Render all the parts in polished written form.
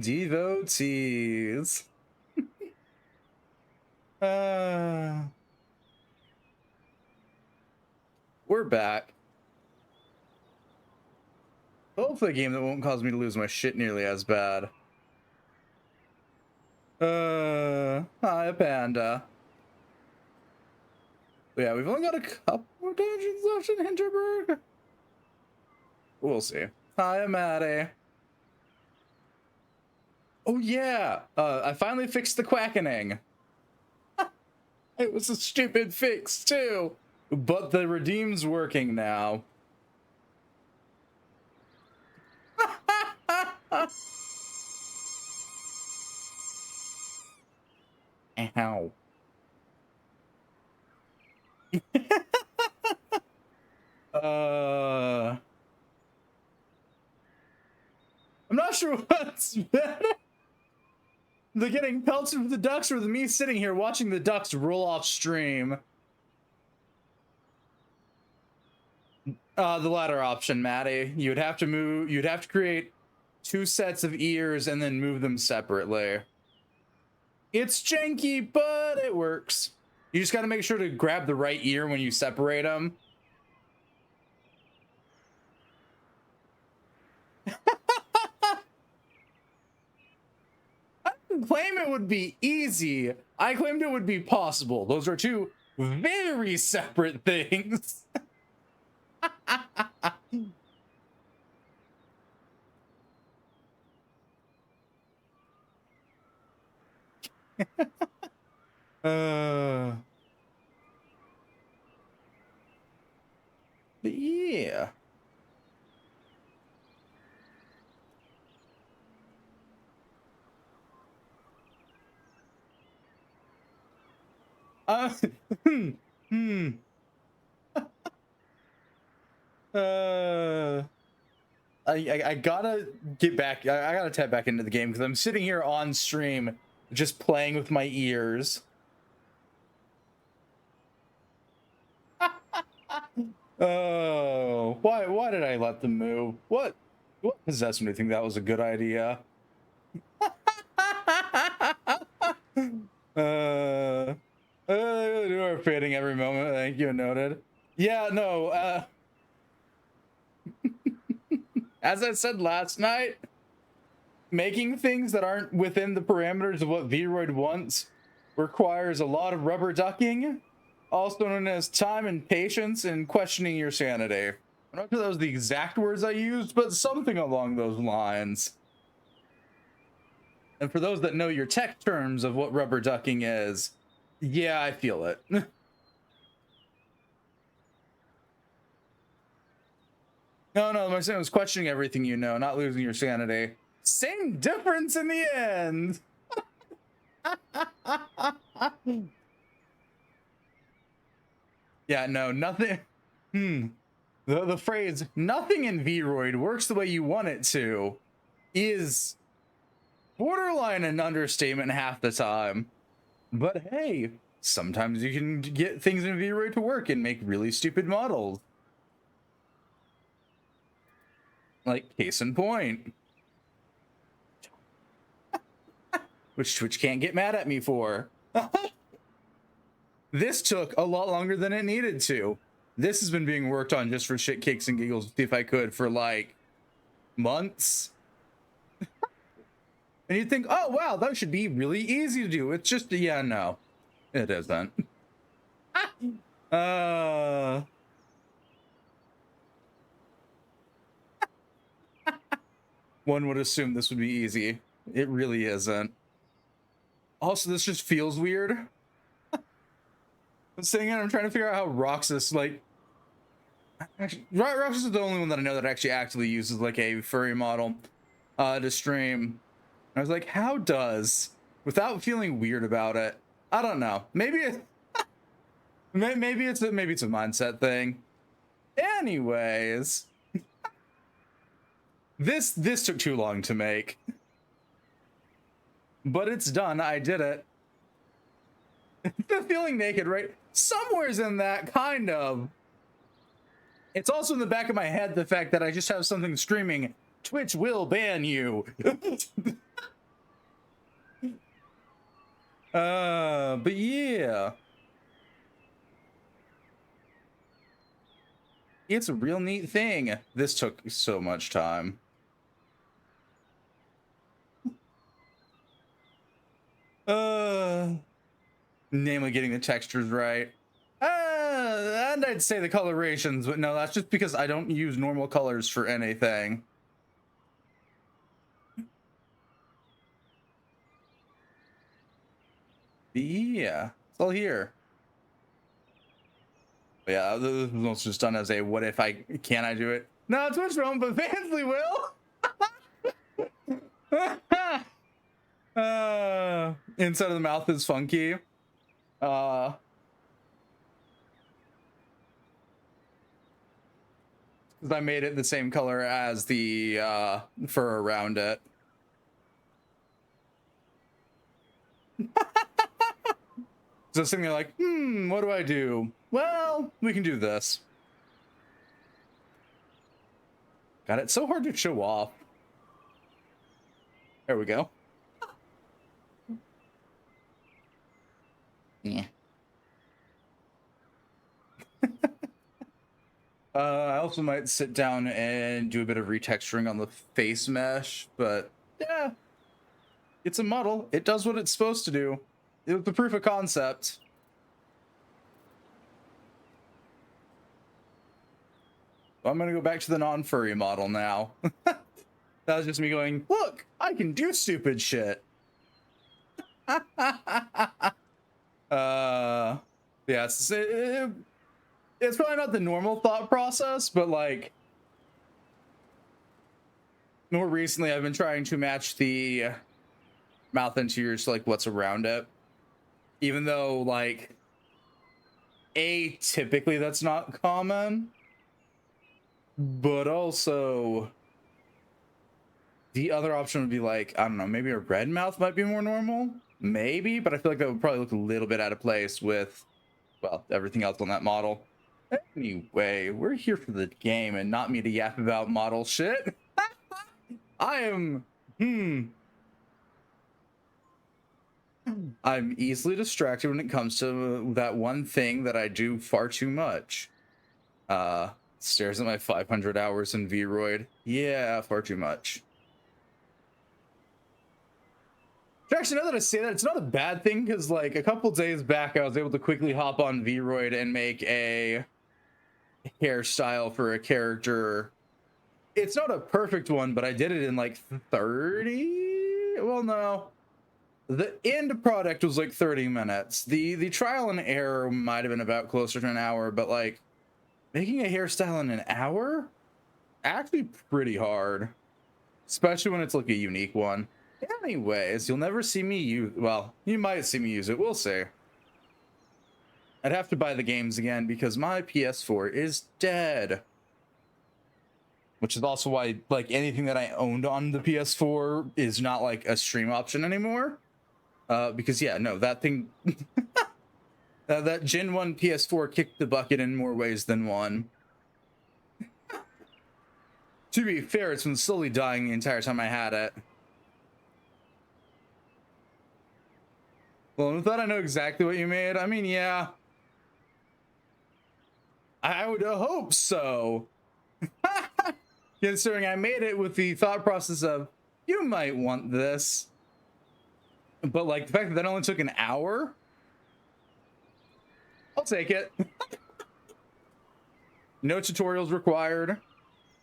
devotees. uh, we're back. Hopefully a game that won't cause me to lose my shit nearly as bad. Hi, Panda. But yeah, we've only got a couple more dungeons left in Hinterburg. We'll see. Hi, Maddie. Oh yeah, I finally fixed the quackening. It was a stupid fix too, but the redeem's working now. Ow. I'm not sure what's better. The getting pelted with the ducks or the me sitting here watching the ducks roll off stream. The latter option, Maddie. You'd have to create 2 sets of ears and then move them separately. It's janky, but it works. You just got to make sure to grab the right ear when you separate them. I didn't claim it would be easy. I claimed it would be possible. Those are 2 very separate things. But yeah. I gotta get back. I gotta tap back into the game because I'm sitting here on stream just playing with my ears. Oh, why did I let them move? What possessed me to think that was a good idea? You are fading every moment. Thank you, noted. Yeah, no. As I said last night, making things that aren't within the parameters of what Vroid wants requires a lot of rubber ducking, also known as time and patience and questioning your sanity. I'm not sure that was the exact words I used, but something along those lines. And for those that know your tech terms of what rubber ducking is, yeah, I feel it. No, my son was questioning everything you know, not losing your sanity. Same difference in the end. Yeah, no, nothing. The phrase "nothing in Vroid works the way you want it to" is borderline an understatement half the time. But hey, sometimes you can get things in Vroid to work and make really stupid models. Like, case in point. Which Twitch can't get mad at me for. This took a lot longer than it needed to. This has been being worked on just for shit, kicks, and giggles, to see if I could, for like months. And you'd think, oh wow, that should be really easy to do. It's just, yeah, no, it isn't. One would assume this would be easy. It really isn't. Also, this just feels weird. I'm sitting here and I'm trying to figure out how Roxas, like, actually, Roxas is the only one that I know that actually actively uses like a furry model to stream. I was like, how does, without feeling weird about it? I don't know. Maybe it's a mindset thing. Anyways, this took too long to make, but it's done. I did it. The feeling naked, right? Somewhere's in that, kind of. It's also in the back of my head the fact that I just have something screaming, Twitch will ban you. But yeah. It's a real neat thing. This took so much time. Namely getting the textures right. And I'd say the colorations, but no, that's just because I don't use normal colors for anything. Yeah, it's all here. Yeah, this was just done as a what if I can I do it? No, Twitch won't, but Fansly will. Inside of the mouth is funky. I made it the same color as the fur around it. So sitting there like, what do I do? Well, we can do this. God, it's so hard to show off. There we go. Yeah. I also might sit down and do a bit of retexturing on the face mesh, but yeah, it's a model. It does what it's supposed to do. It was the proof of concept. I'm gonna go back to the non-furry model now. That was just me going, look, I can do stupid shit. Yeah, it's probably not the normal thought process, but like more recently I've been trying to match the mouth interiors to like what's around it, even though like typically that's not common, but also the other option would be like, I don't know, maybe a red mouth might be more normal, maybe, but I feel like that would probably look a little bit out of place with, well, everything else on that model. Anyway, we're here for the game and not me to yap about model shit. I am, I'm easily distracted when it comes to that one thing that I do far too much. Stares at my 500 hours in Vroid. Yeah, far too much. Actually, now that I say that, it's not a bad thing, because like a couple days back, I was able to quickly hop on Vroid and make a hairstyle for a character. It's not a perfect one, but I did it in like 30. Well, no, the end product was like 30 minutes. The trial and error might have been about closer to an hour, but like making a hairstyle in an hour, actually pretty hard, especially when it's like a unique one. Anyways, you'll never see me use, well, you might see me use it, we'll see. I'd have to buy the games again because my PS4 is dead. Which is also why like anything that I owned on the PS4 is not like a stream option anymore. Because yeah, no, that thing, that Gen 1 PS4 kicked the bucket in more ways than one. To be fair, it's been slowly dying the entire time I had it. Well, with that, I know exactly what you made. I mean, yeah. I would hope so. Considering I made it with the thought process of, you might want this. But like the fact that only took an hour, I'll take it. No tutorials required.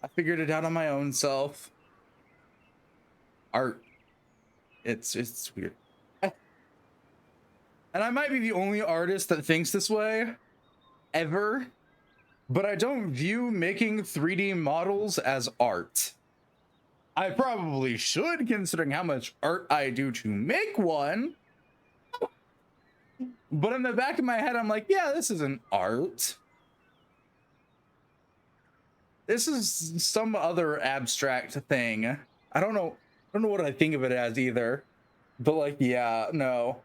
I figured it out on my own self. Art. It's weird. And I might be the only artist that thinks this way ever, but I don't view making 3D models as art. I probably should, considering how much art I do to make one. But in the back of my head, I'm like, yeah, this isn't art. This is some other abstract thing. I don't know what I think of it as either. But like, yeah, no.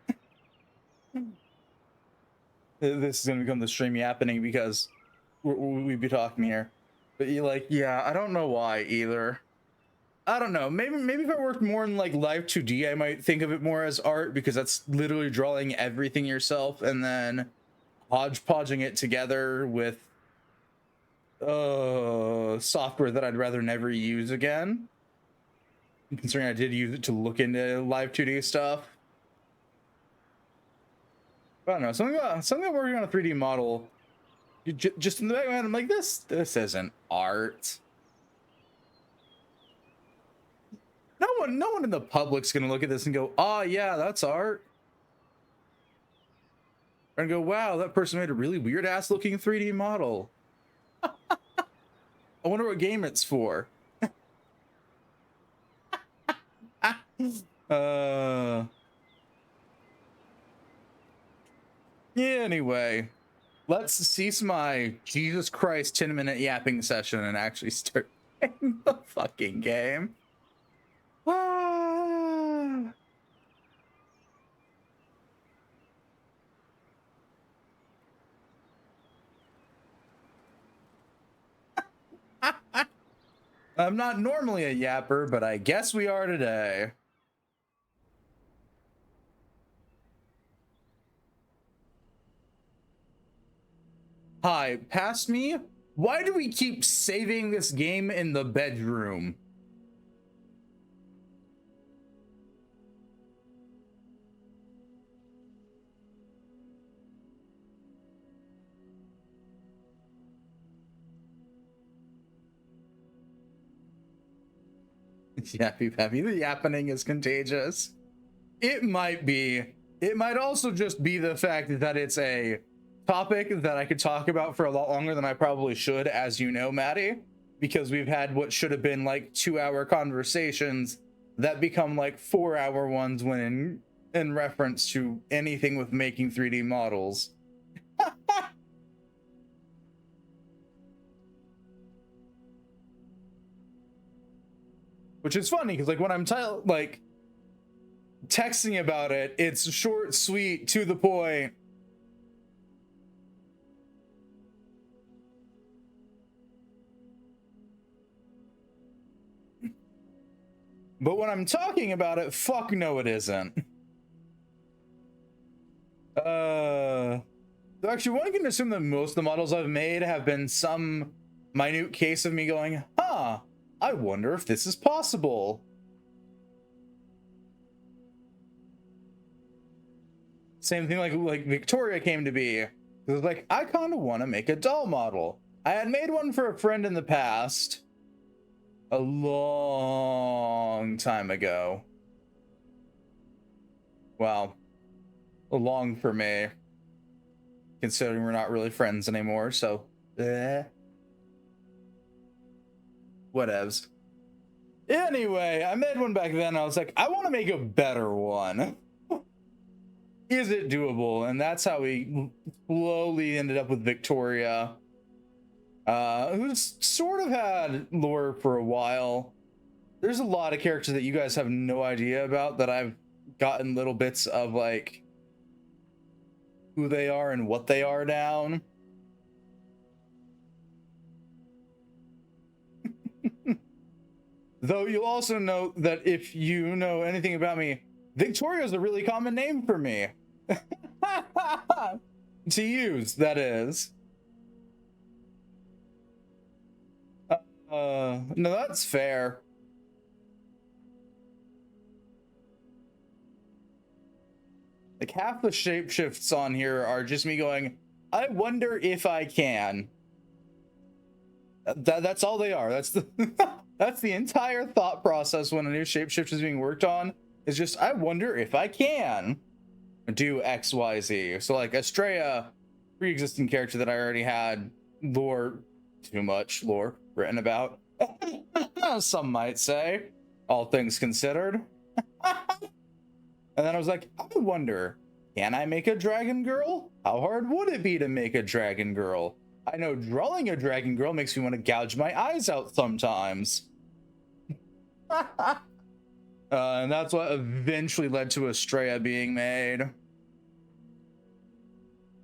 This is gonna become the stream yappening because we'd be talking here. But you like, yeah, I don't know why either. I don't know. Maybe if I worked more in like Live 2D, I might think of it more as art, because that's literally drawing everything yourself and then hodgepodging it together with software that I'd rather never use again. Considering I did use it to look into Live 2D stuff. I don't know, something about working on a 3D model. Just in the back of my head, I'm like, this isn't art. No one in the public's gonna look at this and go, oh yeah, that's art. And go, wow, that person made a really weird ass looking 3D model. I wonder what game it's for. Anyway, let's cease my Jesus Christ 10-minute yapping session and actually start playing the fucking game. Ah. I'm not normally a yapper, but I guess we are today. Hi, past me? Why do we keep saving this game in the bedroom? Yappy Pappy, the yappening is contagious. It might be. It might also just be the fact that it's a topic that I could talk about for a lot longer than I probably should, as you know, Maddie, because we've had what should have been like 2-hour conversations that become like 4-hour ones when in reference to anything with making 3D models. Which is funny because like when I'm like texting about it, it's short, sweet, to the point. But when I'm talking about it, fuck no, it isn't. Actually, one can assume that most of the models I've made have been some minute case of me going, huh, I wonder if this is possible. Same thing like Victoria came to be. It was like, I kind of want to make a doll model. I had made one for a friend in the past. A long time ago. Wow. Long for me. Considering we're not really friends anymore, so whatevs. Anyway, I made one back then. I was like, I want to make a better one. Is it doable? And that's how we slowly ended up with Victoria, who's sort of had lore for a while. There's a lot of characters that you guys have no idea about that I've gotten little bits of like who they are and what they are down. Though you'll also note that if you know anything about me, Victoria is a really common name for me. To use, that is. No, that's fair. Like half the shapeshifts on here are just me going, I wonder if I can. That's all they are. That's the that's the entire thought process when a new shapeshift is being worked on. Is just, I wonder if I can do XYZ. So like Estrella, pre-existing character that I already had lore, too much lore written about. Some might say, all things considered. And then I was like, I wonder, can I make a dragon girl? How hard would it be to make a dragon girl? I know drawing a dragon girl makes me want to gouge my eyes out sometimes. And that's what eventually led to Estrella being made.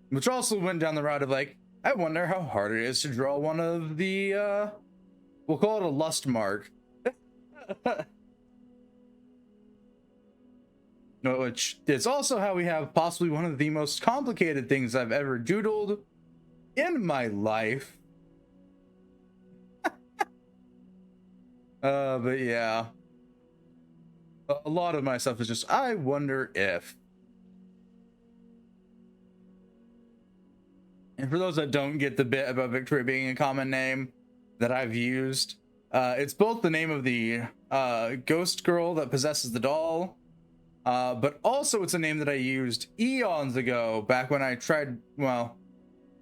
Which also went down the route of like, I wonder how hard it is to draw one of the, we'll call it a lust mark. Which is also how we have possibly one of the most complicated things I've ever doodled in my life. But yeah. A lot of my stuff is just, I wonder if. And for those that don't get the bit about Victoria being a common name that I've used, it's both the name of the ghost girl that possesses the doll, But also it's a name that I used eons ago, back when I tried, well,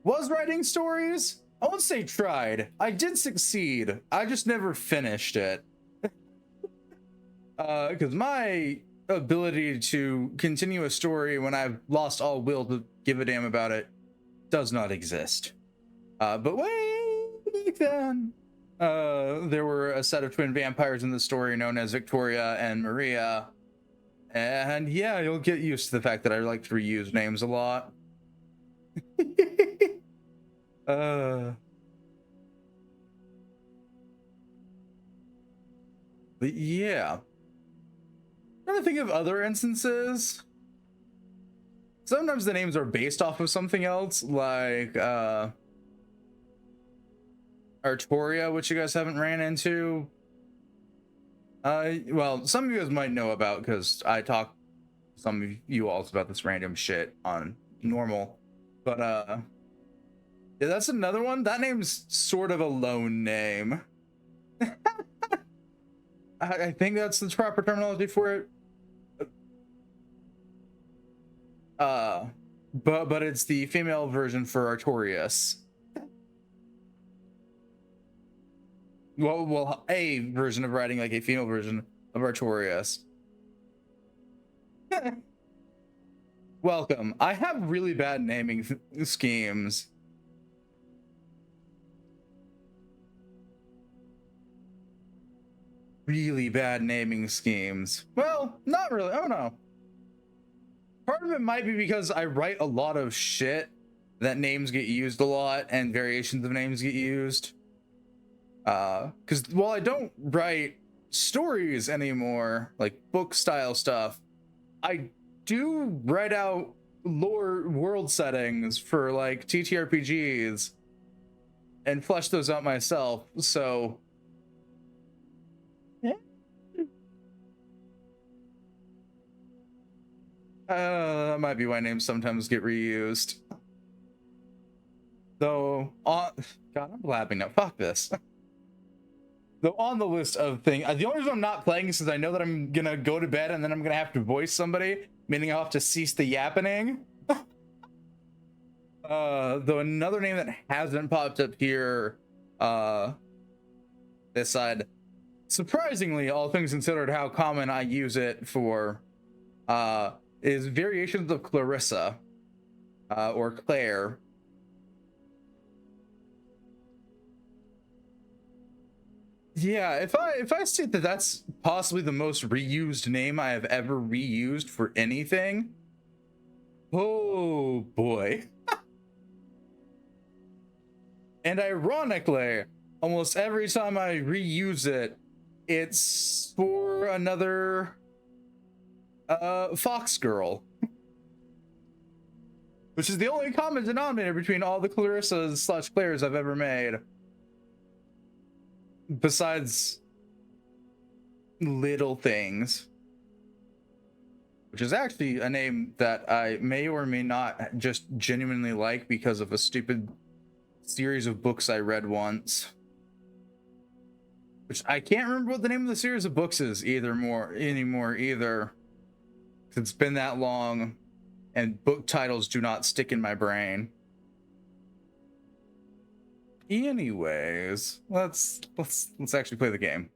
was writing stories? I won't say tried. I did succeed. I just never finished it. Because my ability to continue a story when I've lost all will to give a damn about it does not exist. But way back then, there were a set of twin vampires in the story known as Victoria and Maria. And yeah, you'll get used to the fact that I like to reuse names a lot. But yeah. Trying to think of other instances. Sometimes the names are based off of something else, like Artoria, which you guys haven't ran into. Well, some of you guys might know about because I talk to some of you all about this random shit on normal. But yeah, that's another one. That name's sort of a lone name. I think that's the proper terminology for it. But it's the female version for Artorias. Well, a version of writing like a female version of Artorias. Welcome. I have really bad naming schemes. Really bad naming schemes. Well, not really. I don't know. Part of it might be because I write a lot of shit that names get used a lot and variations of names get used. Because while I don't write stories anymore, like book style stuff, I do write out lore world settings for like TTRPGs and flesh those out myself. So that might be why names sometimes get reused. Though, God, I'm blabbing now. Fuck this. Though on the list of things, the only reason I'm not playing is because I know that I'm gonna go to bed and then I'm gonna have to voice somebody, meaning I'll have to cease the yappening. Though another name that hasn't popped up here, this side, surprisingly, all things considered, how common I use it for, is variations of Clarissa, or Claire. Yeah, if I state that that's possibly the most reused name I have ever reused for anything, oh boy. And ironically, almost every time I reuse it, it's for another Fox girl. Which is the only common denominator between all the Clarissas / Claires I've ever made. Besides Little Things, which is actually a name that I may or may not just genuinely like because of a stupid series of books I read once. Which I can't remember what the name of the series of books is anymore either. It's been that long and book titles do not stick in my brain. Anyways, let's actually play the game.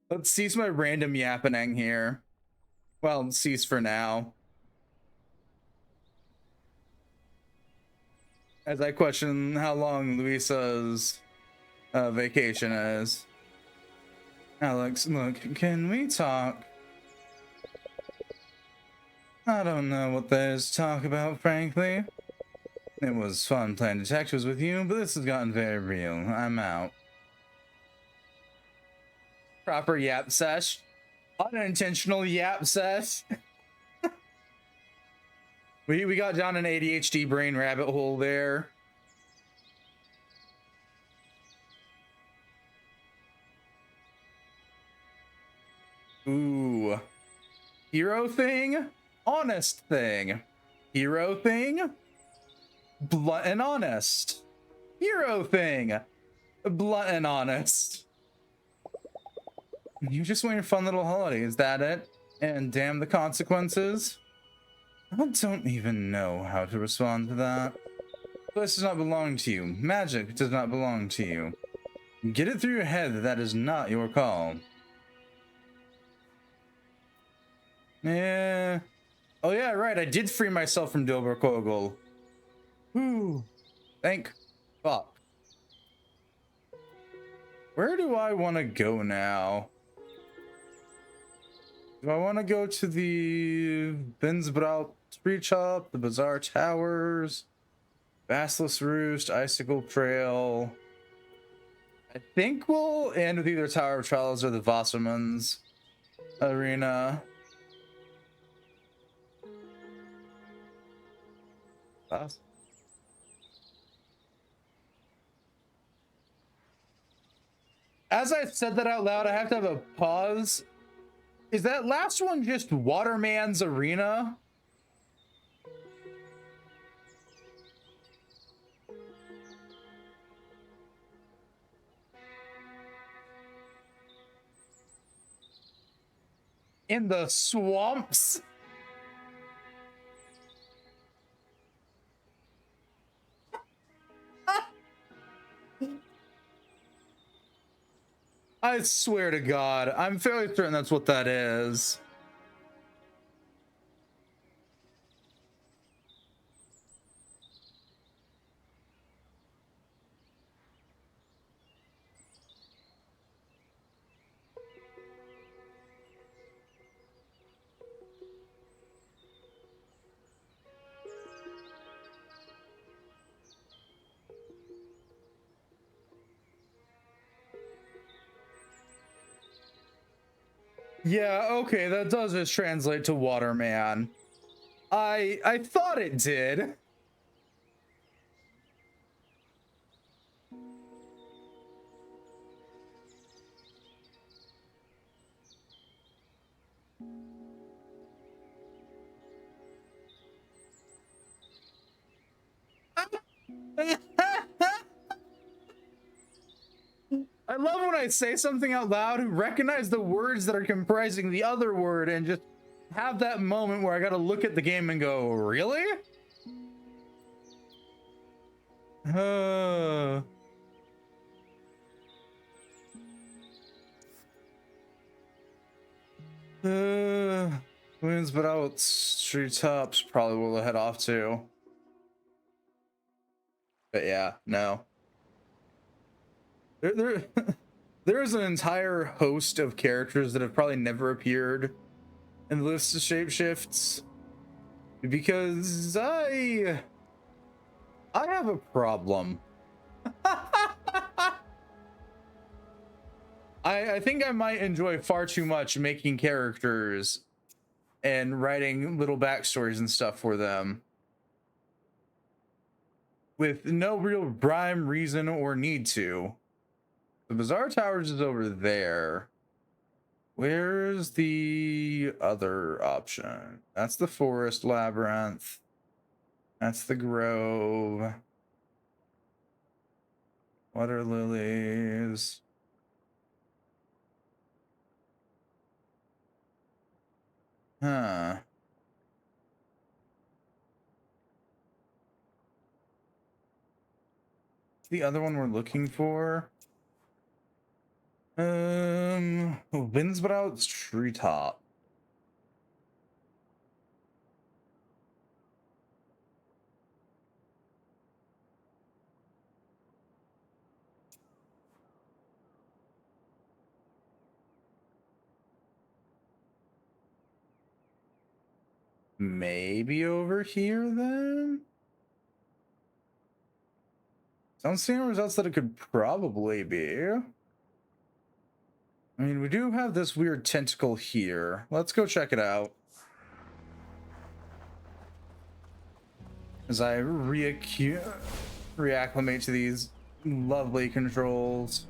Let's cease my random yappening here. Well, cease for now. As I question how long Luisa's vacation is. Alex, look, can we talk? I don't know what there's to talk about, frankly. It was fun playing detectives with you, but this has gotten very real. I'm out. Proper yap sesh. Unintentional yap sesh. We got down an ADHD brain rabbit hole there. Ooh. Hero thing? Honest thing. Hero thing? Blunt and honest. Hero thing. Blunt and honest. You just want your fun little holiday, is that it? And damn the consequences. I don't even know how to respond to that. This does not belong to you. Magic does not belong to you. Get it through your head that that is not your call. Yeah. Oh yeah, right. I did free myself from Dilbert Kogel. Whew. Thank fuck. Where do I want to go now? Do I want to go to the Binsbraut Tree Chop, the Bazaar Towers, Basilisk Roost, Icicle Trail? I think we'll end with either Tower of Trials or the Wasserman's Arena. As I said that out loud, I have to have a pause. Is that last one just Waterman's Arena? In the swamps? I swear to God, I'm fairly certain that's what that is. Yeah, okay, that does just translate to Waterman. I thought it did. I love when I say something out loud and recognize the words that are comprising the other word and just have that moment where I gotta look at the game and go, really? Winds but out street tops probably will head off to. But yeah, no. There is an entire host of characters that have probably never appeared in the list of shapeshifts because I have a problem. I think I might enjoy far too much making characters and writing little backstories and stuff for them with no real rhyme, reason, or need to. The Bazaar Towers is over there. Where's the other option? That's the Forest Labyrinth. That's the Grove. Water Lilies. Huh. The other one we're looking for? Windsbrought's Treetop. Maybe over here then? Don't see any results that it could probably be. I mean, we do have this weird tentacle here. Let's go check it out. As I reacclimate to these lovely controls.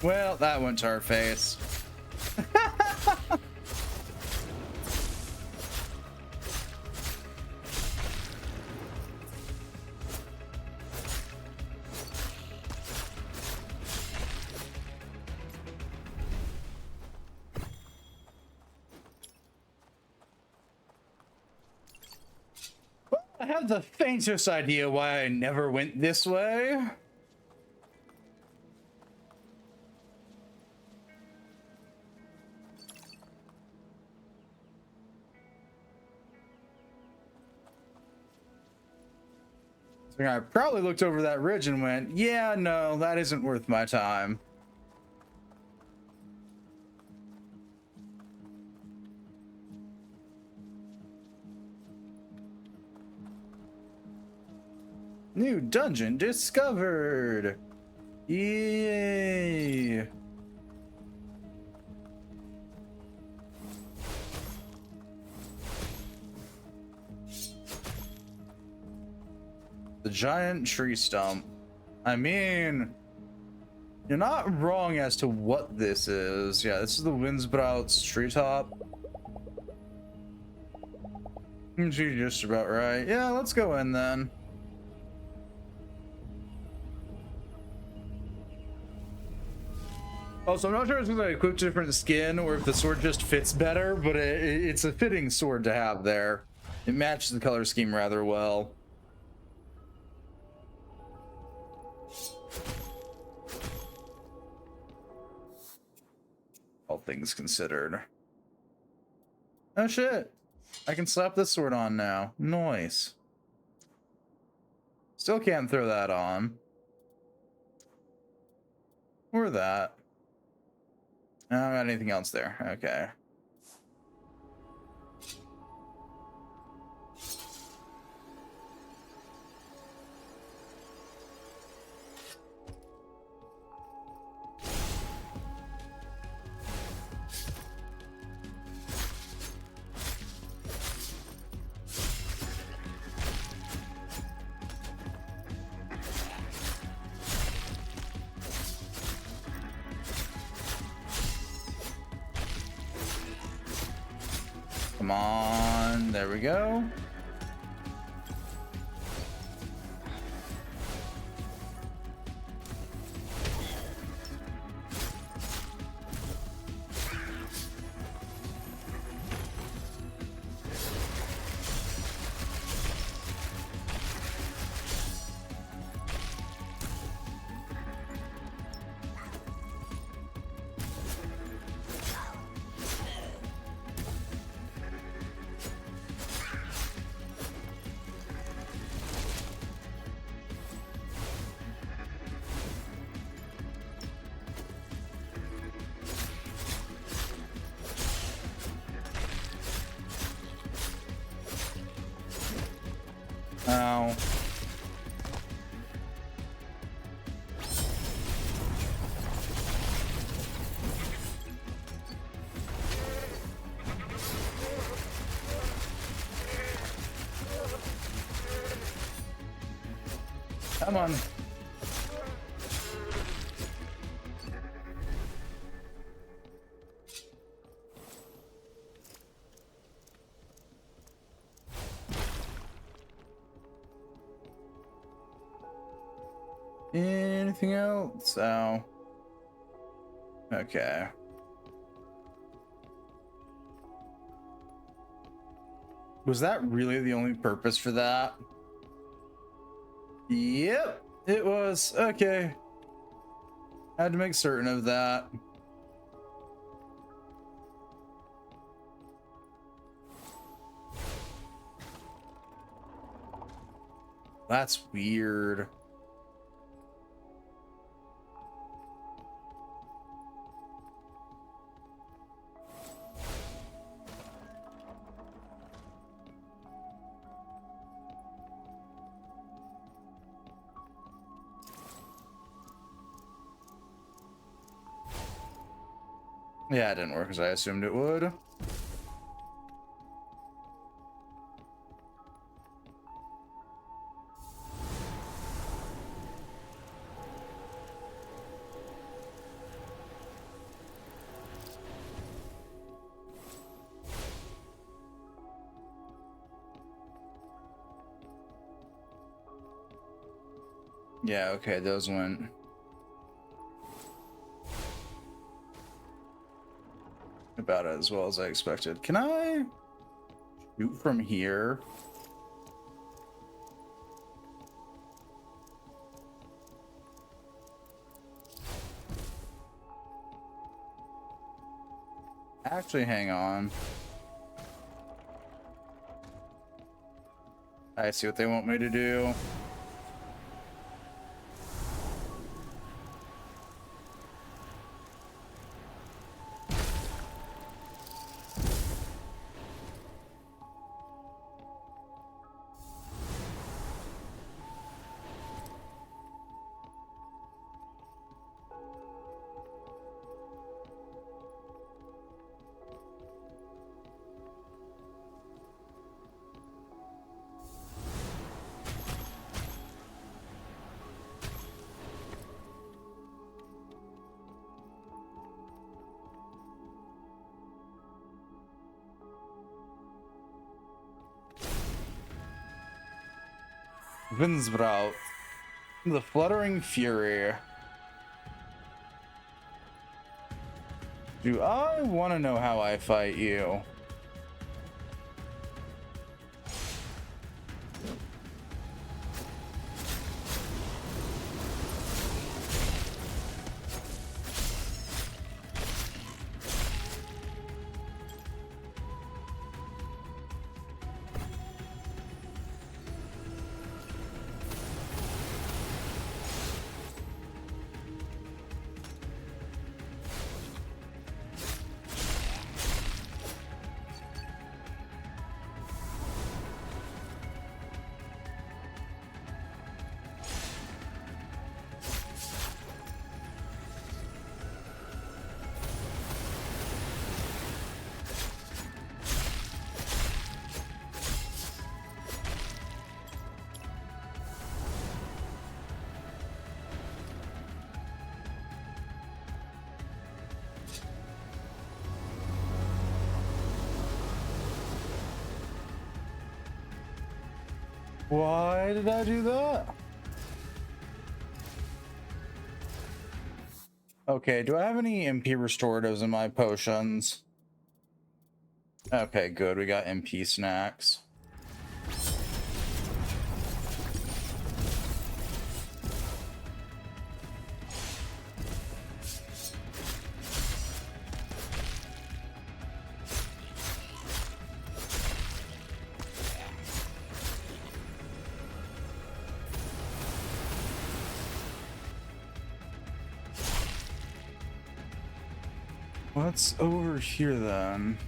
Well, that went to our face. I have the faintest idea why I never went this way. I probably looked over that ridge and went, yeah, no, that isn't worth my time. New dungeon discovered. Yay. The giant tree stump. I mean, you're not wrong as to what this is. Yeah, this is the Windsprout's treetop. You're just about right. Yeah, let's go in then. Also, I'm not sure if it's because I equipped a different skin or if the sword just fits better, but it's a fitting sword to have there. It matches the color scheme rather well. All things considered. Oh shit. I can slap this sword on now. Nice. Still can't throw that on. Or that. I don't got anything else there. Okay. Come on, there we go. Ow. Come on. Anything else? Oh. Okay. Was that really the only purpose for that? Yep, it was. Okay. Had to make certain of that. That's weird. Yeah, it didn't work as I assumed it would. Yeah, okay, those went about as well as I expected. Can I shoot from here? Actually, hang on. I see what they want me to do. Windsbraut. The Fluttering Fury. Do I want to know how I fight you? Why did I do that? Okay, do I have any MP restoratives in my potions? Okay, good. We got MP snacks. What's over here then?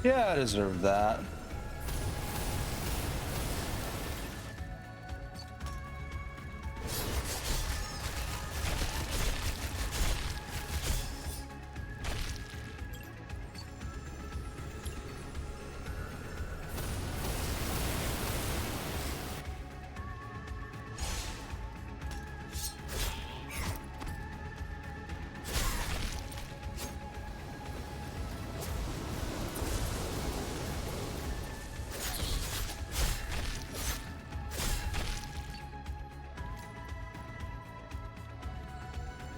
Yeah, I deserve that.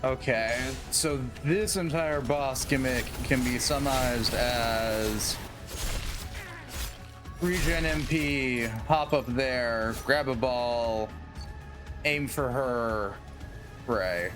Okay, so this entire boss gimmick can be summarized as regen MP, hop up there, grab a ball, aim for her, spray.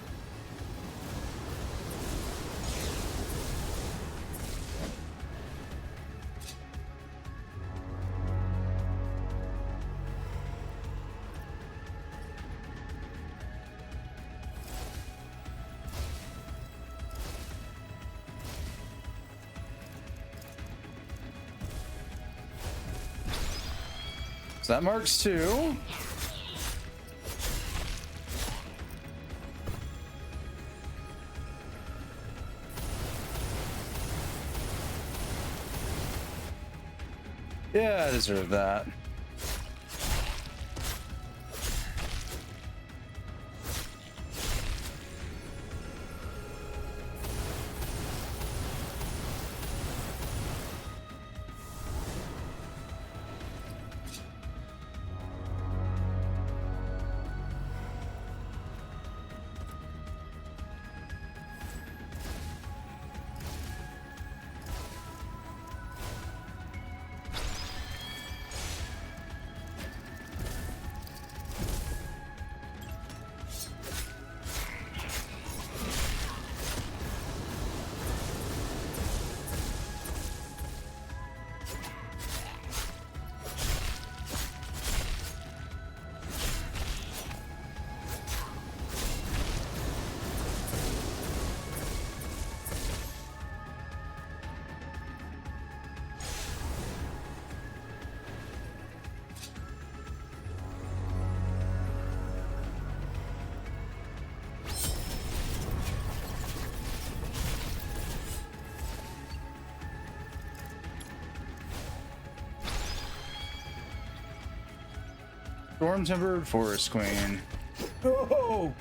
So that marks 2. Yeah, I deserve that. Storm Tempered Forest Queen. Oh!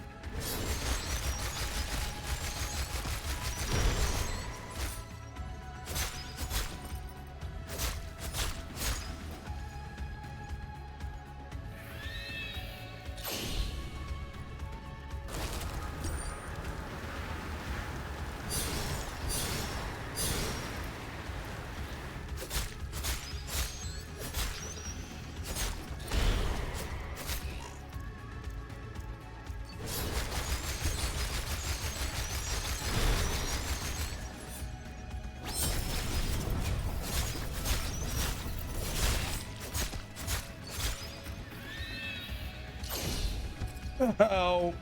Oh.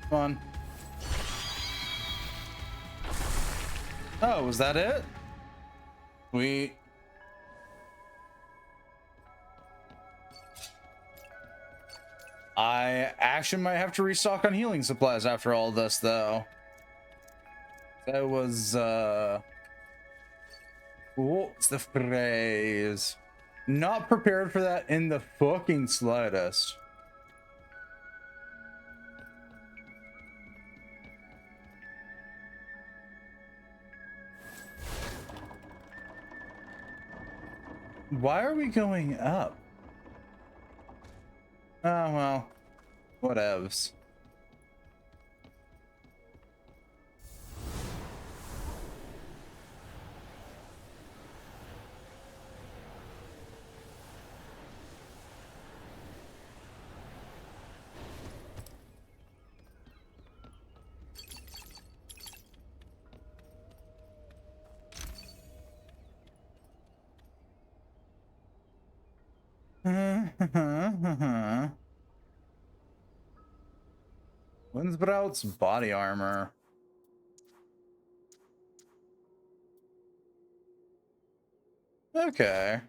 Come on. Oh, was that it? We... I actually might have to restock on healing supplies after all this, though. That was, what's the phrase? Not prepared for that in the fucking slightest. Why are we going up? Oh, well, whatevs. Windsprout's body armor. Okay.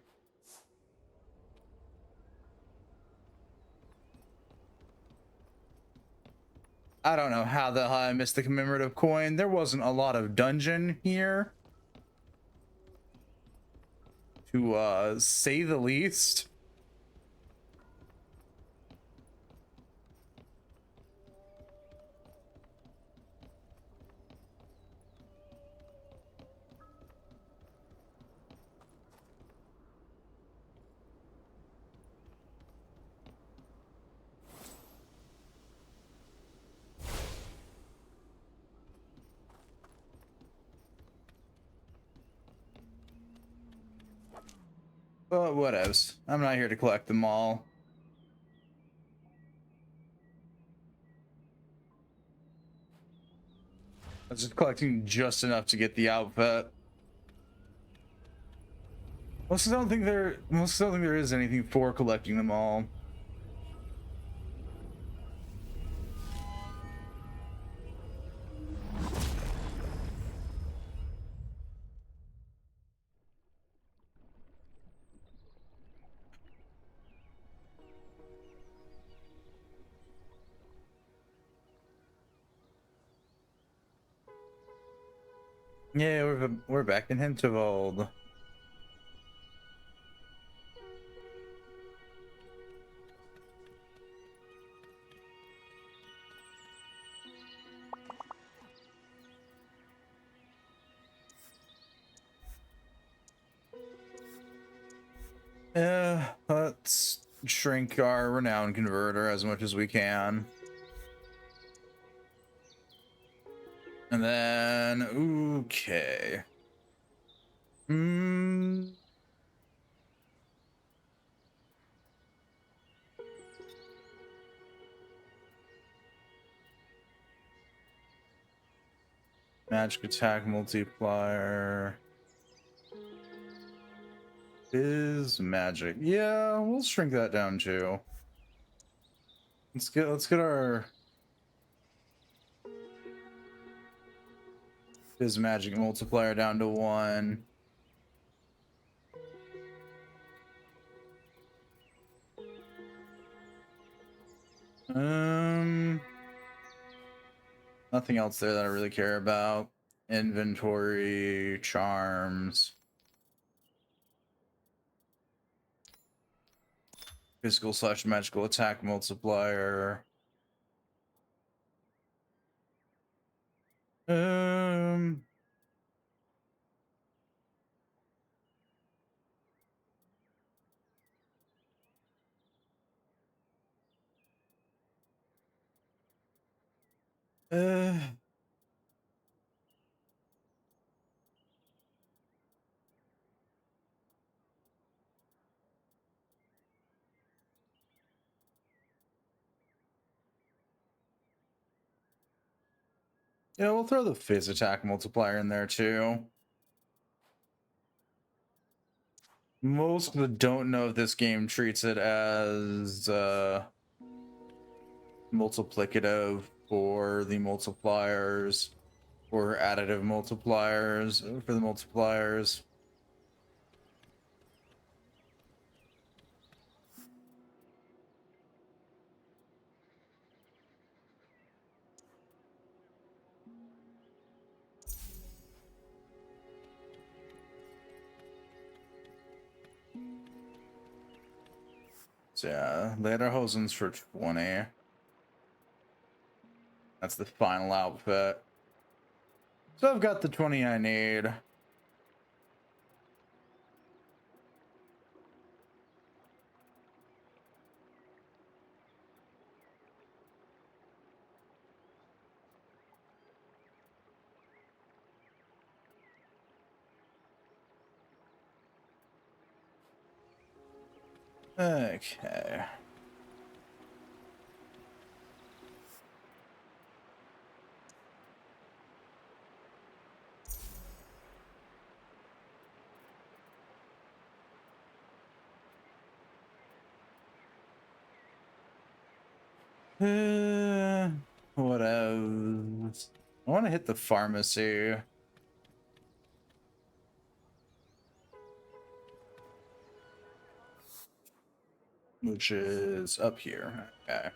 I don't know how the hell I missed the commemorative coin. There wasn't a lot of dungeon here, to say the least. But whatevs. I'm not here to collect them all. I was just collecting just enough to get the outfit. Most don't think there is anything for collecting them all. Yeah, we're back in Hinterburg. Let's shrink our renown converter as much as we can. And then, okay. Magic attack multiplier is magic. Yeah, we'll shrink that down too. Let's get our his magic multiplier down to 1. Nothing else there that I really care about. Inventory, charms, physical / magical attack multiplier. Yeah, we'll throw the phys attack multiplier in there too. Most don't know if this game treats it as multiplicative for the multipliers or additive multipliers for the multipliers. So yeah, Lederhosen's for 20. That's the final outfit. So I've got the 20 I need. Okay. What else? I want to hit the pharmacy. Which is up here. Okay.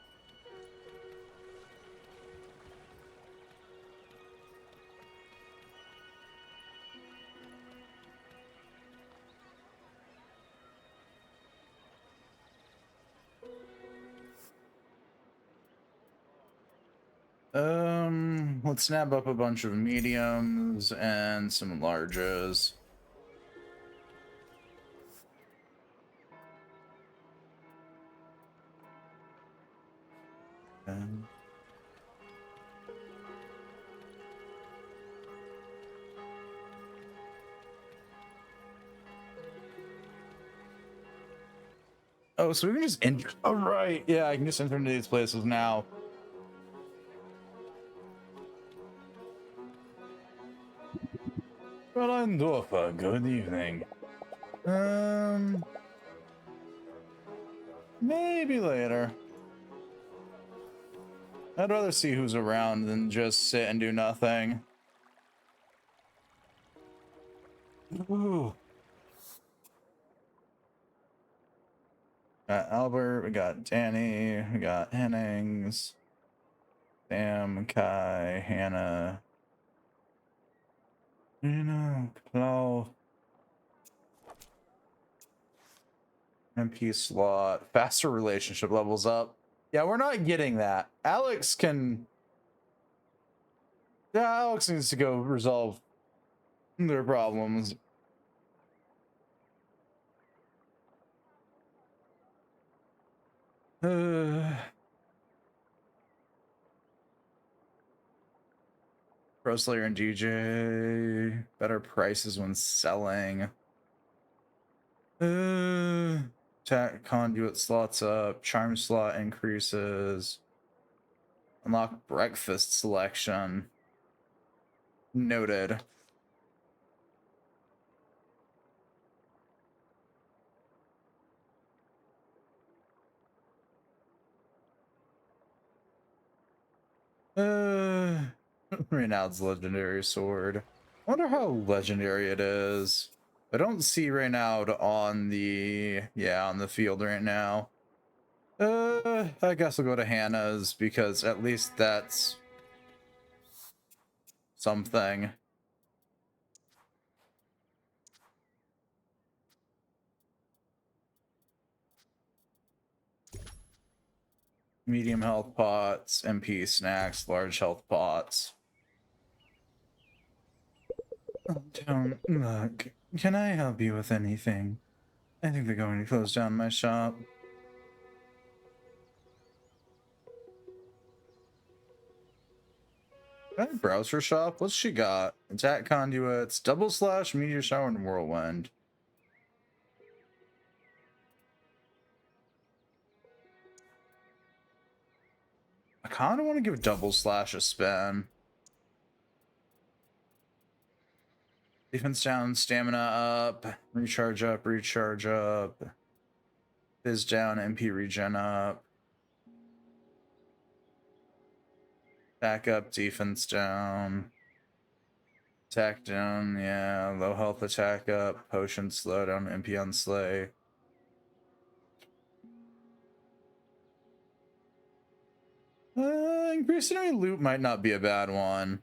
Let's snap up a bunch of mediums and some larges. And Oh, so we can just enter. Oh, right. Yeah, I can just enter into these places now. Fräulein Dorfer, good evening. Maybe later. I'd rather see who's around than just sit and do nothing. Ooh. Got Albert, we got Danny, we got Hennings, Sam, Kai, Hannah, Klaus, MP slot, faster relationship levels up. Yeah, we're not getting that. Alex can. Yeah, Alex needs to go resolve their problems. Pro Slayer and DJ. Better prices when selling. Attack conduit slots up. Charm slot increases. Unlock breakfast selection. Noted. Renown's legendary sword. I wonder how legendary it is. I don't see Reynald on the on the field right now. I guess I'll go to Hannah's because at least that's something. Medium health pots, MP snacks, large health pots. Oh, don't look. Can I help you with anything? I think they're going to close down my shop. Can I browse her shop? What's she got? Attack conduits, double slash, meteor shower, and whirlwind. I kind of want to give double slash a spin. Defense down, stamina up, recharge up, recharge up. Fizz down, MP regen up. Back up, defense down. Attack down, yeah. Low health attack up. Potion slow down, MP on slay. Increasing loot might not be a bad one.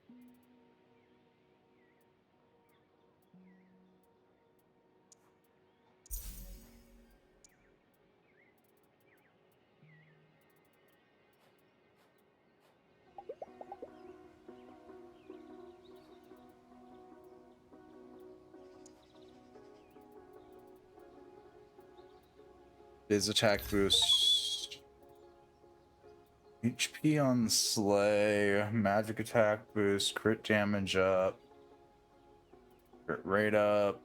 His attack boost. HP on slay. Magic attack boost. Crit damage up. Crit rate up.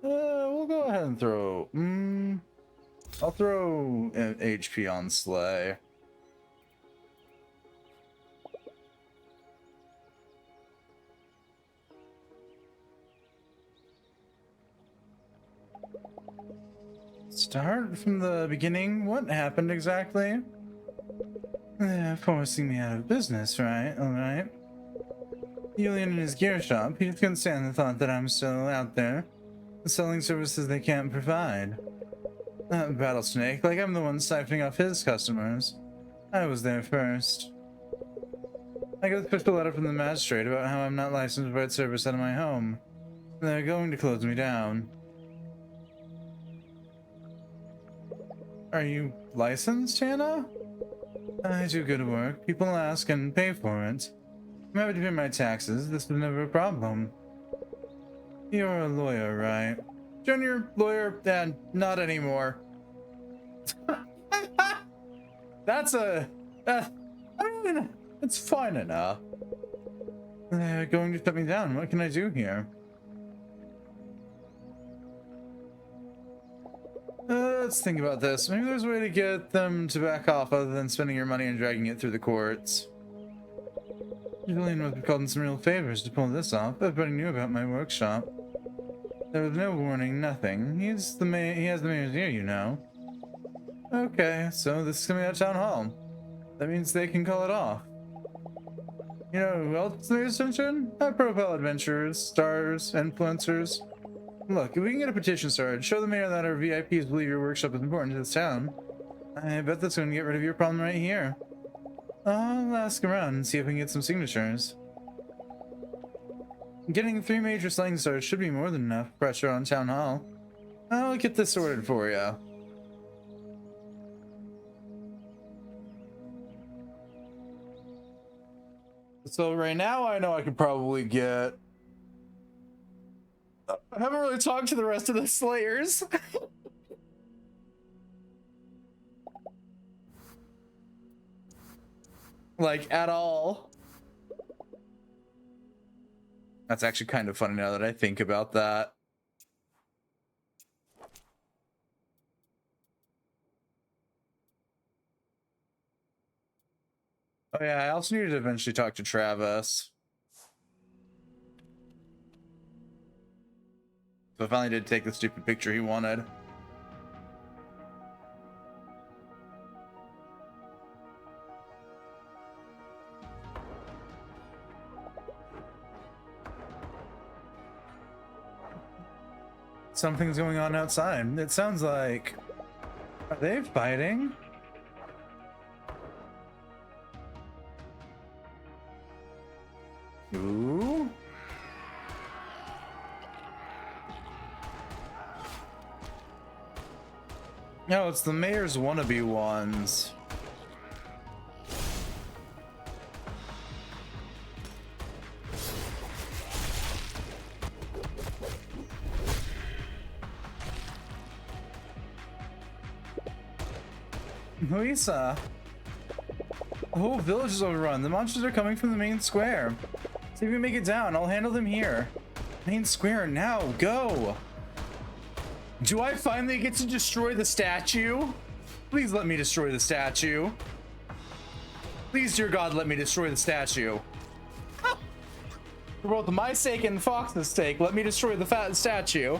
We'll go ahead and throw. I'll throw an HP on slay. Start from the beginning. What happened exactly? They're forcing me out of business, right? Alright. Julian in his gear shop, he just couldn't stand the thought that I'm still out there, selling services they can't provide. Battlesnake, like I'm the one siphoning off his customers. I was there first. I got a official letter from the magistrate about how I'm not licensed to provide service out of my home. They're going to close me down. Are you licensed, Hannah? I do good work. People ask and pay for it. I'm happy to pay my taxes. This was never a problem. You're a lawyer, right? Junior lawyer? Not anymore. That's a... I mean, it's fine enough. They're going to shut me down. What can I do here? Let's think about this. Maybe there's a way to get them to back off other than spending your money and dragging it through the courts. Julian must have called in some real favors to pull this off. Everybody knew about my workshop. There was no warning, nothing. He has the mayor's ear, you know. Okay, so this is coming out of town hall. That means they can call it off. You know who else there's attention? Profile adventurers, stars, influencers. Look, if we can get a petition started, show the mayor that our VIPs believe your workshop is important to this town. I bet that's going to get rid of your problem right here. I'll ask around and see if we can get some signatures. Getting 3 major slang started should be more than enough pressure on town hall. I'll get this sorted for you. So right now I know I could probably get... I haven't really talked to the rest of the Slayers. Like, at all. That's actually kind of funny now that I think about that. Oh yeah, I also needed to eventually talk to Travis. So I finally did take the stupid picture he wanted. Something's going on outside. It sounds like... Are they fighting? Ooh. No, it's the mayor's wannabe ones. Luisa. The whole village is overrun. The monsters are coming from the main square. See if we can make it down. I'll handle them here. Main square now. Go. Do I finally get to destroy the statue? Please let me destroy the statue. Please, dear God, let me destroy the statue. For both my sake and Fox's sake, let me destroy the fat statue.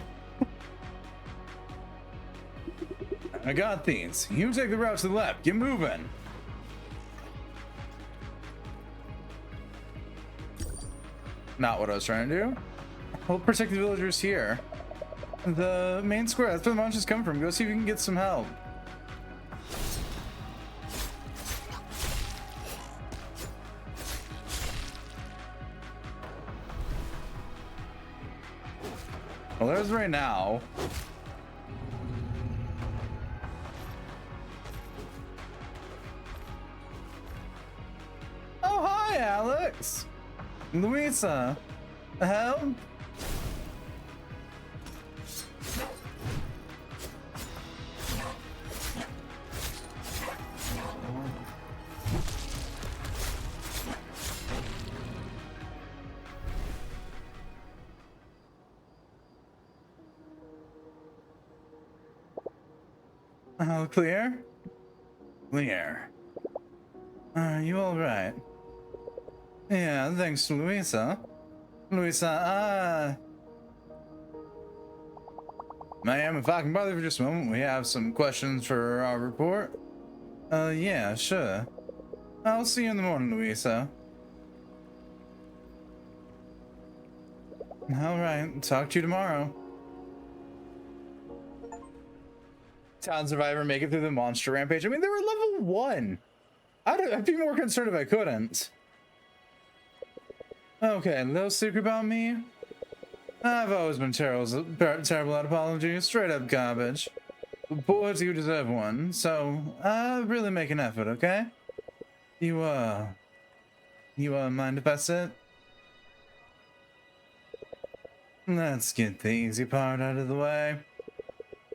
I got these. You take the route to the left. Get moving. Not what I was trying to do. We'll protect the villagers here. The main square, that's where the monsters come from. Go see if you can get some help. Well, there's right now. Oh, hi, Alex. Luisa. Help? Oh, clear? Clear. Are you alright? Yeah, thanks to Luisa. Luisa, ma'am, if I can bother you for just a moment, we have some questions for our report. Yeah, sure. I'll see you in the morning, Luisa. Alright, talk to you tomorrow. Town survivor make it through the monster rampage. I mean, they were level 1. I'd be more concerned if I couldn't. Okay, a little secret about me. I've always been terrible at apologies, straight up garbage. But boys, you deserve one, so really make an effort, okay? You mind if I sit? Let's get the easy part out of the way.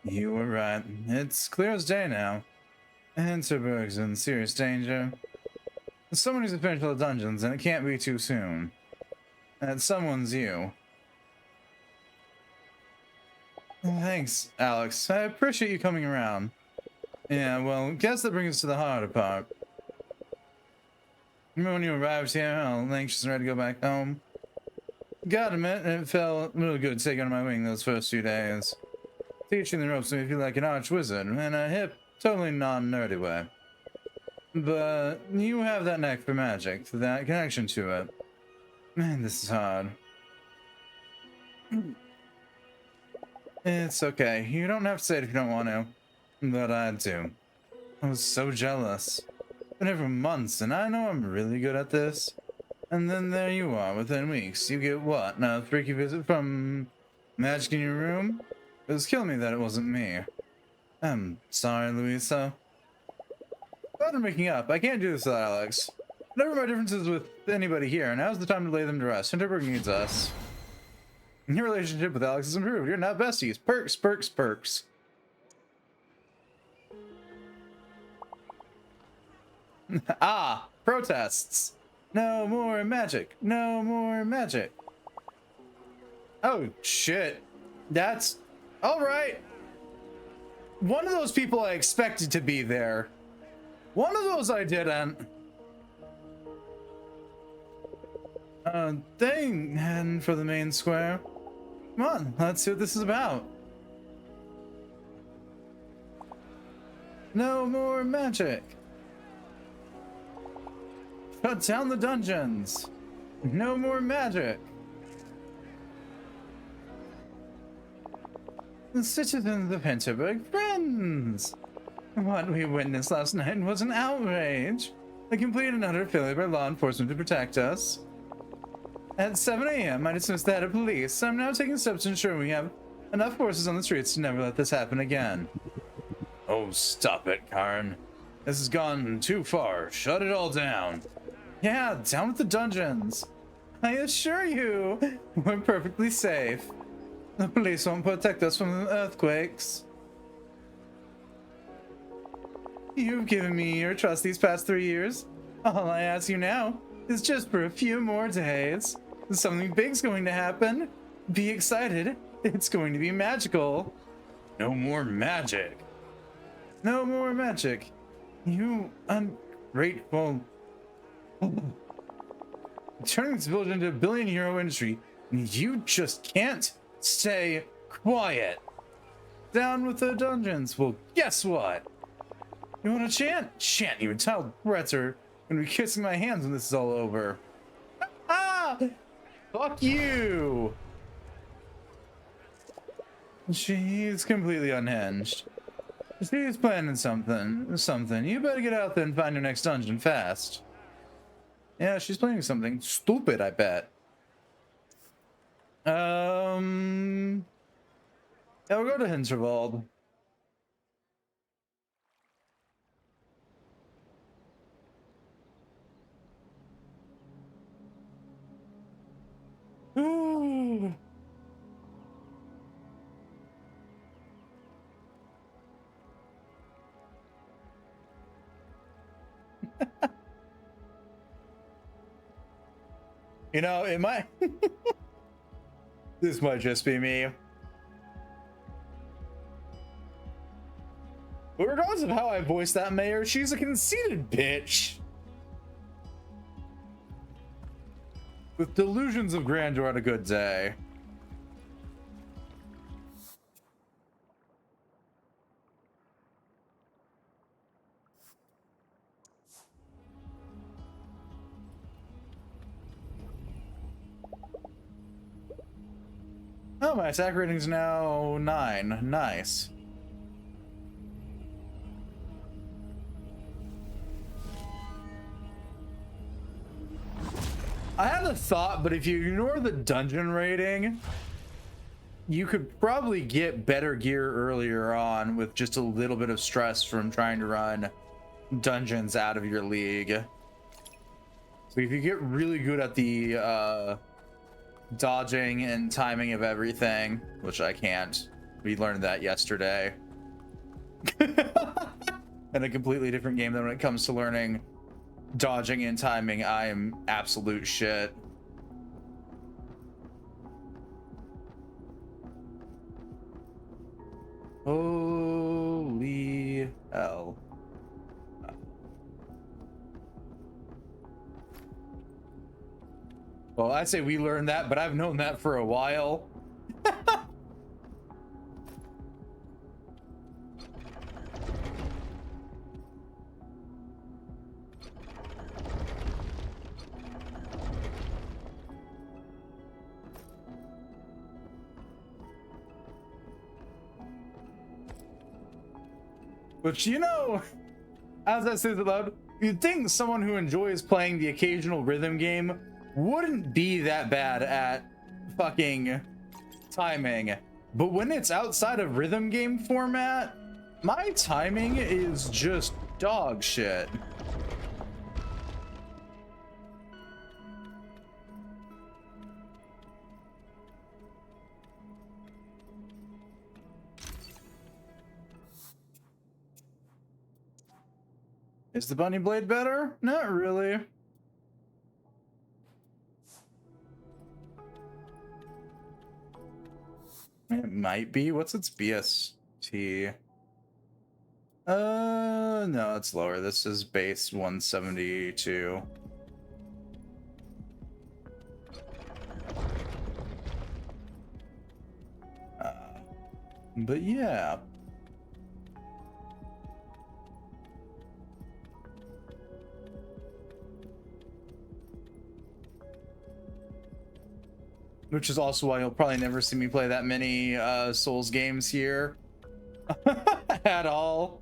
You were right. It's clear as day now. Hinterburg's in serious danger. Someone needs to finish all the dungeons, and it can't be too soon. That someone's you. Thanks, Alex. I appreciate you coming around. Yeah, well, guess that brings us to the harder part. Remember when you arrived here, all anxious and ready to go back home? Gotta admit, it felt really good taking on my wing those first few days. Teaching the ropes made me feel like an arch wizard, in a hip, totally non-nerdy way. But you have that knack for magic, that connection to it. Man, this is hard. It's okay. You don't have to say it if you don't want to. But I do. I was so jealous. Been here for months, and I know I'm really good at this. And then there you are, within weeks. You get what? A freaky visit from magic in your room? It was killing me that it wasn't me. I'm sorry, Louisa. Bother making up. I can't do this without Alex. Whatever my differences with anybody here, now's the time to lay them to rest. Hinterburg needs us. Your relationship with Alex has improved. You're not besties. Perks, perks, perks. Ah, protests. No more magic. No more magic. Oh, shit. That's... Alright. One of those people I expected to be there. One of those I didn't. Thing heading for the main square. Come on, let's see what this is about. No more magic. Shut down the dungeons. No more magic. The citizens of Hinterburg, friends. What we witnessed last night was an outrage. A complete and utter failure by law enforcement to protect us. At 7 a.m., I dismissed the head of police. I'm now taking steps to ensure we have enough forces on the streets to never let this happen again. Oh, stop it, Karen. This has gone too far. Shut it all down. Yeah, down with the dungeons. I assure you, we're perfectly safe. The police won't protect us from earthquakes. You've given me your trust these past 3 years. All I ask you now is just for a few more days. Something big's going to happen. Be excited. It's going to be magical. No more magic. No more magic. You ungrateful. Turning this village into a billion-euro industry, and you just can't stay quiet. Down with the dungeons. Well, guess what? You want to chant? Chant. You child brats are gonna be kissing my hands when this is all over. Ah! Fuck you! She's completely unhinged. She's planning something. You better get out there and find your next dungeon fast. Yeah, she's planning something stupid, I bet. Yeah, we'll go to Hinterburg. Ooh. You know, it might... This might just be me. But regardless of how I voice that mayor, she's a conceited bitch. With delusions of grandeur on a good day. Oh, my attack rating is now 9. Nice. I had a thought, but if you ignore the dungeon rating, you could probably get better gear earlier on with just a little bit of stress from trying to run dungeons out of your league. So if you get really good at the dodging and timing of everything, which I can't. We learned that yesterday. In a completely different game than when it comes to learning dodging and timing, I am absolute shit. Well, I say we learned that, but I've known that for a while. Which, you know, as I say it aloud, you'd think someone who enjoys playing the occasional rhythm game wouldn't be that bad at fucking timing. But when it's outside of rhythm game format, my timing is just dog shit. Is the bunny blade better? Not really. It might be. What's its BST? No, it's lower. This is base 172. But yeah. Which is also why you'll probably never see me play that many Souls games here at all.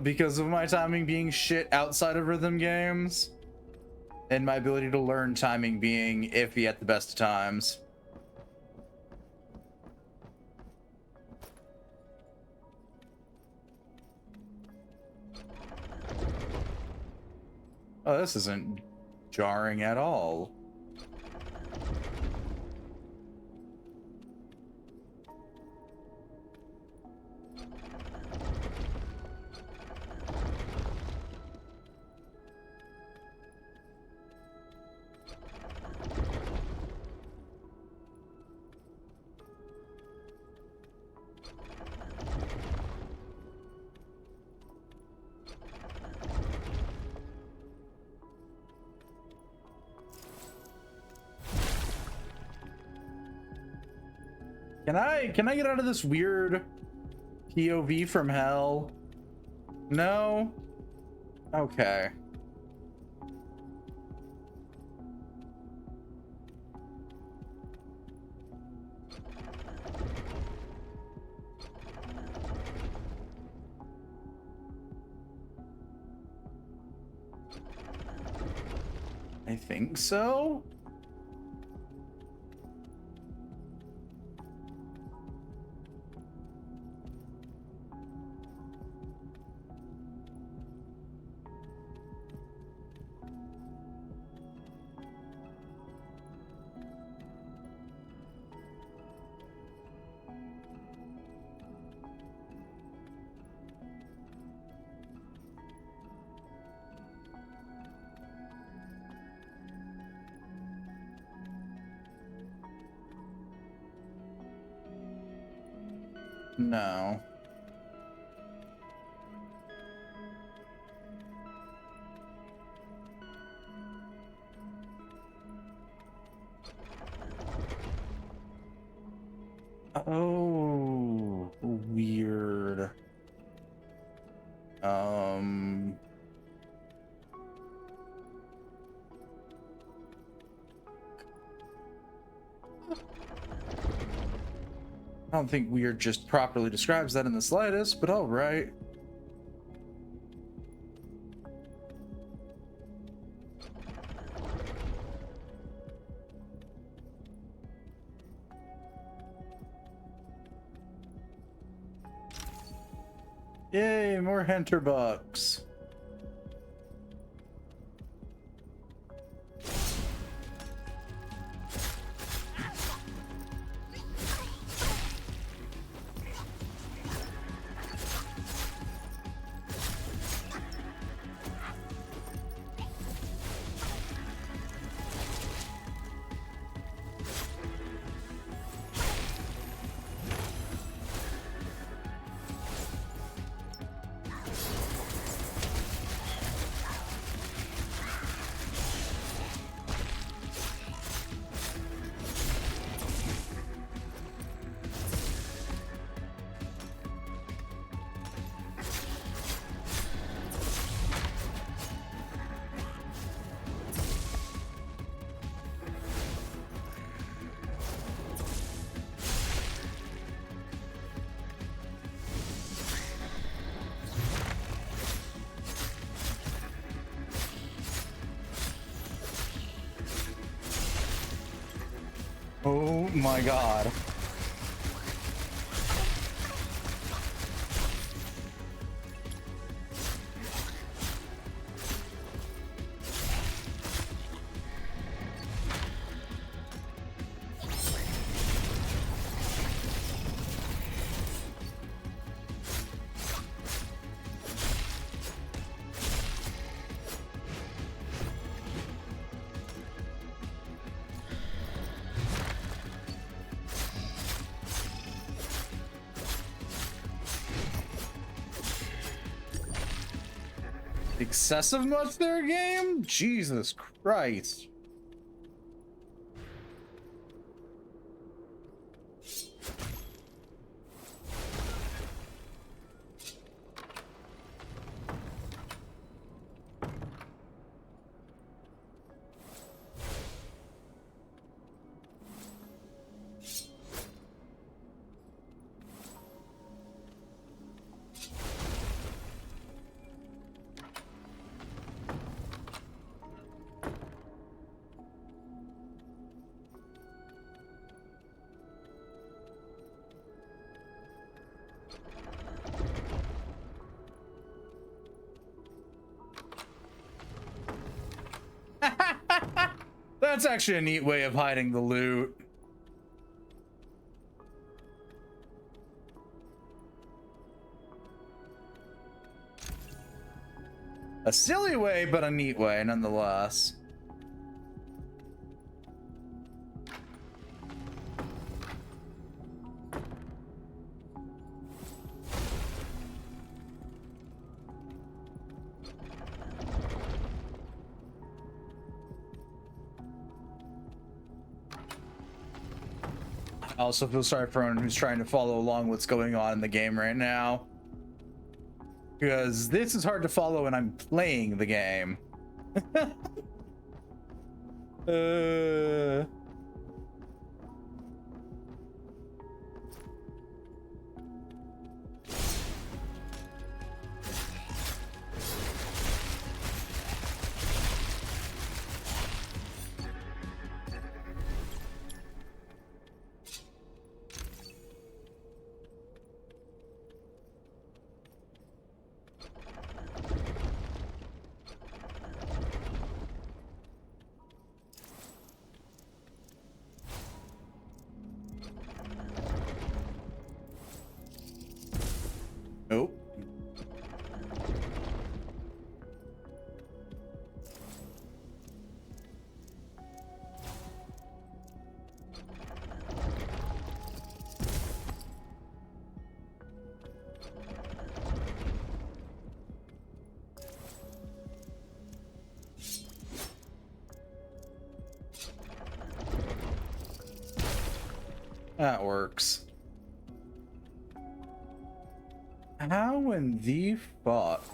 Because of my timing being shit outside of rhythm games. And my ability to learn timing being iffy at the best of times. Oh, this isn't jarring at all. Can I get out of this weird POV from hell? No? Okay. I think so. No. Oh, weird. I don't think weird just properly describes that in the slightest, but all right. Yay, more Hinterbugs. Oh my god. Excessive much there, game? Jesus Christ. That's actually a neat way of hiding the loot. A silly way, but a neat way nonetheless. I also feel sorry for anyone who's trying to follow along what's going on in the game right now, because this is hard to follow and I'm playing the game. Nope. That works. How in the fuck?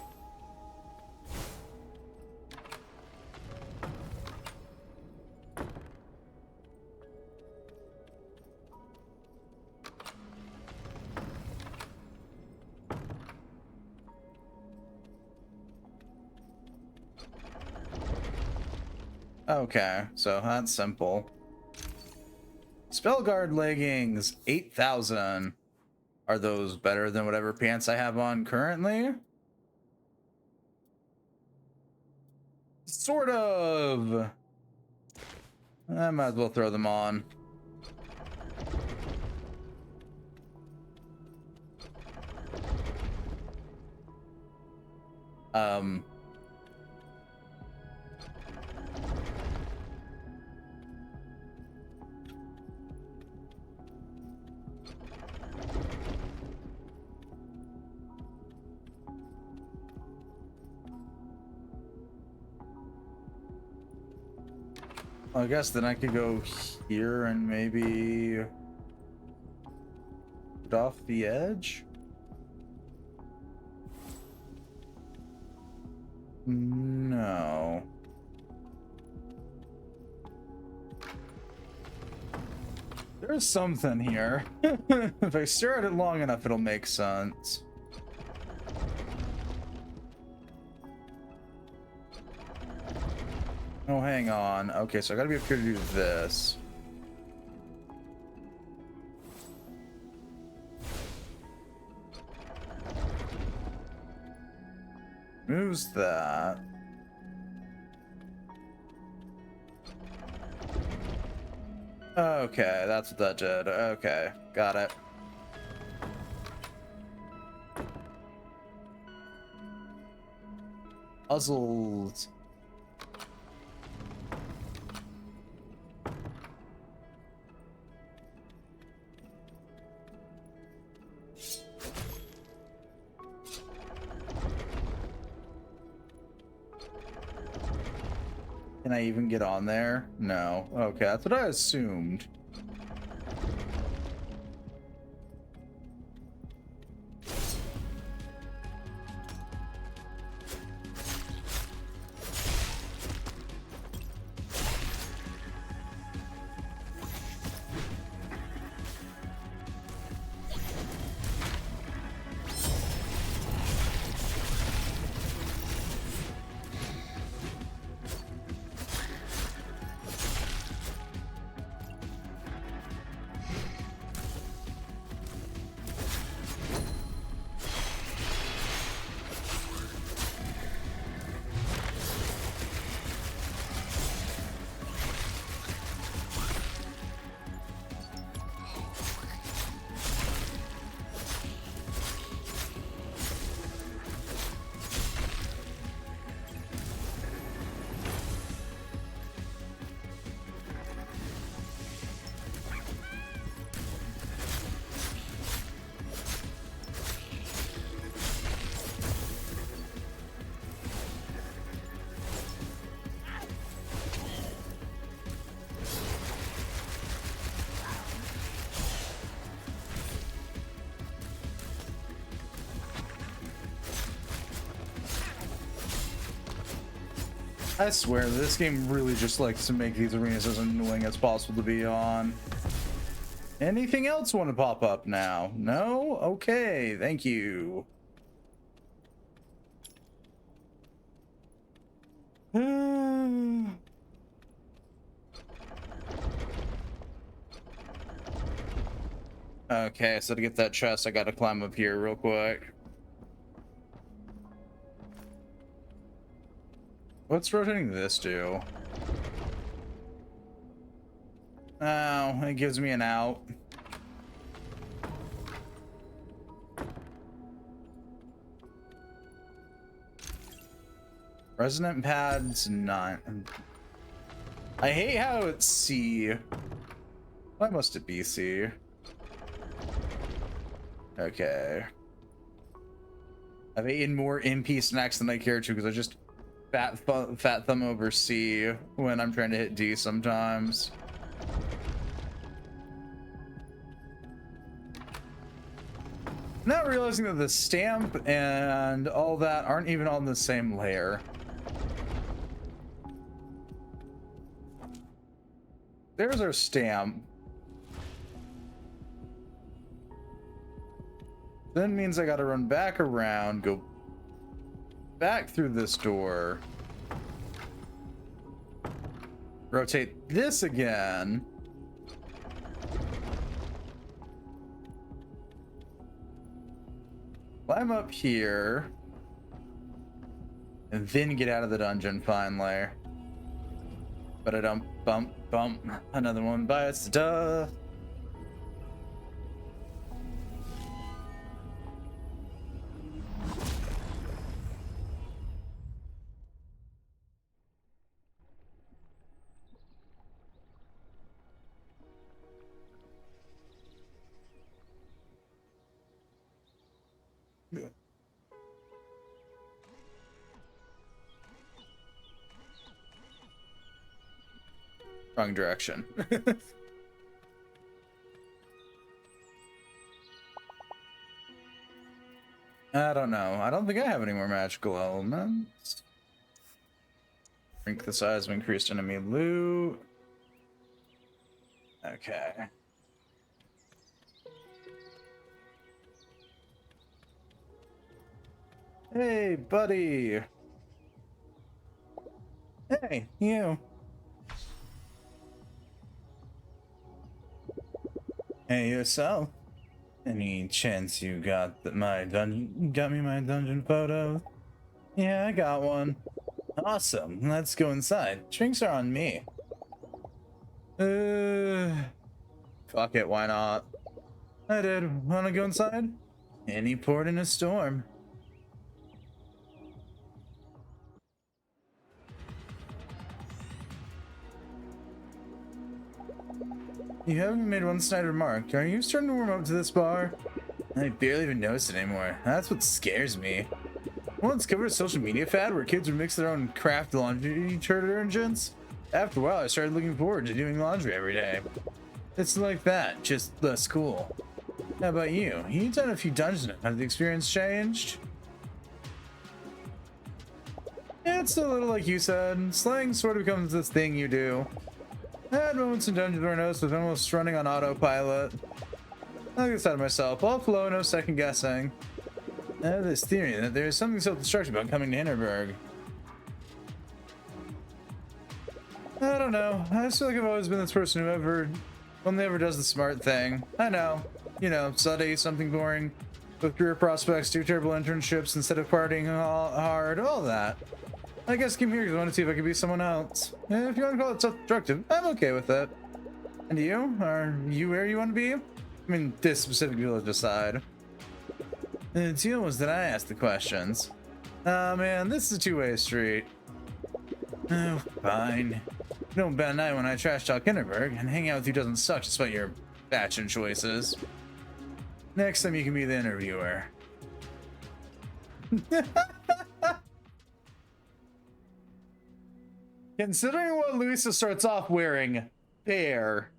Okay, so that's simple. Spellguard leggings, 8,000. Are those better than whatever pants I have on currently? Sort of. I might as well throw them on. I guess then I could go here and maybe get off the edge. No. There's something here. If I stare at it long enough, it'll make sense. Oh, hang on. Okay, so I gotta be up here to do this. Who's that? Okay, that's what that did. Okay, got it. Puzzles. Can I even get on there? No. Okay, that's what I assumed. I swear, this game really just likes to make these arenas as annoying as possible to be on. Anything else want to pop up now? No? Okay, thank you. Okay, so to get that chest, I gotta climb up here real quick. What's rotating this do? Oh, it gives me an out. Resonant pads, not. I hate how it's C. Why must it be C? Okay. I've eaten more MP snacks than I care to because I just fat thumb over C when I'm trying to hit D sometimes. Not realizing that the stamp and all that aren't even on the same layer. There's our stamp. Then means I gotta run back around, go back through this door, rotate this again, climb up here, and then get out of the dungeon finally. But I don't bump, another one bites the dust. Wrong direction. I don't know. I don't think I have any more magical elements. Shrink the size of increased enemy loot. Okay. Hey, buddy. Hey, you. Hey, yourself. Any chance you got me my dungeon photo? Yeah, I got one. Awesome. Let's go inside. Drinks are on me. Fuck it, why not? I did. Wanna go inside? Any port in a storm. You haven't made one snide remark. Are you starting to warm up to this bar? I barely even notice it anymore. That's what scares me. Once covered a social media fad where kids would mix their own craft laundry detergents. After a while, I started looking forward to doing laundry every day. It's like that, just less cool. How about you? You've done a few dungeons. Have the experience changed? It's a little like you said. Slang sort of becomes this thing you do. I had moments in dungeons where I noticed I was almost running on autopilot. I get out of myself. All flow, no second guessing. I have this theory that there is something self-destructive about coming to Hinterburg. I don't know. I just feel like I've always been this person who only ever does the smart thing. I know. You know, study something boring, with career prospects, do terrible internships instead of partying hard, all that. I guess I came here because I want to see if I could be someone else. If you want to call it self-destructive, I'm okay with it. And you? Are you where you want to be? I mean, this specific village aside. The deal was that I asked the questions. Oh man, this is a two-way street. Oh, fine. You don't bet an eye when I trash talk Hinterburg, and hang out with you doesn't suck despite your fashion choices. Next time you can be the interviewer. Considering what Luisa starts off wearing, fair.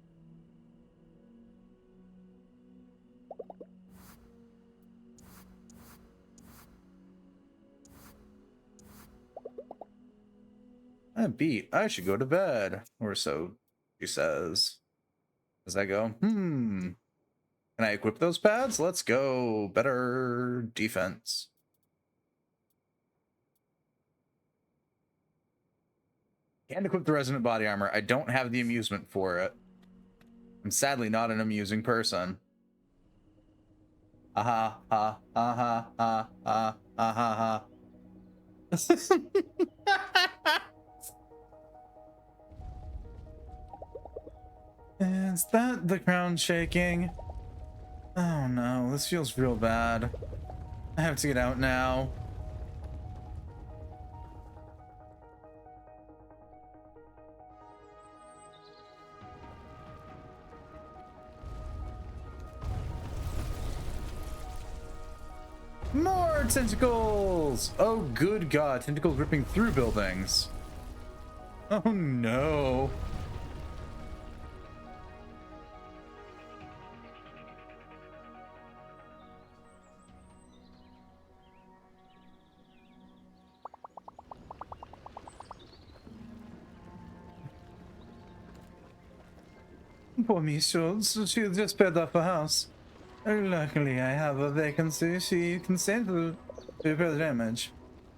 I'm beat. I should go to bed. Or so she says. As I go, Can I equip those pads? Let's go. Better defense. Can't equip the resonant body armor. I don't have the amusement for it. I'm sadly not an amusing person. Aha, ha, aha, ha, ha, aha, ha. Is that the crown shaking? Oh no, this feels real bad. I have to get out now. More tentacles! Oh good god, tentacles ripping through buildings. Oh no. Poor Miss Schultz, she just paid off a house. Luckily, I have a vacancy. She can save to repair the damage.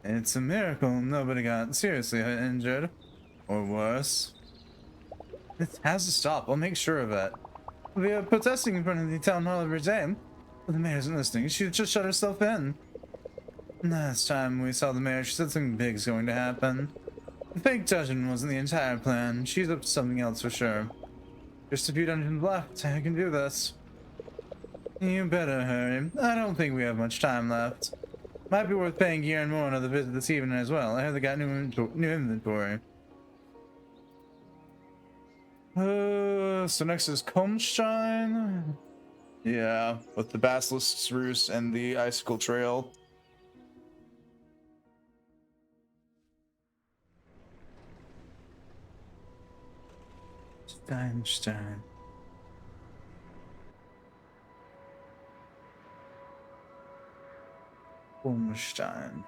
It's a miracle nobody got seriously injured. Or worse. It has to stop. I'll make sure of it. We are protesting in front of the town hall every day. But the mayor isn't listening. She just shut herself in. Last time we saw the mayor, she said something big's going to happen. The fake dungeon wasn't the entire plan. She's up to something else for sure. Just a few dungeons left. I can do this. You better hurry. I don't think we have much time left. Might be worth paying Gear and more another visit this evening as well. I heard they got new inventory. So next is Komstein. Yeah, with the Basilisk's Roost and the Icicle Trail. Stein. Komstein.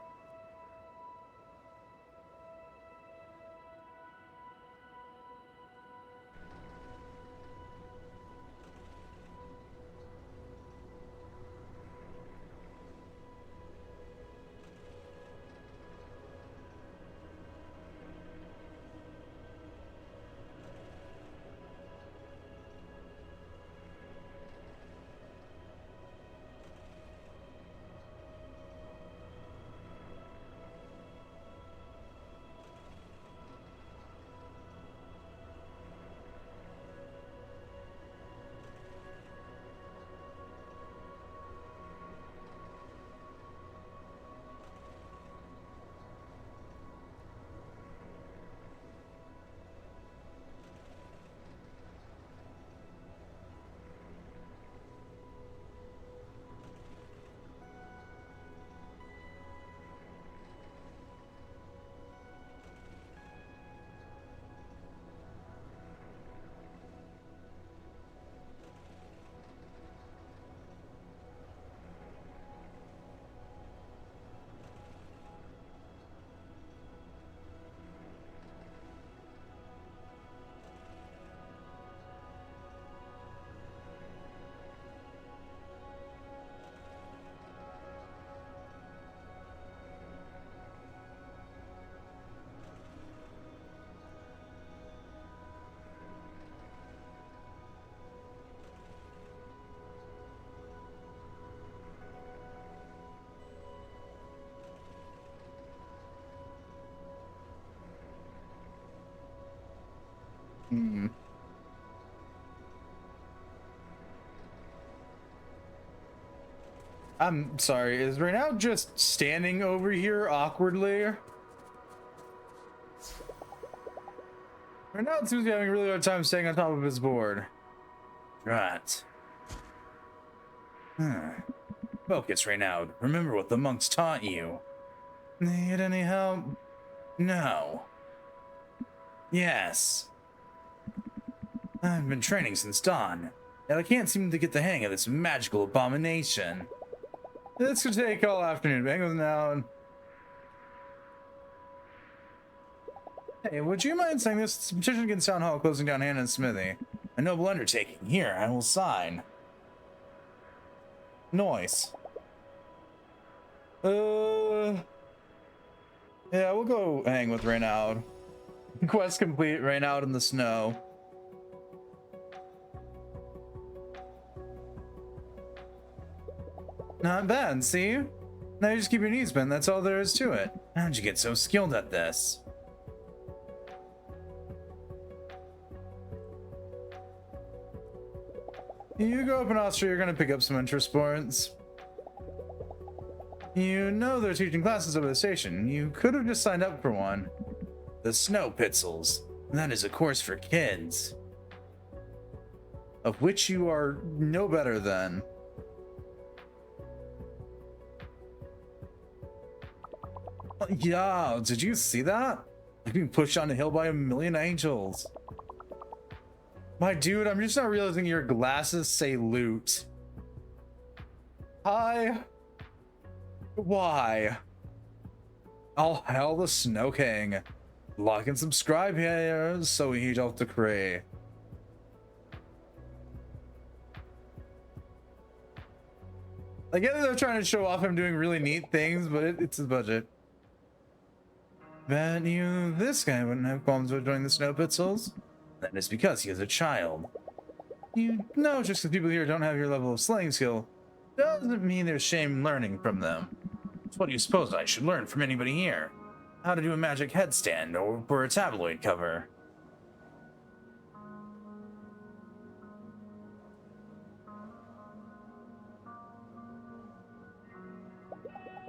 Hmm. I'm sorry, is Renaud just standing over here awkwardly? Renaud seems to be having a really hard time staying on top of his board. Right. Focus, Renaud. Remember what the monks taught you. Need any help? No. Yes. I've been training since dawn, and I can't seem to get the hang of this magical abomination. This could take all afternoon. Hang with now. Hey, would you mind saying this petition against Town Hall closing down Hannah and Smithy? A noble undertaking. Here, I will sign. Noise. Yeah, we'll go hang with Renaud. Quest complete. Renaud in the snow. Not bad, see? Now you just keep your knees bent, that's all there is to it. How'd you get so skilled at this? You grow up in Austria, you're gonna pick up some winter sports. You know they're teaching classes over the station. You could have just signed up for one. The Snow Pitzels. That is a course for kids. Of which you are no better than. Yeah, did you see that? Like being pushed on a hill by a million angels. My dude, I'm just not realizing your glasses say loot. Hi. Why? All hell the Snow King. Like and subscribe here so he don't decree. I get that they're trying to show off him doing really neat things, but it's the budget. Bet you this guy wouldn't have qualms with joining the Snow Pitzels. That is because he is a child. You know, just because people here don't have your level of slaying skill doesn't mean there's shame in learning from them. So what do you suppose I should learn from anybody here? How to do a magic headstand or for a tabloid cover?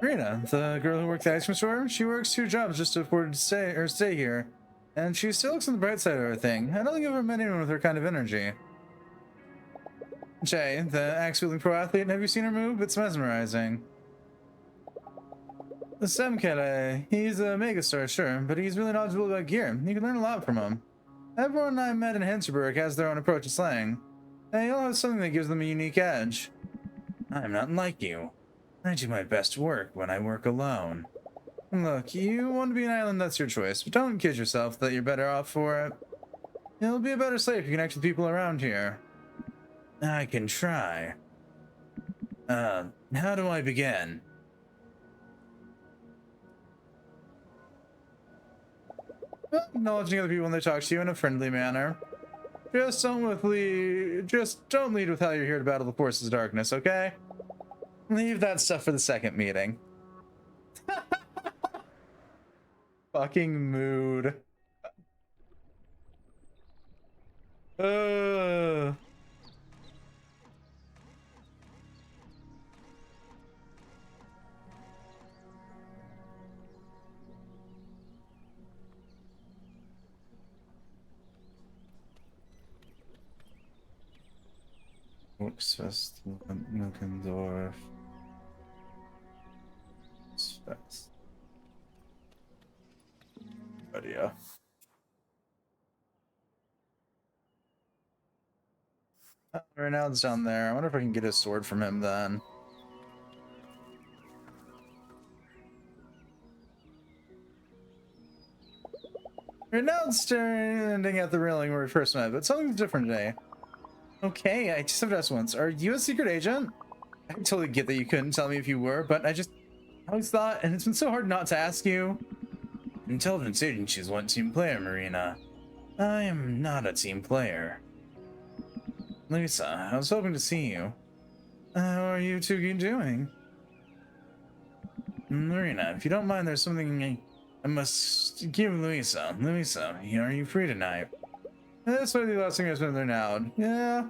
Rena, the girl who worked at the ice cream store, she works 2 jobs just to afford to stay here. And she still looks on the bright side of her thing. I don't think I've ever met anyone with her kind of energy. Jay, the axe-wielding pro athlete, have you seen her move? It's mesmerizing. The Semkele, he's a megastar, sure, but he's really knowledgeable about gear. You can learn a lot from him. Everyone I met in Hinterburg has their own approach to slaying. They all have something that gives them a unique edge. I'm not like you. I do my best work when I work alone. Look, you want to be an island, that's your choice, but don't kid yourself that you're better off for it. You'll be a better slave if you connect with people around here. I can try. How do I begin? Well, acknowledging other people when they talk to you in a friendly manner. Just don't lead with how you're here to battle the forces of darkness, okay? Leave that stuff for the second meeting. Fucking mood. Volksfest, Nuckendorf. Fest. But yeah. Renown's down there. I wonder if I can get a sword from him then. Renown's standing at the railing where we first met, but something's different today. Okay, I just have to ask once. Are you a secret agent? I totally get that you couldn't tell me if you were, but I always thought, and it's been so hard not to ask you. Intelligence agency is one team player, Marina. I am not a team player. Lisa, I was hoping to see you. How are you two doing? Marina, if you don't mind, there's something I must give Luisa. Luisa, are you free tonight? That's one of the last thing I spent there now. Yeah.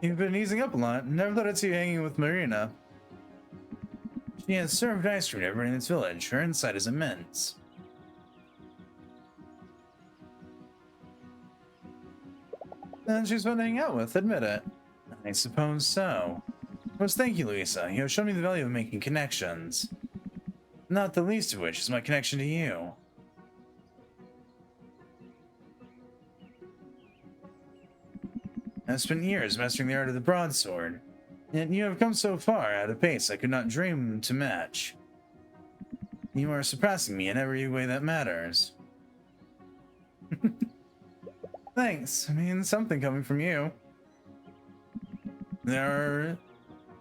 You've been easing up a lot. Never thought I'd see you hanging with Marina. She has served ice cream to everyone in this village. Her insight is immense. And she's fun to hang out with, admit it. I suppose so. Well, thank you, Louisa. You have shown me the value of making connections. Not the least of which is my connection to you. I've spent years mastering the art of the broadsword, yet you have come so far at a pace I could not dream to match. You are surpassing me in every way that matters. Thanks. I mean, something coming from you. There are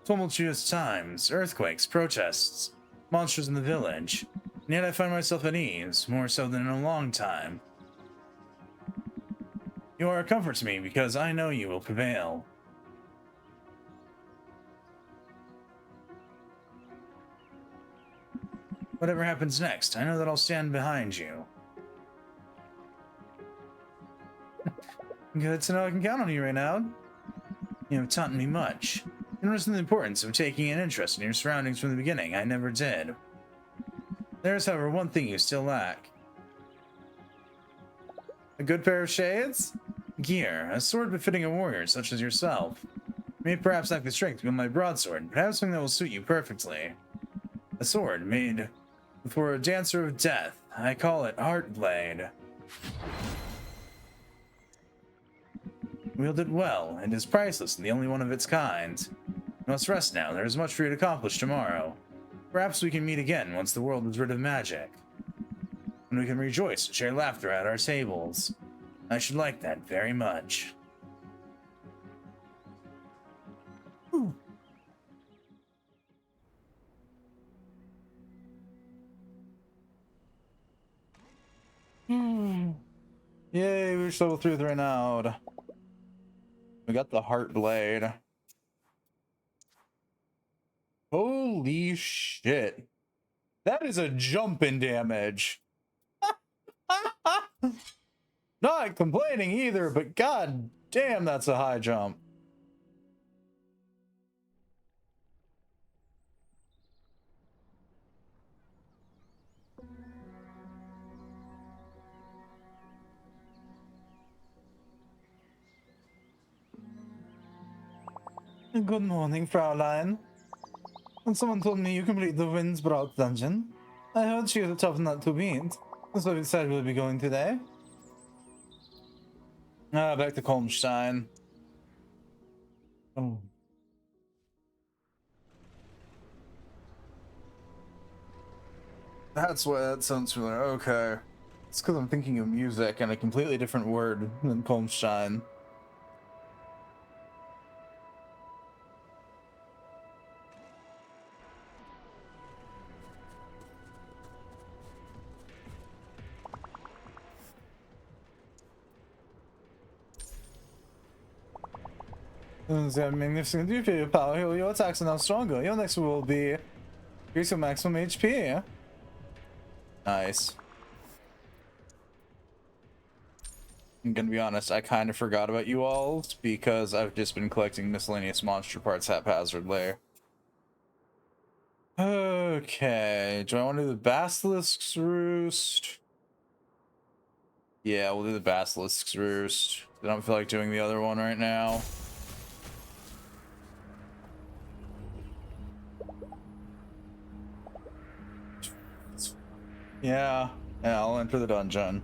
tumultuous times, earthquakes, protests, monsters in the village, and yet I find myself at ease, more so than in a long time. You are a comfort to me because I know you will prevail. Whatever happens next, I know that I'll stand behind you. Good to know I can count on you right now. You have taught me much. You understand the importance of taking an interest in your surroundings from the beginning. I never did. There is, however, one thing you still lack. A good pair of shades? Gear. A sword befitting a warrior such as yourself. May perhaps lack the strength to wield my broadsword, but have something that will suit you perfectly. A sword made for a dancer of death. I call it Heartblade. Wielded well, and is priceless and the only one of its kind. You must rest now. There is much for you to accomplish tomorrow. Perhaps we can meet again once the world is rid of magic. And we can rejoice and share laughter at our tables. I should like that very much. Ooh. Yay, we reached level 3 with Renaud. We got the Heartblade. Holy shit. That is a jump in damage. Not complaining either, but god damn, that's a high jump. Good morning, Fraulein. And someone told me you complete the Windsbrook dungeon. I heard she was a tough nut to beat. So we decided we'll be going today. Back to Kolmstein. Oh. That's why that sounds familiar. Okay. It's because I'm thinking of music and a completely different word than Kolmstein. It's a magnificent view for your power. Your attacks are now stronger. Your next will be increase your maximum HP. Nice. I'm gonna be honest, I kind of forgot about you all because I've just been collecting miscellaneous monster parts haphazardly. Okay, do I want to do the Basilisk's Roost? Yeah, we'll do the Basilisk's Roost. I don't feel like doing the other one right now. Yeah, I'll enter the dungeon.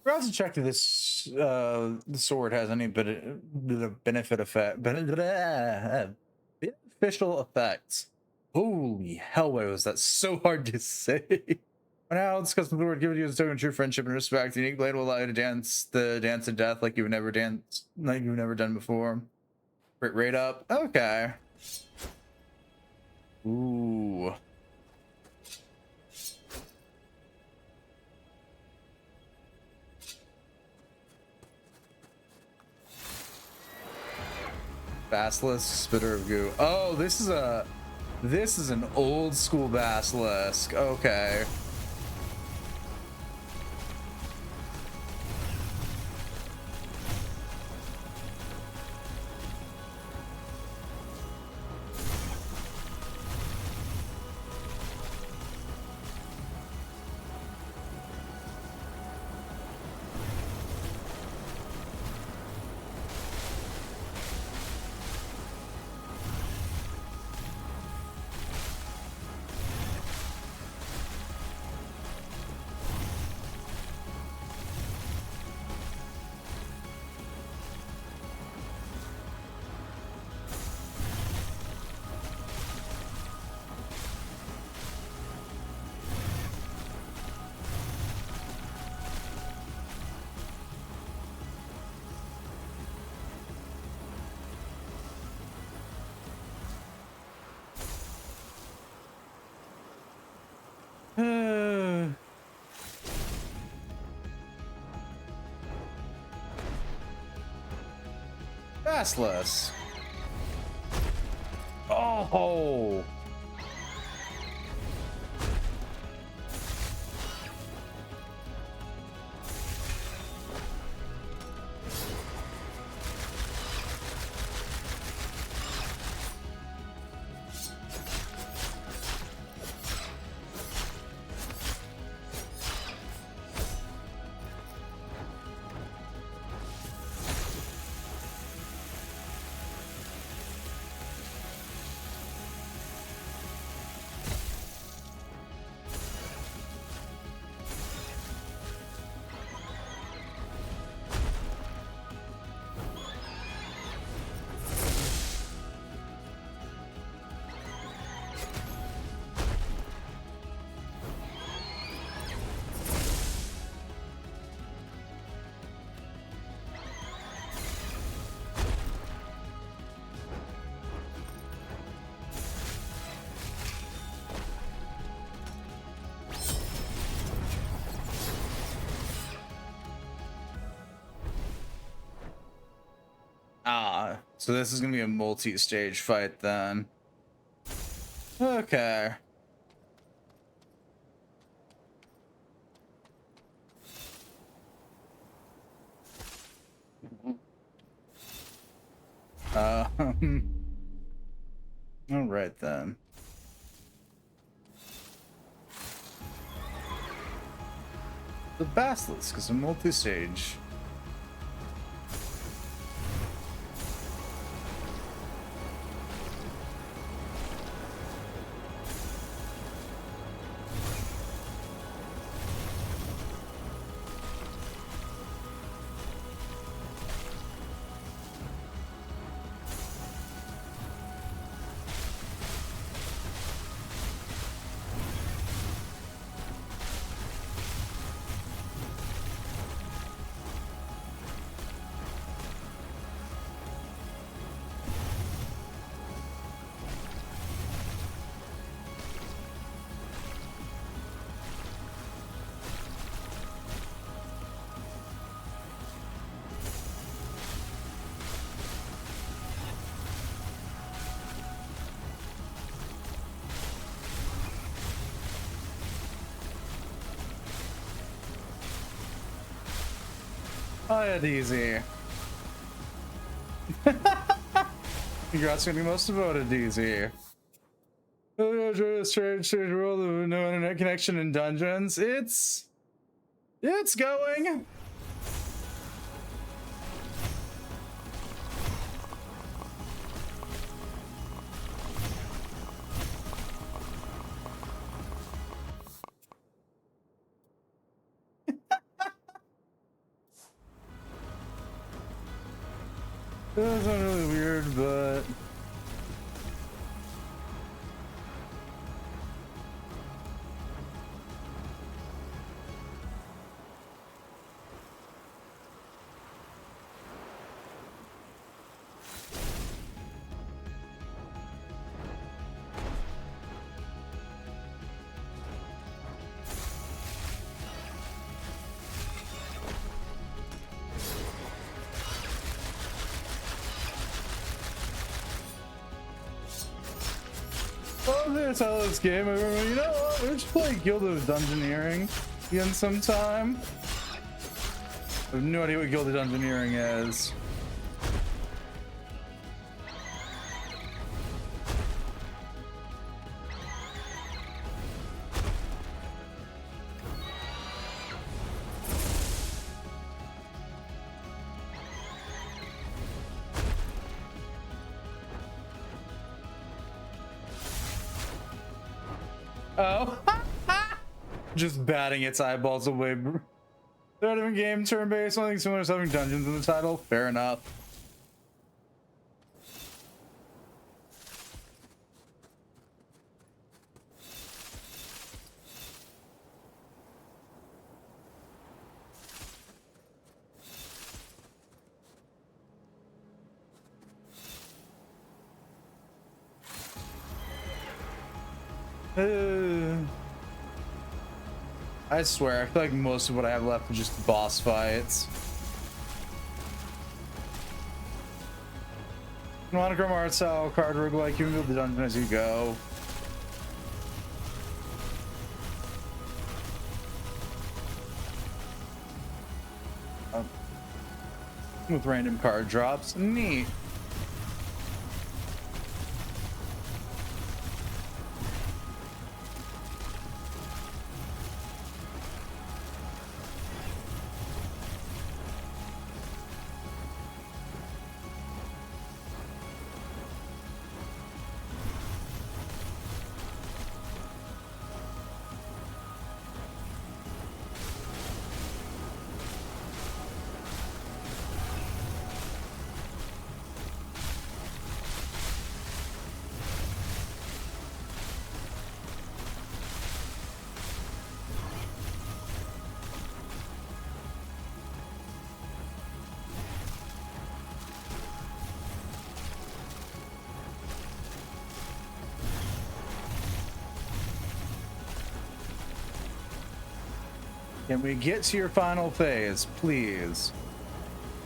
We're also check if this the sword has any beneficial effects. Holy hell, why was that so hard to say? Now discuss the word given to you as a token of true friendship and respect. The unique blade will allow you to dance the dance of death like you've never danced, like you've never done before. Rate up. Okay. Ooh. Basilisk, spitter of goo. Oh, this is an old school basilisk. Okay. Basilisk. Oh. Ah, so this is gonna be a multi-stage fight then. Okay. All right then. The Basilisk is a multi-stage. Oh yeah, DZ. Congrats on getting most devoted, DZ. Strange world of no internet connection in dungeons. It's going. That's not really weird, but the title of this game, I remember, you know what? We should play Guild of Dungeoneering again sometime. I have no idea what Guild of Dungeoneering is. Oh. Just batting its eyeballs away. Third of a game, turn-based, something similar to having dungeons in the title. Fair enough. I swear, I feel like most of what I have left is just boss fights. Monochrome art style card roguelike, you can build the dungeon as you go. With random card drops. Neat. Can we get to your final phase, please?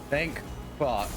Thank fuck.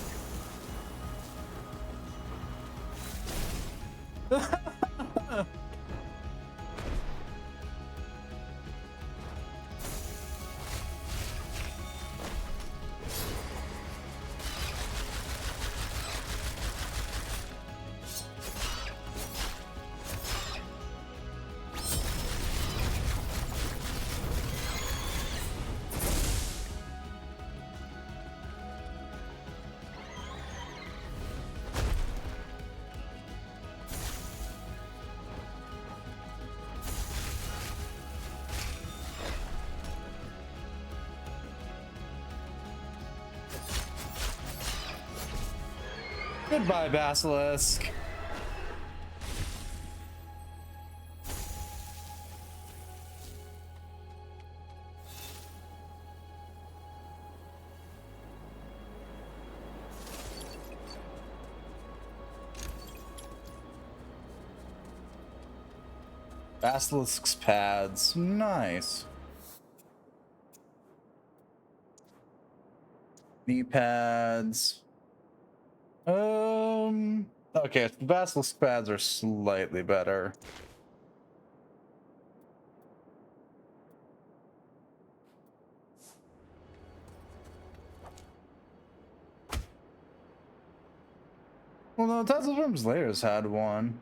Goodbye, Basilisk. Basilisk's pads. Nice. Knee pads. Okay, the Basilisk pads are slightly better. Well, no, Tesla Films Layers had one.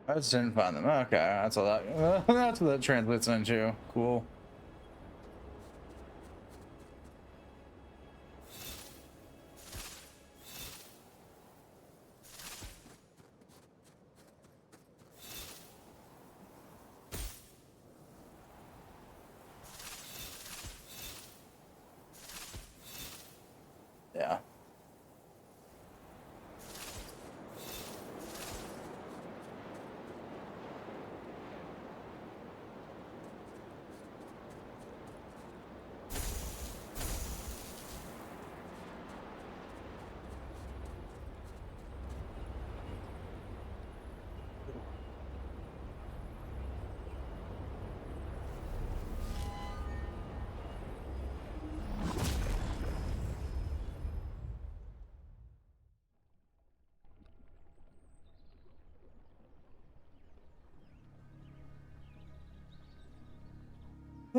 I just didn't find them. Okay, that's all that. That's what that translates into. Cool. Yeah.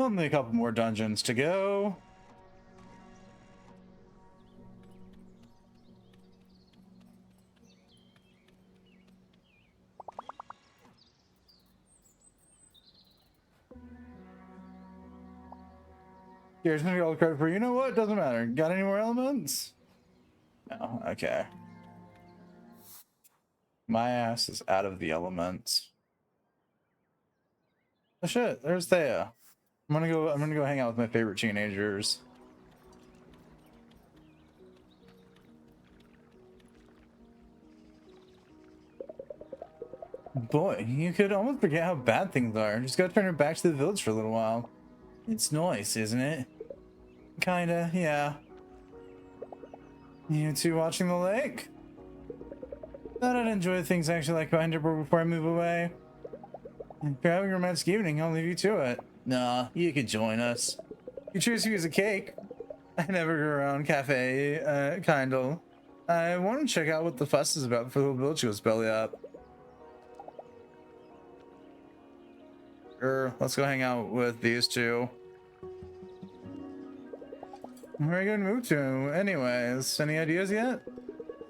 Only a couple more dungeons to go. Here's gonna get all the credit for, you know what? Doesn't matter. Got any more elements? No. Okay. My ass is out of the elements. Oh shit, there's Thea. I'm gonna go hang out with my favorite teenagers. Boy, you could almost forget how bad things are. Just gotta turn her back to the village for a little while. It's nice, isn't it? Kinda, yeah. You two watching the lake? Thought I'd enjoy the things I actually like about Hinterburg before I move away. If you're having a romantic evening, I'll leave you to it. Nah, you could join us. You choose to use a cake. I never go around cafe, kindle. I want to check out what the fuss is about before the village goes belly up. Sure, let's go hang out with these two. Where are you gonna move to? Anyways, any ideas yet?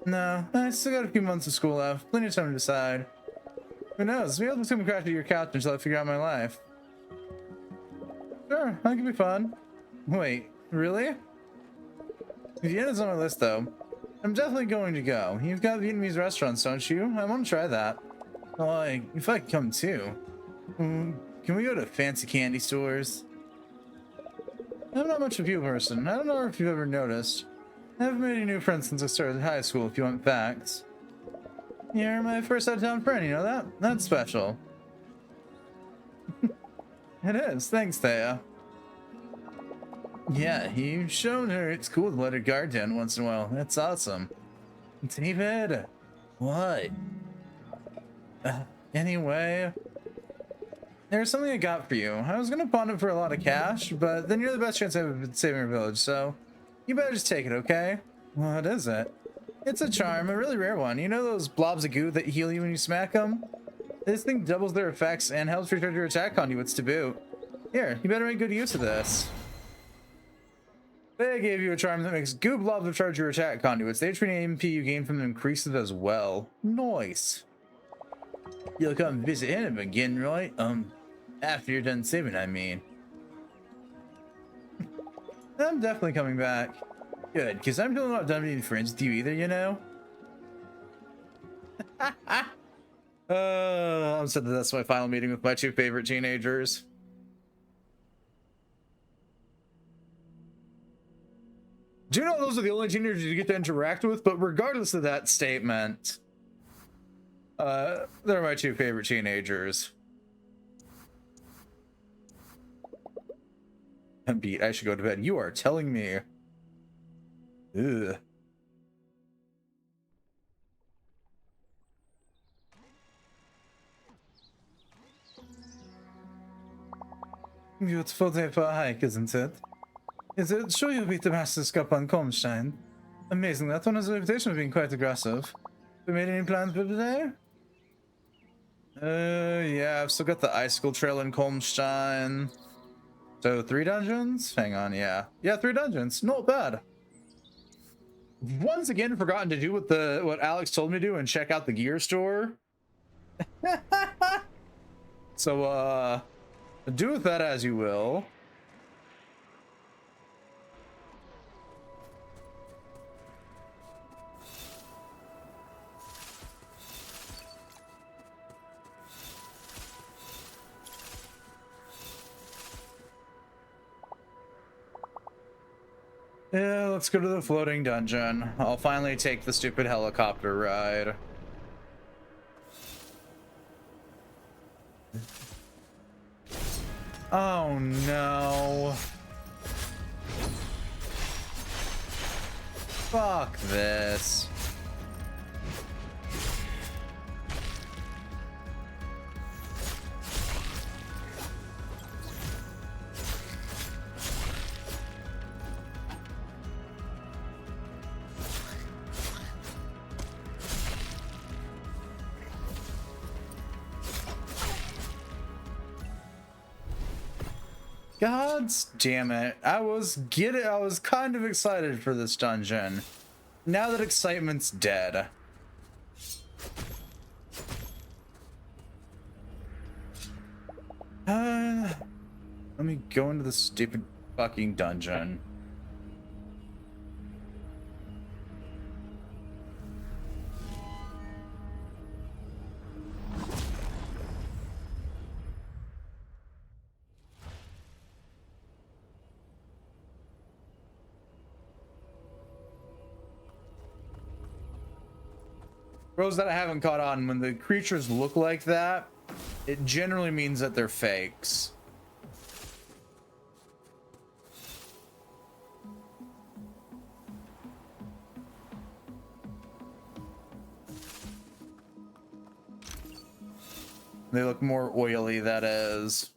No, I still got a few months of school left. Plenty of time to decide. Who knows? Maybe I'll just come crash at your couch until I figure out my life. Sure, that could be fun. Wait, really? Vienna's on my list, though. I'm definitely going to go. You've got Vietnamese restaurants, don't you? I want to try that. Well, if I could come too. Can we go to fancy candy stores? I'm not much of a people person. I don't know if you've ever noticed. I haven't made any new friends since I started high school, if you want facts. You're my first out-of-town friend, you know that? That's special. It is. Thanks, Thea. Yeah, you've shown her it's cool to let her guard down once in a while. That's awesome. David! What? Anyway... There's something I got for you. I was gonna pawn it for a lot of cash, but then you're the best chance I have of saving our village, so you better just take it, okay? What is it? It's a charm, a really rare one. You know those blobs of goo that heal you when you smack them? This thing doubles their effects and helps recharge your attack conduits to boot. Here, you better make good use of this. They gave you a charm that makes goo blobs recharge your attack conduits. The HP and MP you gain from them increases as well. Nice. You'll come visit him again, right? After you're done saving, I mean. I'm definitely coming back. Good, because I'm feeling not done being friends with you either, you know? I'm sad that that's my final meeting with my two favorite teenagers. Do you know those are the only teenagers you get to interact with? But regardless of that statement, they're my two favorite teenagers. I'm beat. I should go to bed. You are telling me. Ugh. Beautiful day for a hike, isn't it? Is it sure you'll beat the Master's Cup on Kolmstein? Amazing, that one has a reputation of being quite aggressive. We made any plans for today? Yeah, I've still got the Icicle Trail in Kolmstein. So 3 dungeons? Hang on, yeah. Yeah, 3 dungeons. Not bad. Once again, forgotten to do what Alex told me to do and check out the gear store. So, do with that as you will. Yeah, let's go to the floating dungeon. I'll finally take the stupid helicopter ride. Oh no. Fuck this. God damn it. I was kind of excited for this dungeon. Now that excitement's dead. Let me go into the stupid fucking dungeon. Those that I haven't caught on, when the creatures look like that, it generally means that they're fakes. They look more oily, that is.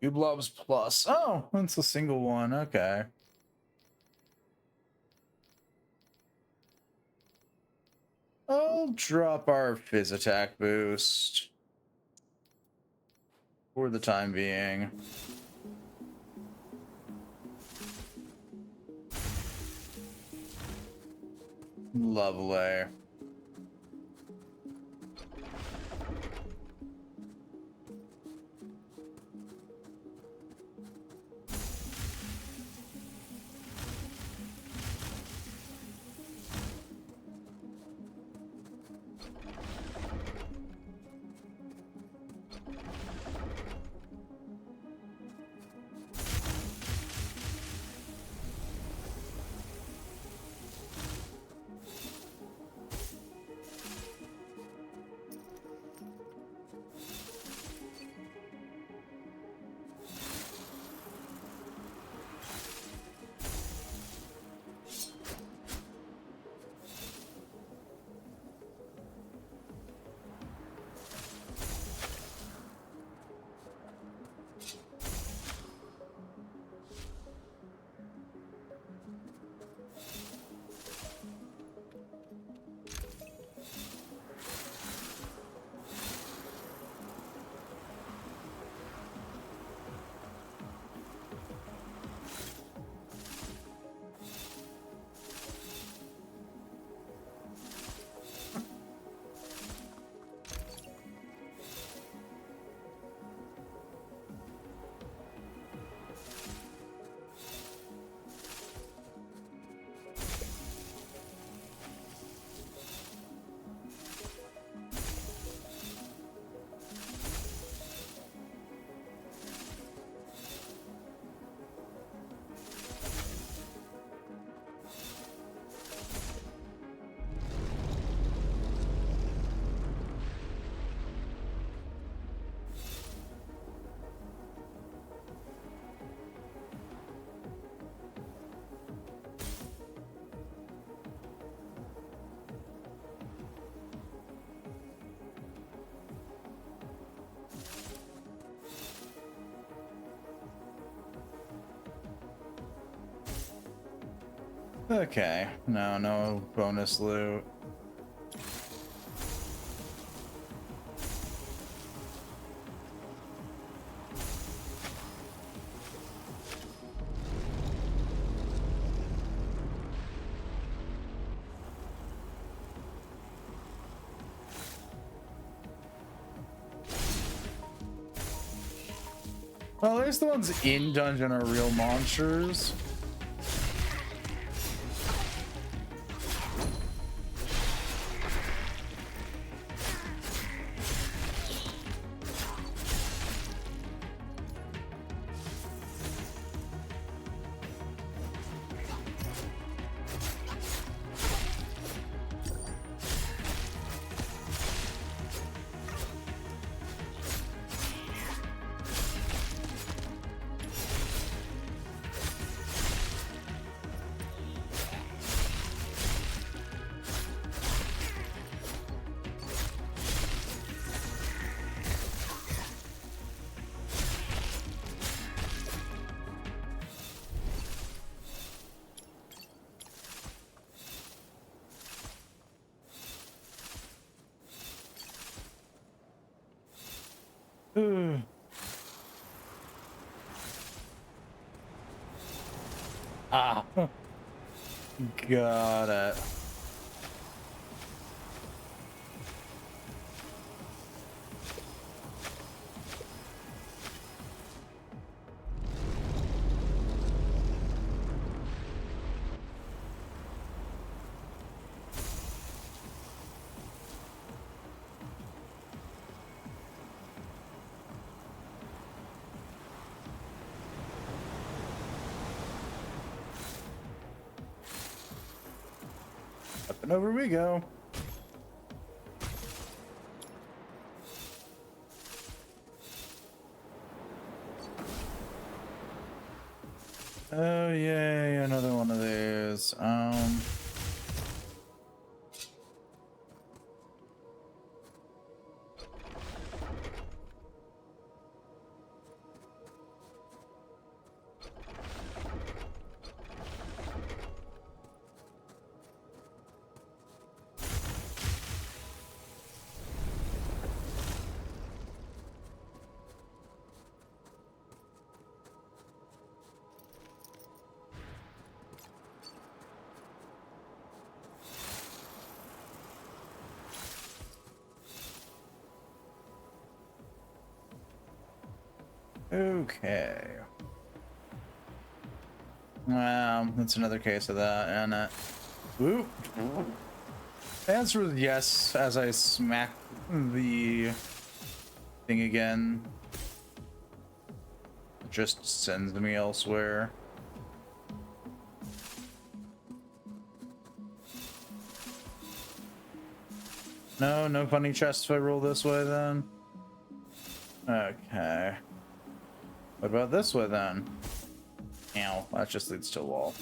Ublobs plus. Oh, that's a single one. Okay. I'll drop our Fizz attack boost for the time being. Lovely. Okay, no bonus loot. Well, at least the ones in dungeon are real monsters. Ugh. Ah. Got it. Up and over we go. Oh yay, another one of these. Okay. Well, that's another case of that, and ooh. The answer is yes, as I smack the thing again. It just sends me elsewhere. No, no funny chests if I roll this way then. Okay. What about this way then? Ow, that just leads to a wall.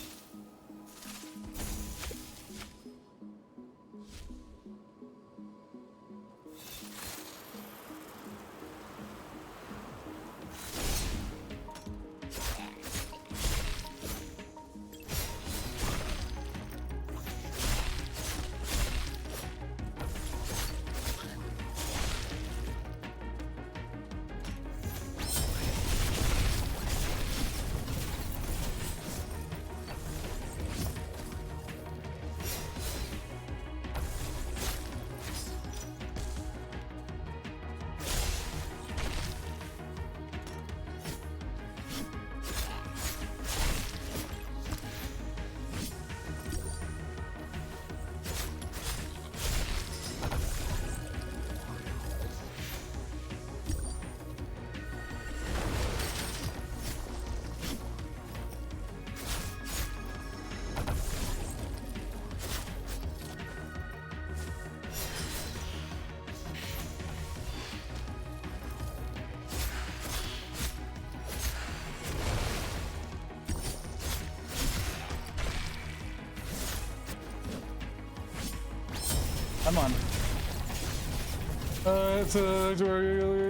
Come on.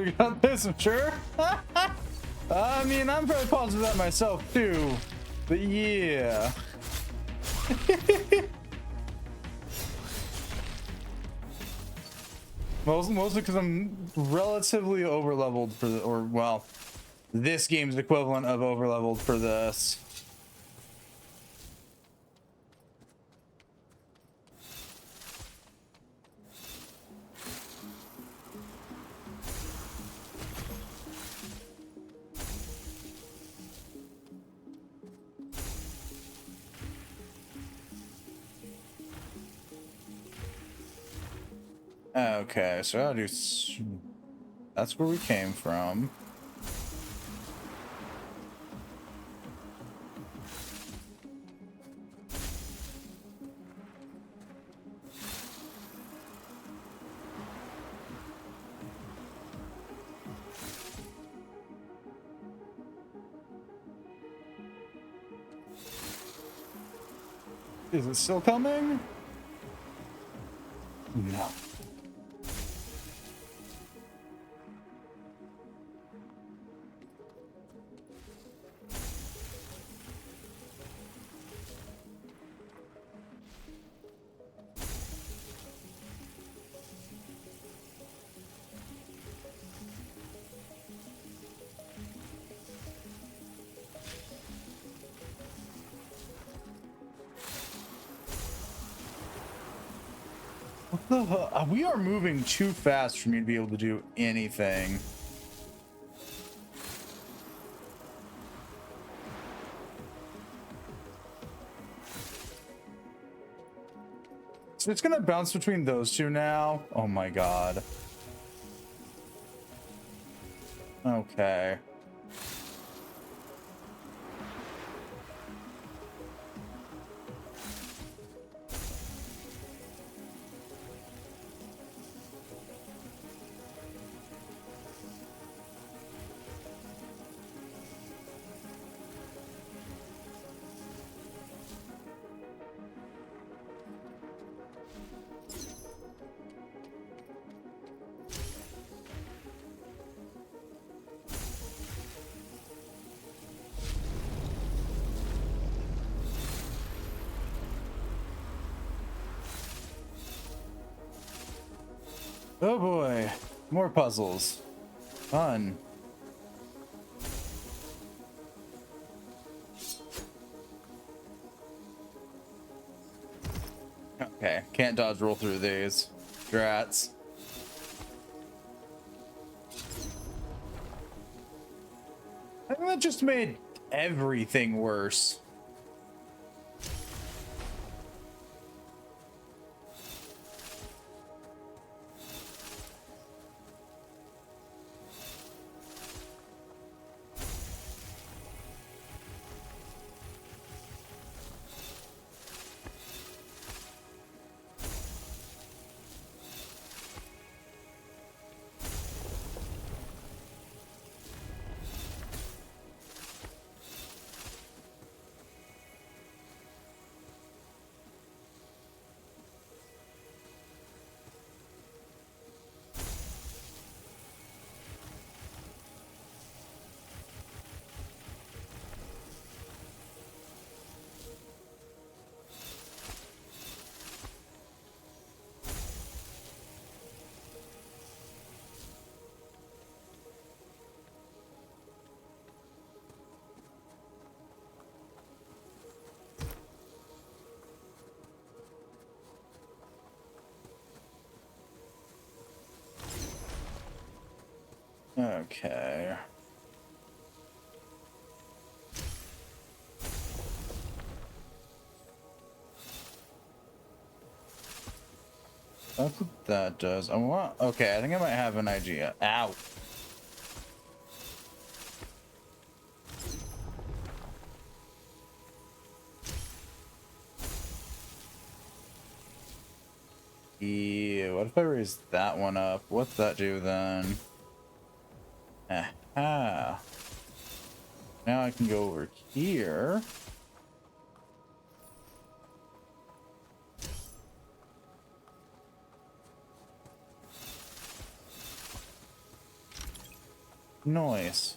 We got this, I'm sure. I mean, I'm pretty positive that myself too, but yeah. Mostly because I'm relatively over leveled for the, or well, this game's equivalent of over leveled for this. Okay, so I'll do. That's where we came from. Is it still coming? No. We are moving too fast for me to be able to do anything. So it's gonna bounce between those two now. Oh my god. Okay. Oh boy, more puzzles. Fun. Okay, can't dodge roll through these. Drats. I think that just made everything worse. Okay. That's what that does. I want. Okay, I think I might have an idea. Ow. Yeah, what if I raise that one up? What's that do then? Aha. Now I can go over here. Nice.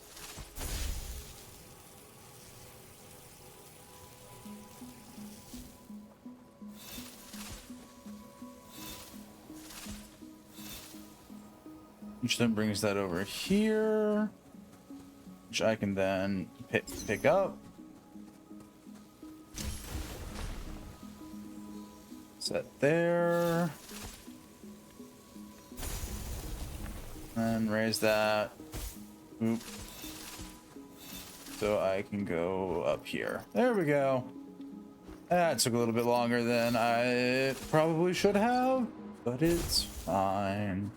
Which then brings that over here, which I can then pick up. Set there. And raise that. Oop. So I can go up here. There we go. That took a little bit longer than I probably should have, but it's fine.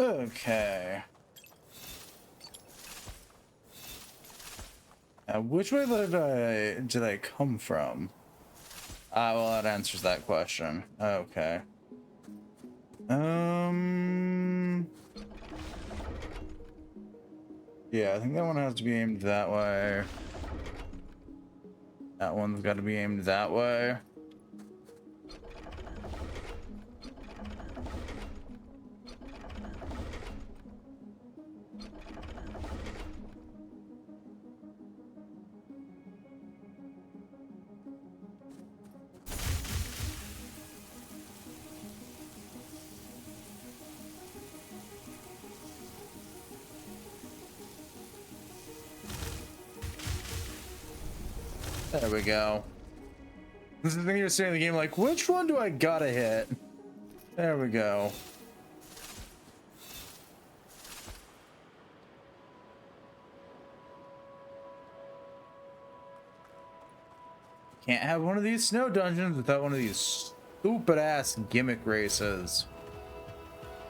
Okay. Which way did I come from? Well, that answers that question. Okay. Yeah, I think that one has to be aimed that way. That one's got to be aimed that way. There we go. This is the thing you're saying in the game, like, which one do I gotta hit? There we go. Can't have one of these snow dungeons without one of these stupid ass gimmick races.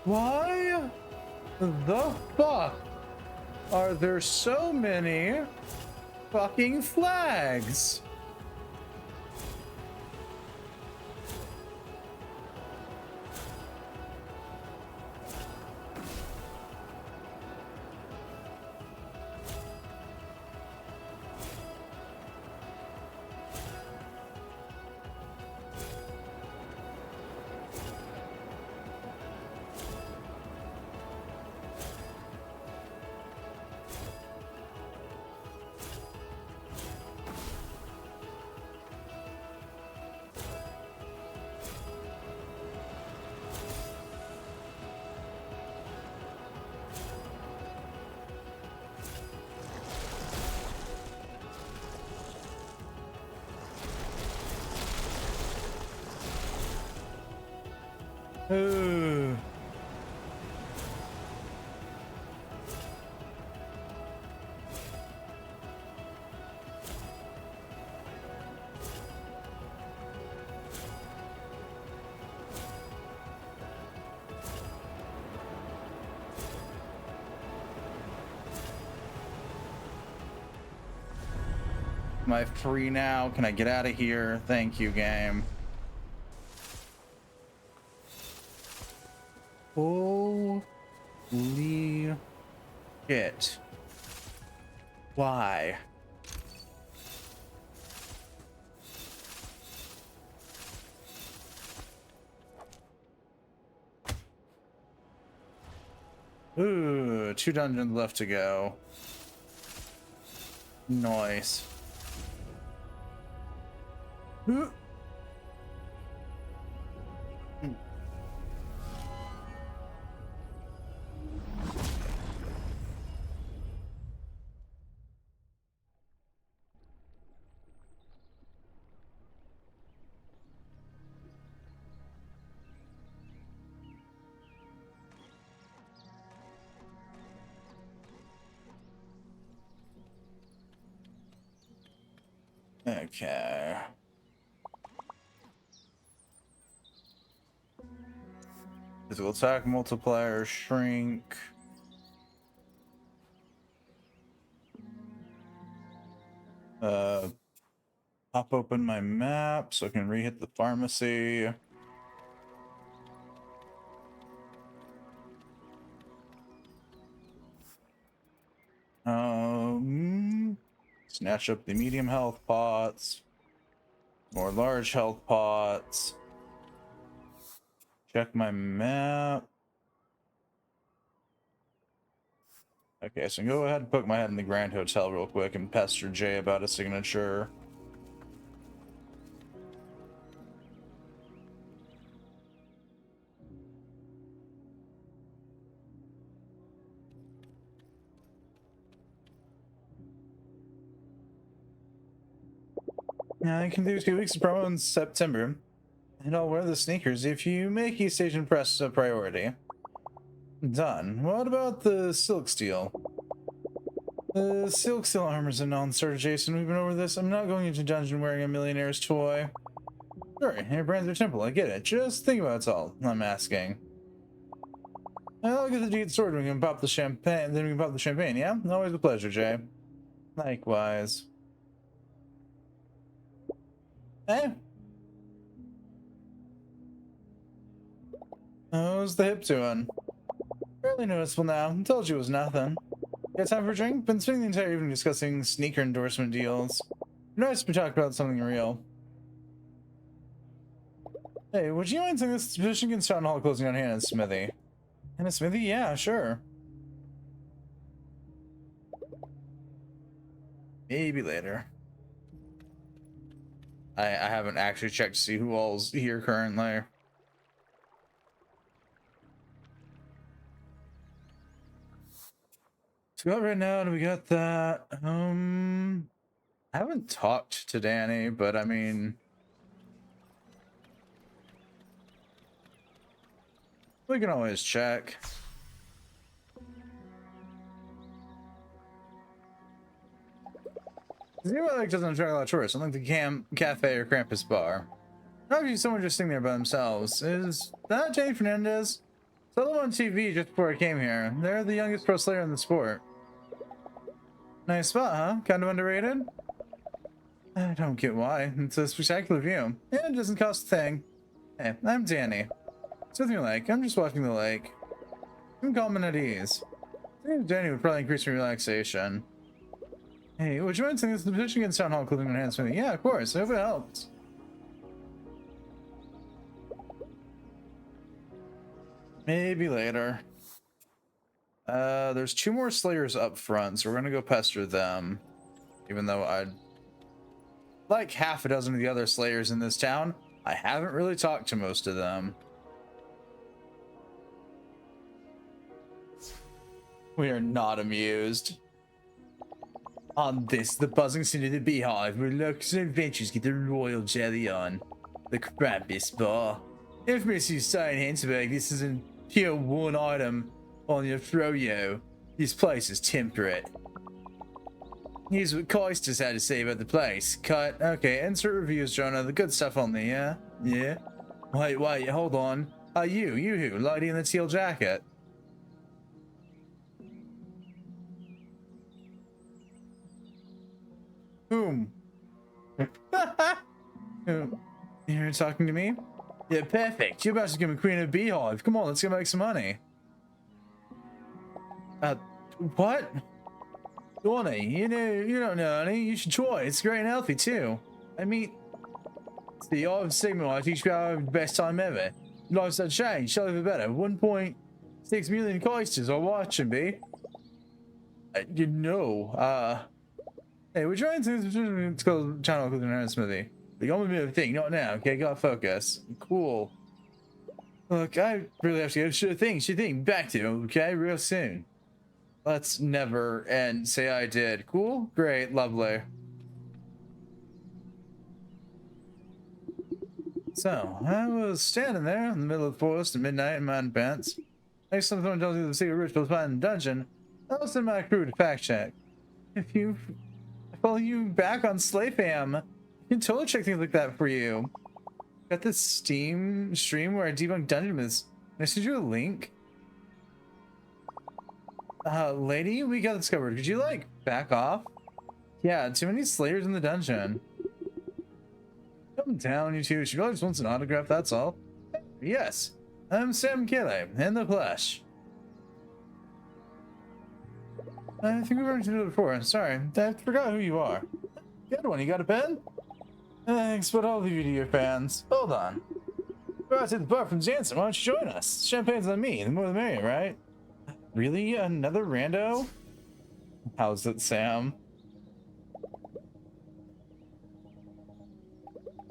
Why the fuck are there so many fucking flags? Ooh. Am I free now? Can I get out of here? Thank you, game. Holy shit. Why? Ooh, 2 dungeons left to go. Nice. Ooh. Okay. Physical attack multiplier shrink. Pop open my map so I can re-hit the pharmacy. Snatch up the medium health pots. More large health pots. Check my map. Okay, so go ahead and poke my head in the Grand Hotel real quick and pester Jay about a signature. I can do 2 weeks of promo in September, and I'll wear the sneakers if you make East Asian Press a priority. Done. What about the silk steel? The silk steel armor's a non-starter, Jason. We've been over this. I'm not going into dungeon wearing a millionaire's toy. Sure, your brands are simple. I get it. Just think about it all. I'm asking. I'll get the deed sorted. We can pop the champagne. Then we can pop the champagne. Yeah, always a pleasure, Jay. Likewise. Hey, how's the hip doing? Barely noticeable now. Told you it was nothing. Got time for a drink? Been spending the entire evening discussing sneaker endorsement deals. Nice to talk about something real. Hey, would you mind saying this petition against Town Hall closing on Hannah's Smithy? Hannah's Smithy? Yeah, sure. Maybe later. I haven't actually checked to see who all's here currently. So right now, we got that. I haven't talked to Danny, but I mean, we can always check. Zero Lake doesn't attract a lot of tourists, unlike the cafe or Krampus bar. Obviously, someone just sitting there by themselves. Is that Jay Fernandez? Saw them on TV just before I came here. They're the youngest pro slayer in the sport. Nice spot, huh? Kind of underrated? I don't get why. It's a spectacular view. Yeah, it doesn't cost a thing. Hey, I'm Danny. It's with your lake. I'm just watching the lake. I'm calm and at ease. I think Danny would probably increase your relaxation. Hey, would you mind saying this is the petition against Town Hall clothing enhancement? Yeah, of course. I hope it helps. Maybe later. There's 2 more slayers up front, so we're gonna go pester them. Even though I'd like half a dozen of the other slayers in this town, I haven't really talked to most of them. We are not amused. On this, the buzzing city of the Beehive, where looks and adventures get their royal jelly on. The Krampus bar. Infamous you say in Hinterburg, this isn't pure one item on your froyo. This place is temperate. Here's what Coisters had to say about the place. Cut. Okay, insert reviews, Jonah. The good stuff only, yeah? Yeah? Wait, hold on. You who? Lady in the teal jacket. Whom? You're talking to me? Yeah, perfect. You're about to become a queen of Beehive. Come on, let's go make some money. What? Donnie, you don't know any. You should try. It's great and healthy too. I mean, it's the art of Sigma. I teach you how to have the best time ever. Life's not changed. Shall live better. 1.6 million coisters are watching, B. You know, hey, we're trying to. It's called Channel Cooking and Smoothie. The only bit of thing, not now. Okay, gotta focus. Cool. Look, I really have to go. Sure thing. Back to you, okay? Real soon. Let's never end. Say I did. Cool? Great. Lovely. So, I was standing there in the middle of the forest at midnight in my pants. Next time someone tells you the secret ritual spot in the dungeon, I'll send my crew to fact check. If I follow you back on Slayfam, I can totally check things like that for you. Got this stream where I debunk dungeon myths. Can I send you a link? Lady, we got discovered. Could you, like, back off? Yeah, too many slayers in the dungeon. Come down, you two. She probably just wants an autograph, that's all. Yes, I'm Sam Kelly, in the flesh. I think we've already done it before. Sorry, I forgot who you are. Good one, you got a pen? Thanks, but I'll leave you to your fans. Hold on. We're out to the bar from Jansen. Why don't you join us? Champagne's on me. The more the merrier, right? Really? Another rando? How's it, Sam?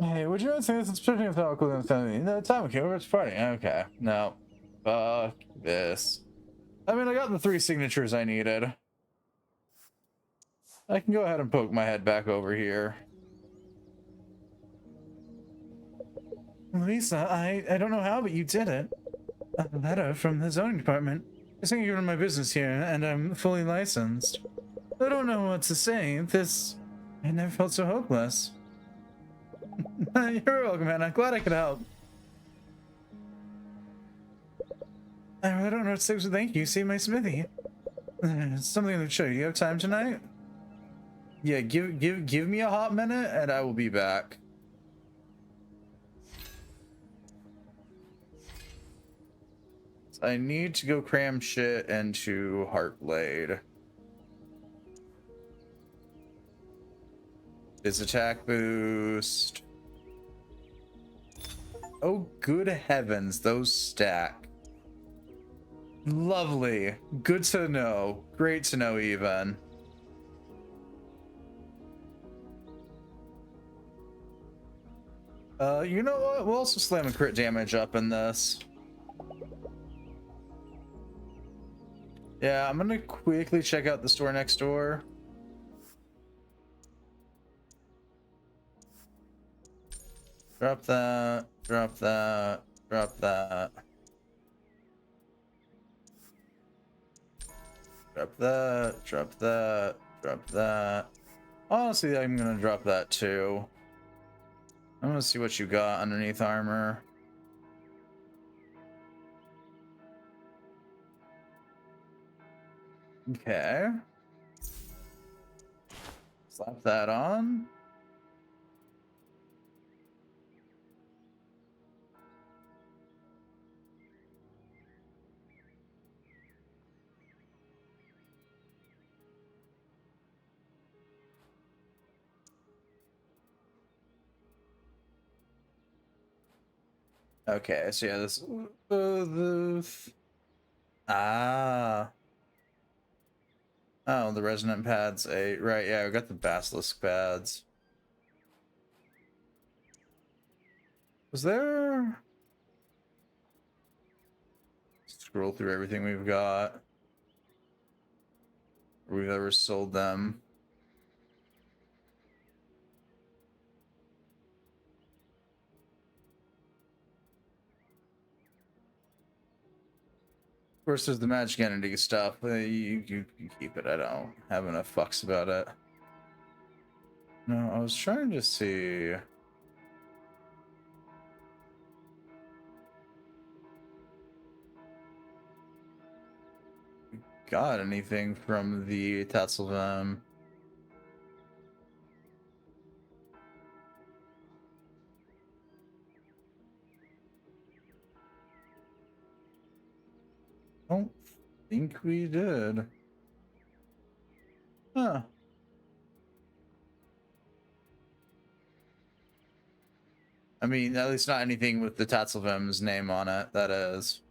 Hey, would you mind saying this? It's pretty cool in the family. No, time, okay, we're at the party. Okay, no. Fuck this. I mean, I got the 3 signatures I needed. I can go ahead and poke my head back over here. Lisa, I don't know how, but you did it. A letter from the zoning department. I think you're in my business here, and I'm fully licensed. I don't know what to say. I never felt so hopeless. You're welcome, man. I'm glad I could help. I really don't know what to say, so thank you. See my smithy. Something to show you. You have time tonight? Yeah, give me a hot minute and I will be back. I need to go cram shit into Heartblade. His attack boost. Oh, good heavens, those stack. Lovely. Good to know. Great to know, even. You know what? We'll also slam a crit damage up in this. Yeah, I'm gonna quickly check out the store next door. Drop that, drop that, drop that. Drop that, drop that, drop that. Honestly, I'm gonna drop that too. I'm gonna see what you got underneath armor. Okay. Slap that on. Okay, so yeah, this ah. Oh, the resonant pads 8. Right, yeah, we got the basilisk pads. Was there... Scroll through everything we've got. We've ever sold them. Of course, there's the magic entity stuff. You keep it. I don't have enough fucks about it. No, I was trying to see... Got anything from the Tatzelvem? Don't think we did. Huh. I mean, at least not anything with the Tatzelvem's name on it, that is.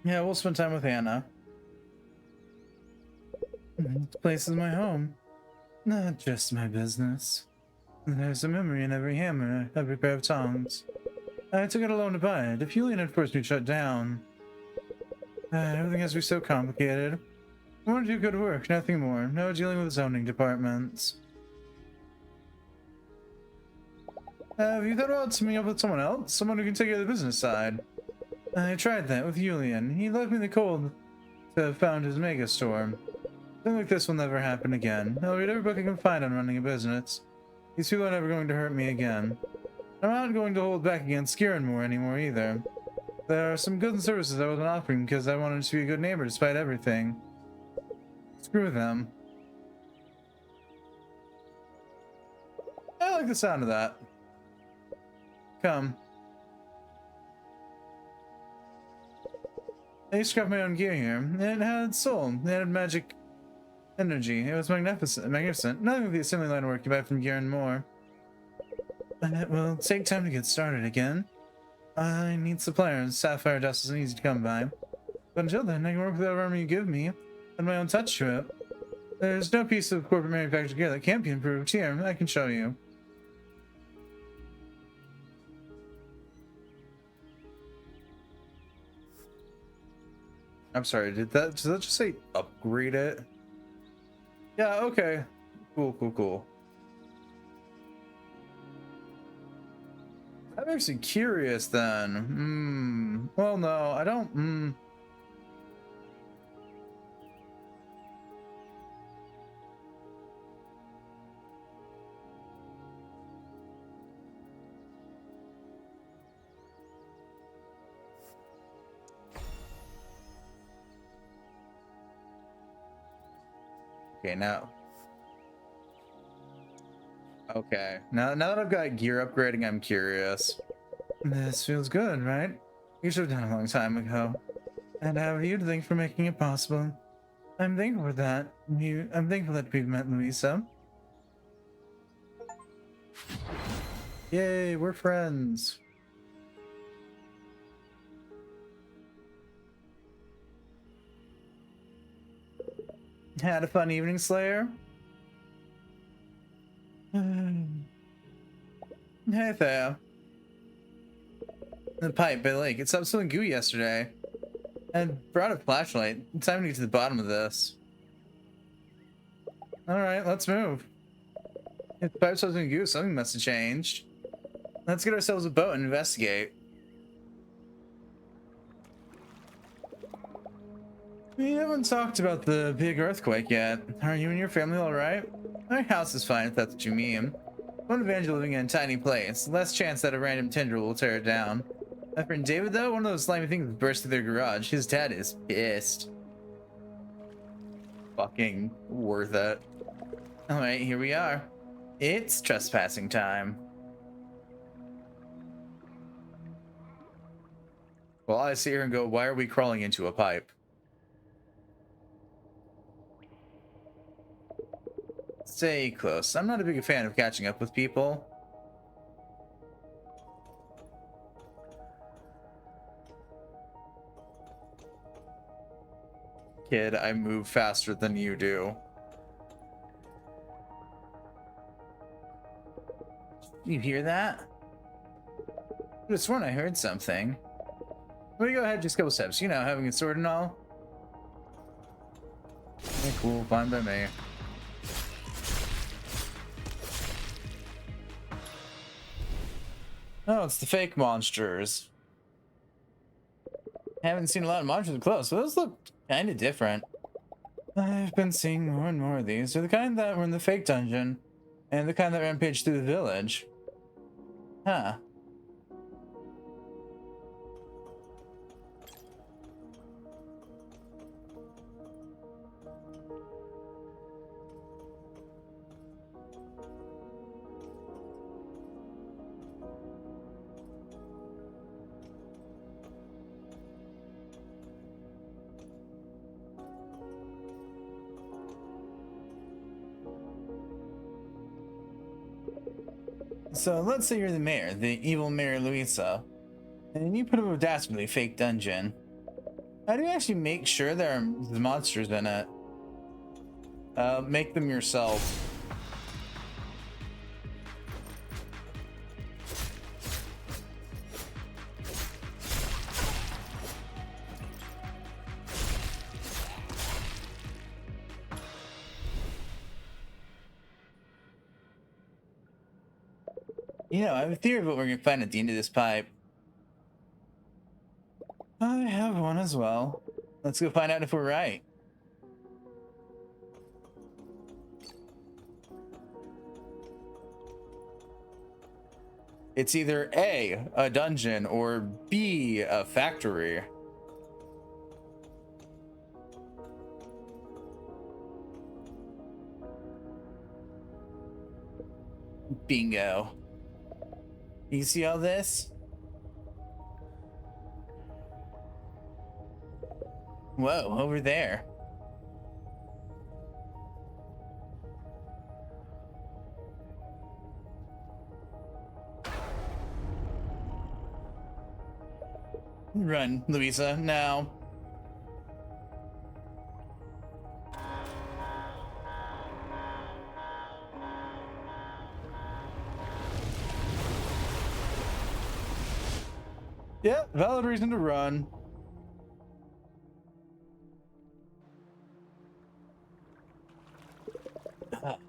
Yeah, we'll spend time with Hannah. This place is my home. Not just my business. There's a memory in every hammer, every pair of tongs. I took it alone to buy it. If Julian had forced me to shut down. Everything has to be so complicated. I want to do good work, nothing more. No dealing with zoning departments. Have you thought about teaming up with someone else? Someone who can take care of the business side? I tried that with Julian. He left me the cold to found his mega store. Something like this will never happen again. I'll read every book I can find on running a business. These people are never going to hurt me again. I'm not going to hold back against Skieranmore anymore either. There are some goods and services I wasn't offering because I wanted to be a good neighbor despite everything. Screw them. I like the sound of that. Come. I used to craft my own gear here. It had soul. It had magic energy. It was magnificent. Nothing like the assembly line work you buy from Gear and more. It will take time to get started again. I need suppliers. Sapphire dust isn't easy to come by. But until then, I can work with whatever armor you give me, and my own touch to it. There's no piece of corporate manufactured gear that can't be improved. Here, I can show you. I'm sorry, did that just say upgrade it? Yeah, okay. Cool. That makes me curious then. Well, no, I don't. Okay, now. Okay, now that I've got gear upgrading, I'm curious. This feels good, right? You should have done it a long time ago. And how are you to thank for making it possible? I'm thankful for that. I'm thankful that we've met, Louisa. Yay, we're friends. Had a fun evening, Slayer? Hey there. The pipe by the lake. It stopped spilling goo yesterday. I brought a flashlight. It's time to get to the bottom of this. Alright, let's move. If the pipe stops spilling goo, something must have changed. Let's get ourselves a boat and investigate. We haven't talked about the big earthquake yet. Are you and your family alright? Our house is fine if that's what you mean. One advantage of living in a tiny place. Less chance that a random tendril will tear it down. My friend David, though, one of those slimy things burst through their garage. His dad is pissed. Fucking worth it. Alright, here we are. It's trespassing time. Well, I sit here and go, why are we crawling into a pipe? Stay close. I'm not a big fan of catching up with people. Kid, I move faster than you do. You hear that? I could have sworn I heard something. We go ahead just a couple steps. You know, having a sword and all. Okay, cool, fine by me. Oh, it's the fake monsters. Haven't seen a lot of monsters up close, but those look kind of different. I've been seeing more and more of these. They're the kind that were in the fake dungeon, and the kind that rampaged through the village. Huh. So let's say you're the mayor, the evil Mayor Luisa, and you put up a dastardly fake dungeon. How do you actually make sure there are the monsters in it? Make them yourself. You know, I have a theory of what we're gonna find at the end of this pipe. I have one as well. Let's go find out if we're right. It's either A, a dungeon, or B, a factory. Bingo. You see all this? Whoa, over there. Run, Louisa, now. Yeah, valid reason to run.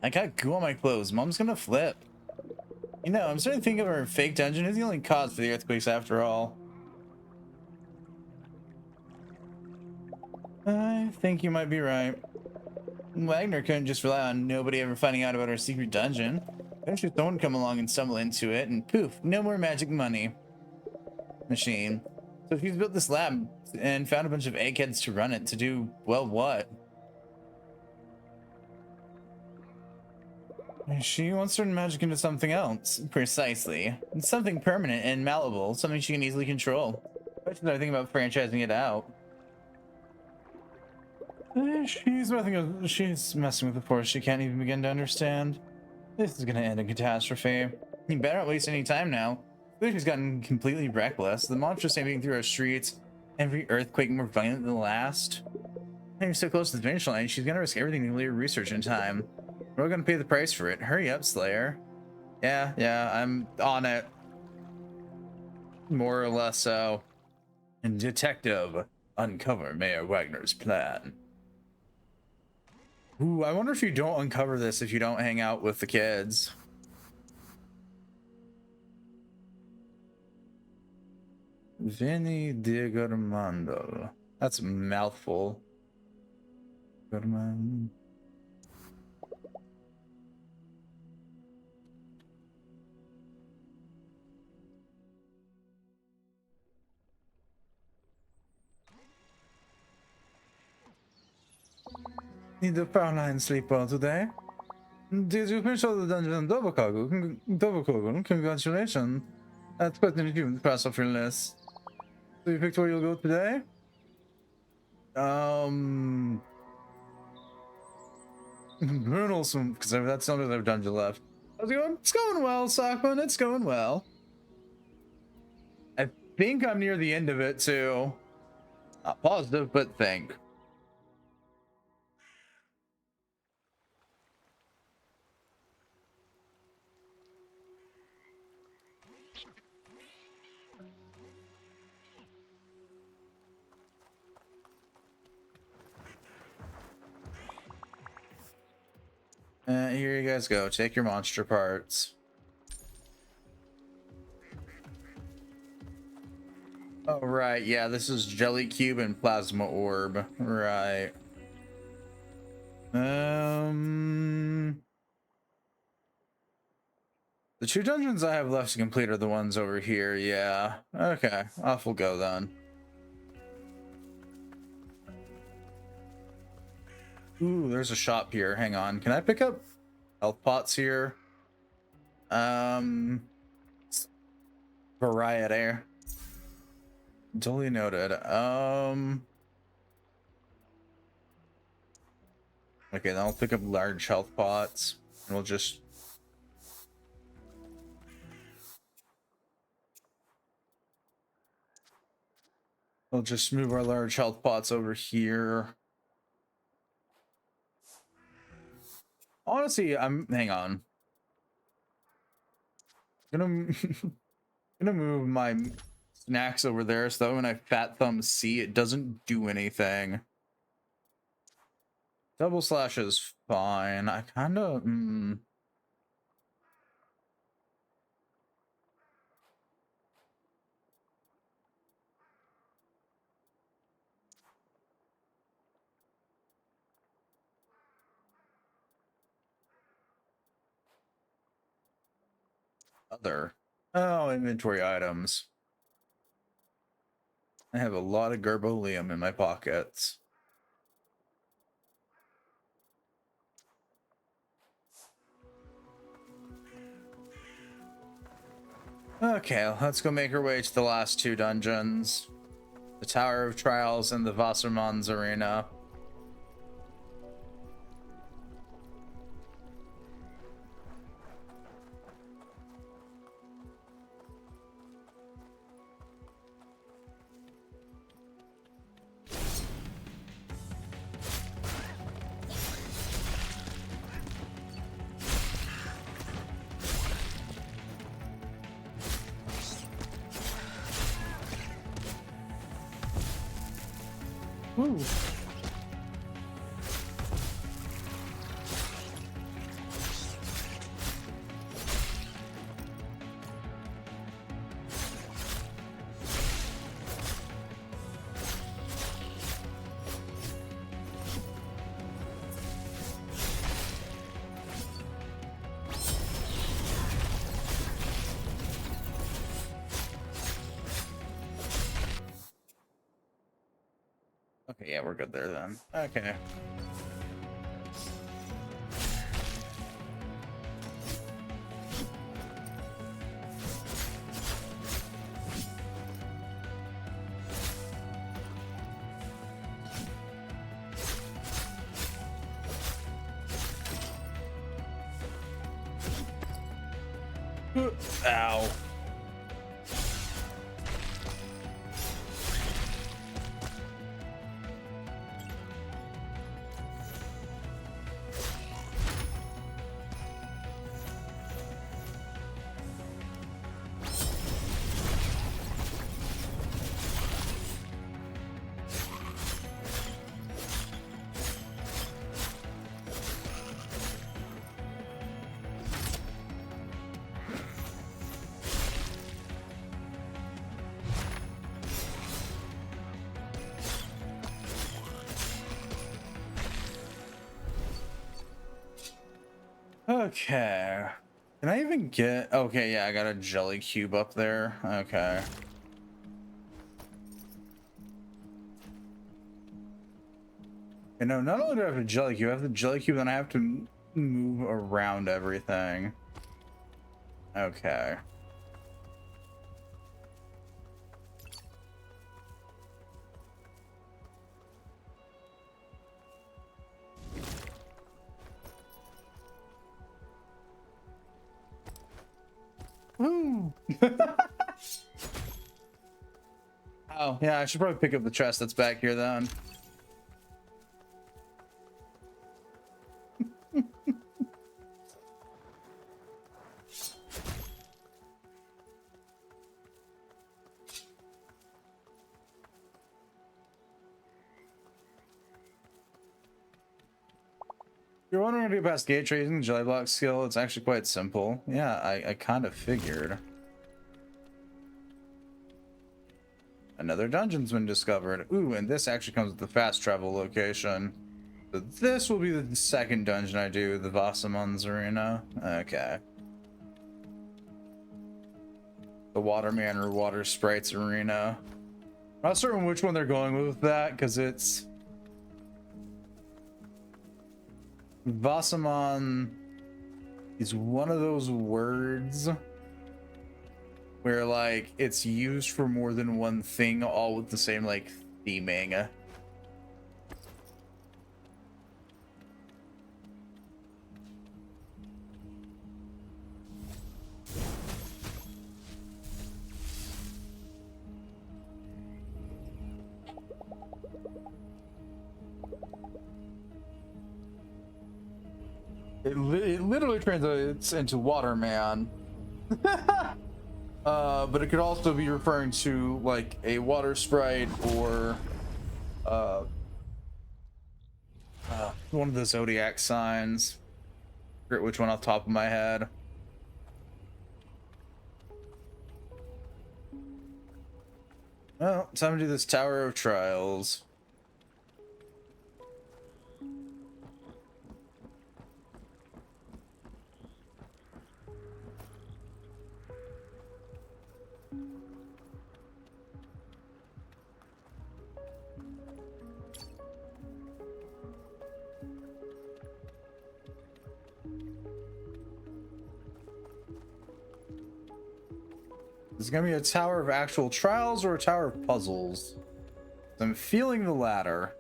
I got goo on my clothes. Mom's gonna flip. You know, I'm starting to think of our fake dungeon is the only cause for the earthquakes after all. I think you might be right. Wagner couldn't just rely on nobody ever finding out about our secret dungeon. Eventually someone would come along and stumble into it, and poof, no more magic money machine. So he's built this lab and found a bunch of eggheads to run it to do, well, what? She wants to turn magic into something else. Precisely. It's something permanent and malleable, something she can easily control. I should think about franchising it out. She's messing with the force she can't even begin to understand. This is gonna end in catastrophe. You better not waste any time now. She's gotten completely reckless. The monsters stamping through our streets, every earthquake more violent than the last. And you're so close to the finish line, she's gonna risk everything to leave research in time. We're all gonna pay the price for it. Hurry up, Slayer. Yeah, I'm on it. More or less so. And Detective, uncover Mayor Wagner's plan. Ooh, I wonder if you don't uncover this if you don't hang out with the kids. Vinny de Gormando. That's a mouthful. Gormand. Need the Fraulein sleep well today? Did you finish all the dungeon on Doverkogel? Congratulations. That's quite an achievement to pass off your list. So you picked where you'll go today? Brutal swim, because that's not another dungeon left. How's it going? It's going well, Sockman. It's going well. I think I'm near the end of it too. Not positive, but think. Here you guys go. Take your monster parts. Oh, right. Yeah, this is Jelly Cube and Plasma Orb. Right. The two dungeons I have left to complete are the ones over here. Yeah. Okay. Off we'll go then. Ooh, there's a shop here. Hang on. Can I pick up health pots here? Variety. Duly noted. Okay, then I'll pick up large health pots and we'll just move our large health pots over here. Honestly, hang on. Gonna move my snacks over there so that when I fat thumb C, it doesn't do anything. Double slash is fine. I kind of other. Oh, inventory items. I have a lot of Gerbolium in my pockets. Okay, let's go make our way to the last two dungeons. The Tower of Trials and the Wassermann's Arena. Woo. Okay, yeah, we're good there then. Okay. Ow. Okay. Can I even get... Okay, yeah, I got a jelly cube up there. Okay. You know, not only do I have a jelly cube, I have the jelly cube, then I have to move around everything. Okay. Woo! Oh, yeah, I should probably pick up the chest that's back here then. You're wondering to get past gate trees and the jelly block skill? It's actually quite simple. Yeah, I kind of figured. Another dungeon's been discovered. Ooh, and this actually comes with the fast travel location. So this will be the second dungeon I do, the Vassamon's Arena. Okay. The Waterman or Water Sprites Arena. I'm not certain which one they're going with that, because it's... Vassamon is one of those words where, like, it's used for more than one thing, all with the same, like, theming. It literally translates into Waterman. But it could also be referring to like a water sprite or one of the zodiac signs. I forget which one off the top of my head. Well, time to do this Tower of Trials. Is it gonna be a tower of actual trials or a tower of puzzles? I'm feeling the latter.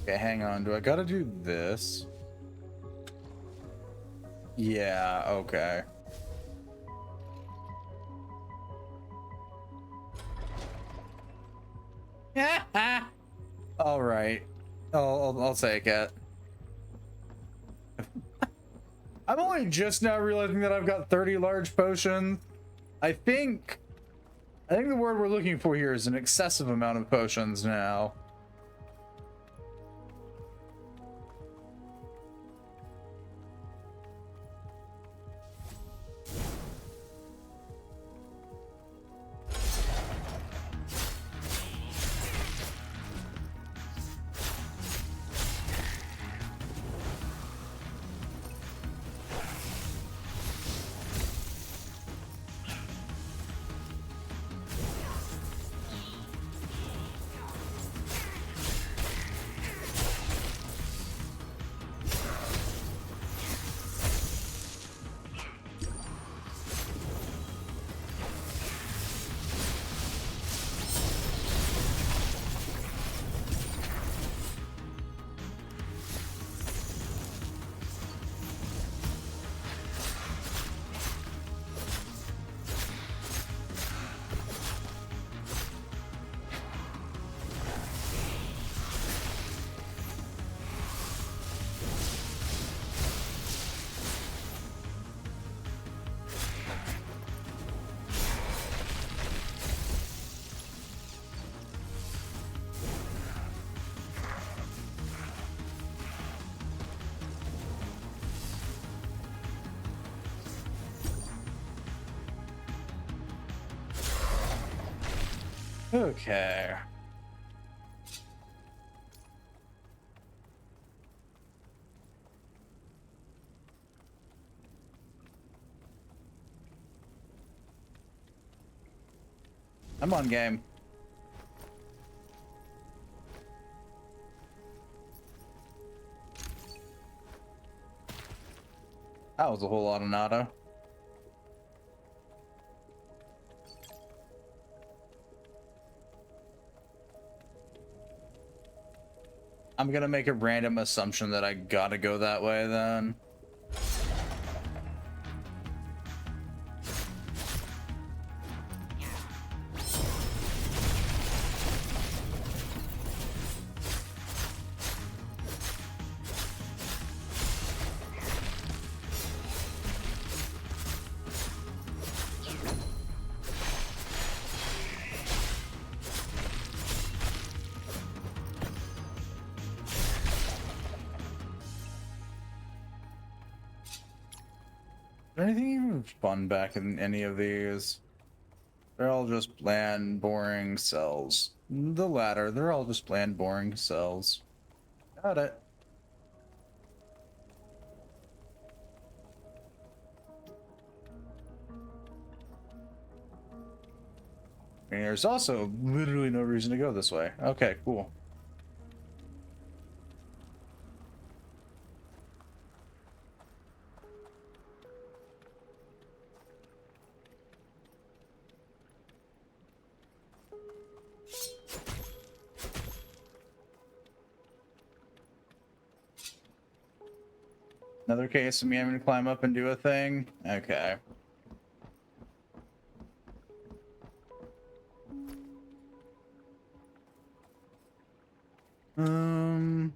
Okay, hang on. Do I gotta do this? Yeah, okay. All right. I'll take it. I'm only just now realizing that I've got 30 large potions. I think the word we're looking for here is an excessive amount of potions now. Okay. I'm on game. That was a whole lot of nada. I'm gonna make a random assumption that I gotta go that way then. Is there anything even fun back in any of these? They're all just bland, boring cells. The latter, they're all just bland, boring cells. Got it. And there's also literally no reason to go this way. Okay, cool. Another case of me having to climb up and do a thing? Okay. Um...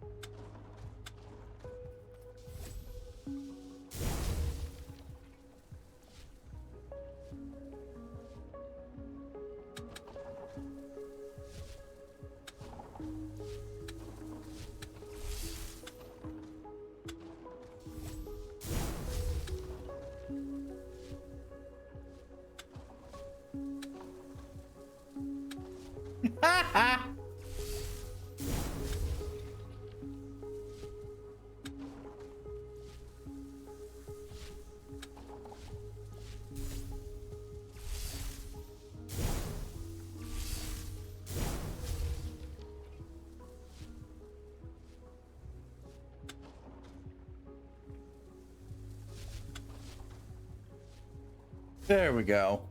There we go.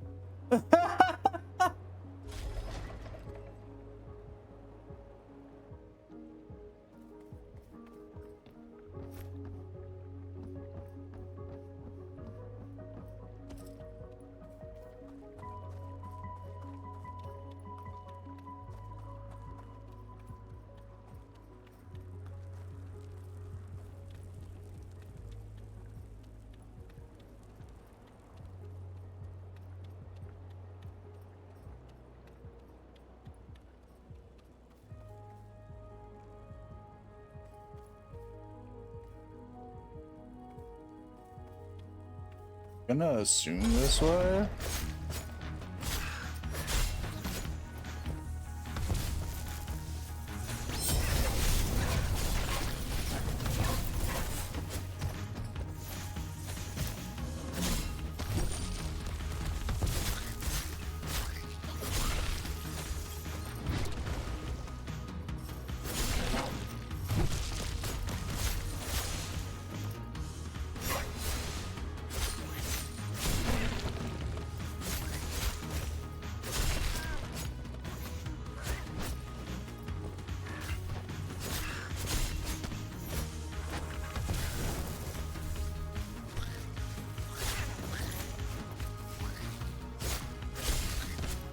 Gonna assume this way.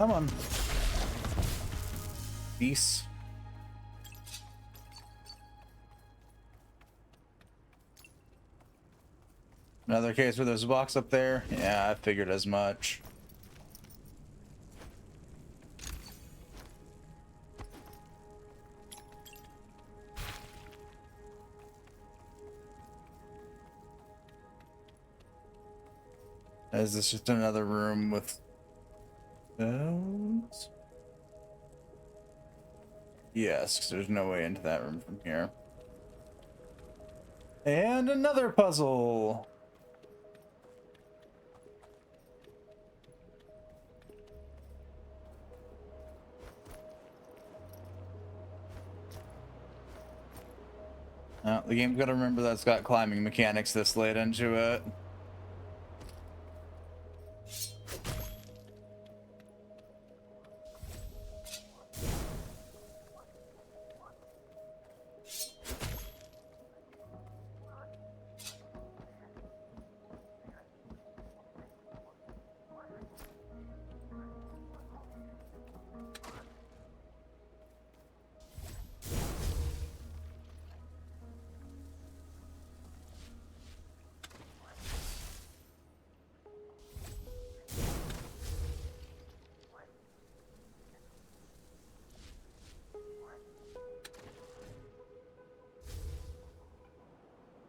Come on. Peace. Another case where there's a box up there. Yeah, I figured as much. Is this just another room with those? Yes, 'cause there's no way into that room from here. And another puzzle. The game's got to remember that's got climbing mechanics this late into it.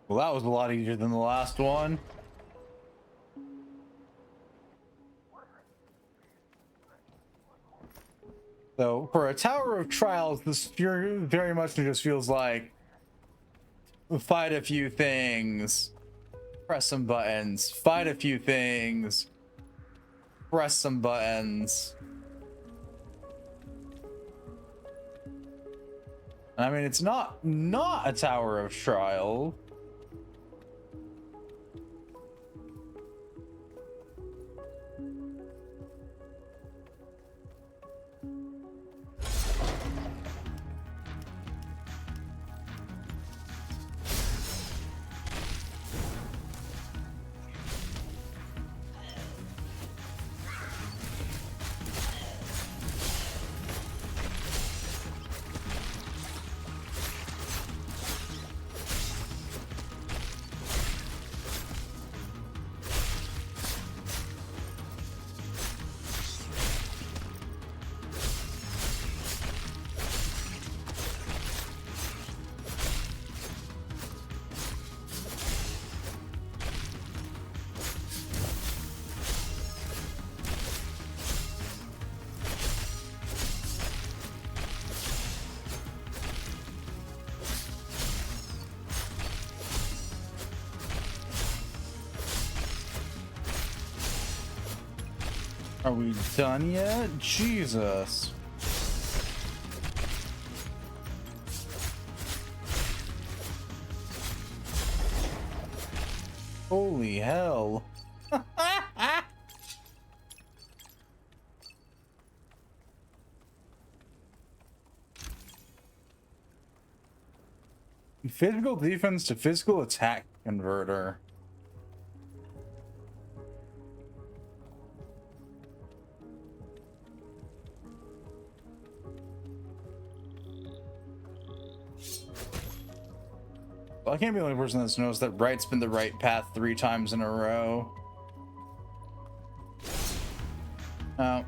Well, that was a lot easier than the last one. So for a Tower of Trials, this very much just feels like fight a few things, press some buttons, fight a few things, press some buttons. I mean, it's not a Tower of Trial. Are we done yet? Jesus. Holy hell. Physical defense to physical attack converter. Well, I can't be the only person that's noticed that right's been the right path 3 times in a row. Oh.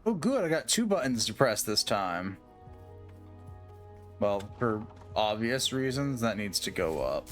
Oh, good. I got 2 buttons to press this time. Well, for obvious reasons, that needs to go up.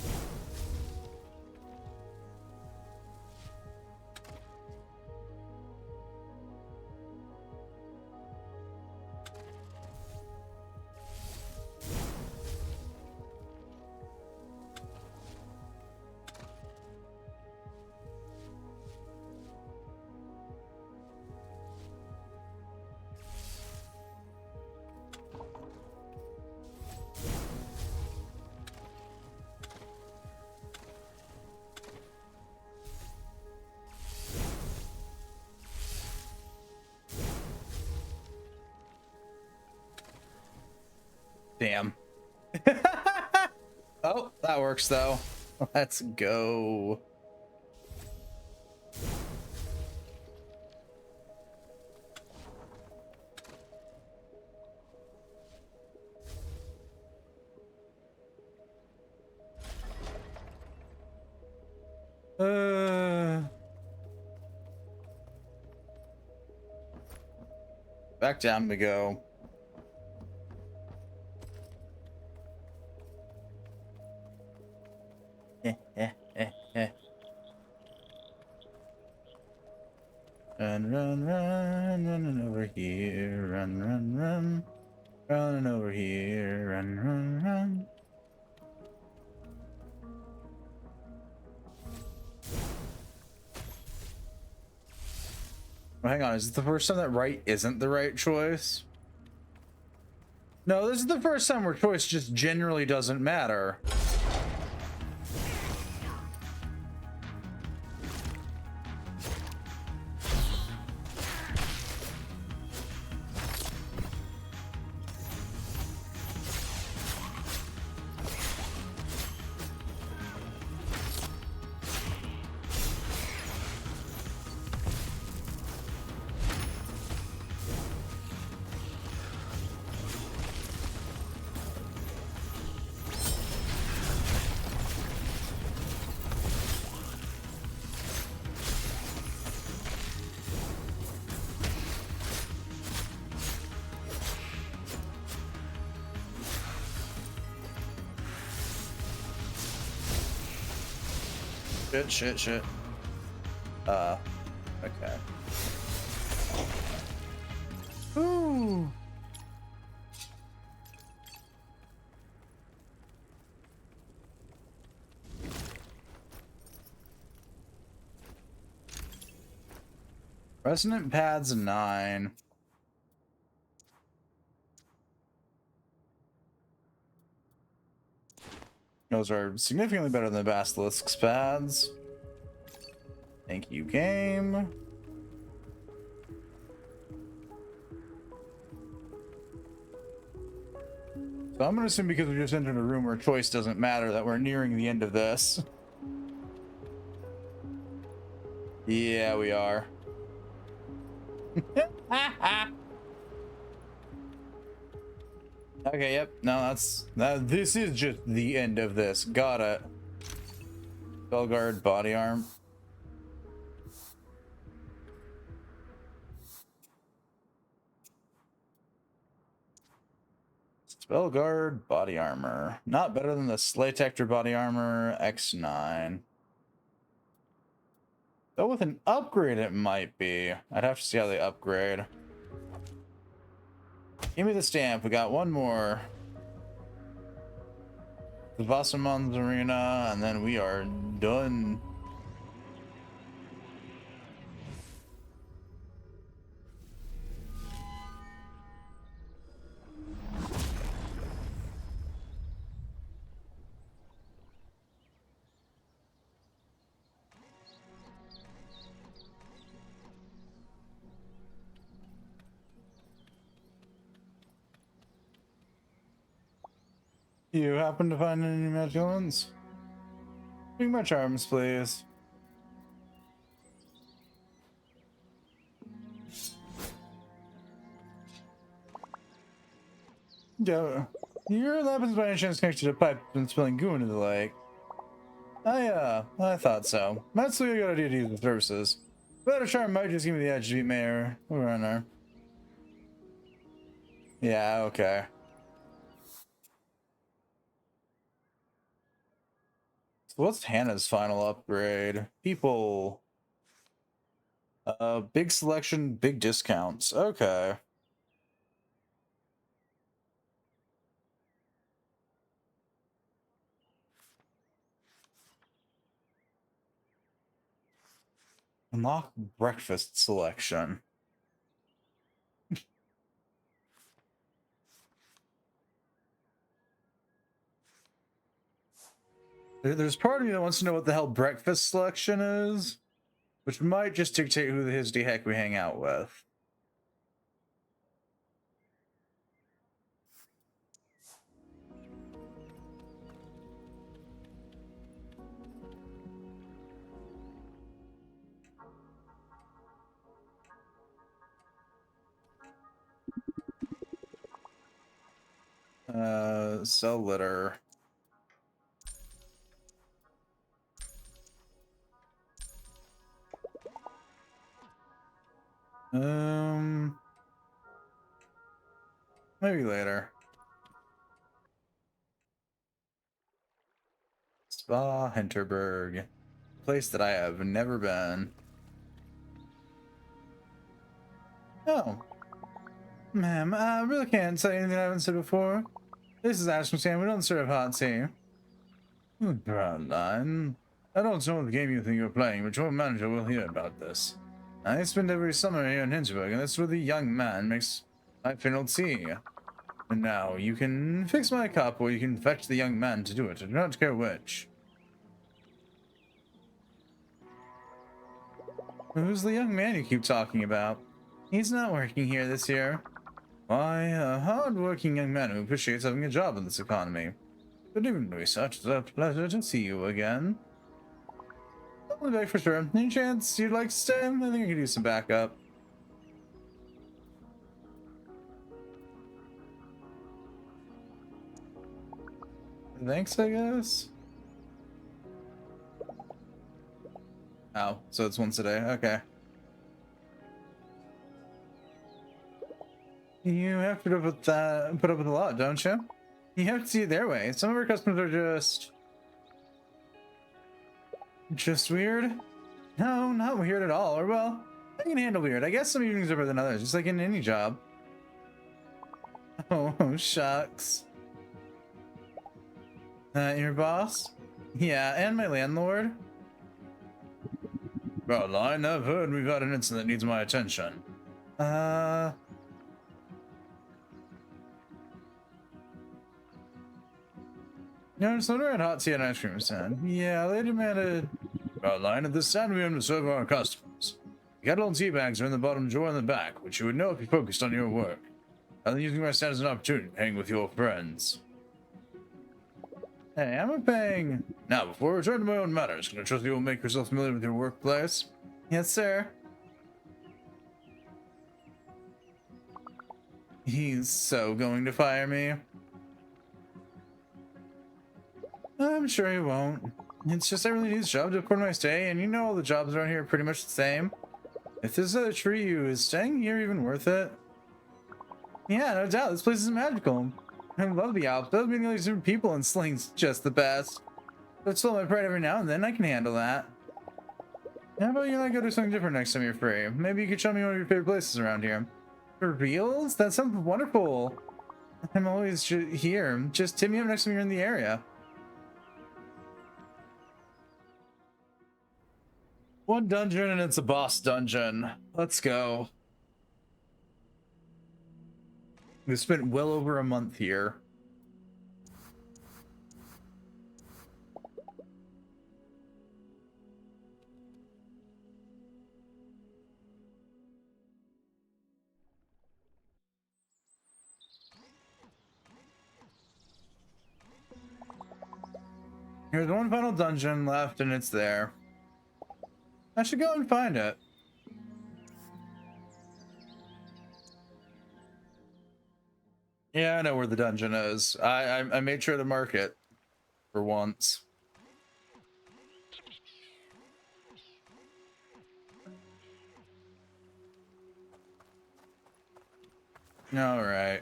Damn. Oh, that works though. Let's go. Back down we go. Run, run, run, running over here. Run, run, run. Running over here. Run, run, run. Oh, hang on, is it the first time that right isn't the right choice? No, this is the first time where choice just generally doesn't matter. Shit. Okay. Ooh. Resonant pads 9. Those are significantly better than the Basilisk's pads. Thank you, game. So I'm gonna assume because we just entered a room where choice doesn't matter that we're nearing the end of this. Yeah, we are. Okay, yep. No, this is just the end of this. Got it. Spell guard, body arm. Spell guard, body armor. Not better than the Slaytector body armor X9. Though with an upgrade it might be. I'd have to see how they upgrade. Give me the stamp. We got one more. The Wasserman's Arena, and then we are done. You happen to find any magical ones? Bring my charms, please. Yeah, your lab is by any chance connected to a pipe and spilling goo into the lake. I thought so. Might still be a good idea to use the services. But a charm might just give me the edge to beat Mayor. We're on there. Yeah, okay. So what's Hannah's final upgrade? People. Big selection, big discounts. Okay. Unlock breakfast selection. There's part of me that wants to know what the hell breakfast selection is, which might just dictate who the Hisdy heck we hang out with. Cell litter. Maybe later. Spa Hinterburg. Place that I have never been. Oh. Ma'am, I really can't say anything I haven't said before. This is Ashton Sam. We don't serve hot tea. Broadline. I don't know what game you think you're playing, but your manager will hear about this. I spend every summer here in Hinterburg, and that's where the young man makes my final tea. And now, you can fix my cup, or you can fetch the young man to do it. I do not care which. Who's the young man you keep talking about? He's not working here this year. Why, a hard-working young man who appreciates having a job in this economy. Good evening, research. It's a pleasure to see you again. I'll be back for sure. Any chance you'd like to stay? I think I could use some backup. Thanks, I guess. Oh, so it's once a day. Okay. You have to put up with a lot, don't you? You have to see it their way. Some of our customers are just weird. No, not weird at all. Or well, I can handle weird. I guess some evenings are better than others, just like in any job. Oh, shucks. Your boss? Yeah, and my landlord. Well, I've heard we've got an incident that needs my attention. No, it's not a hot tea and ice cream stand. Yeah, they demanded. Well, at this stand we aim to serve our customers. The kettle and tea bags are in the bottom drawer in the back, which you would know if you focused on your work. I'm using my stand as an opportunity to hang with your friends. Hey, I'm a paying. Now, before I return to my own matters, can I trust you will make yourself familiar with your workplace? Yes, sir. He's so going to fire me. I'm sure he won't. It's just I really need this job to afford my stay, and you know all the jobs around here are pretty much the same. If this other tree you is staying here even worth it? Yeah, no doubt. This place is magical. I love the Alps. Those meeting all these different people and sling's just the best. But still, my pride every now and then. I can handle that. How about you and I go do something different next time you're free? Maybe you could show me one of your favorite places around here. For reals? That sounds wonderful. I'm always here. Just hit me up next time you're in the area. One dungeon and it's a boss dungeon. Let's go. We've spent well over a month here. There's one final dungeon left and it's there. I should go and find it. Yeah, I know where the dungeon is. I made sure to mark it for once. All right.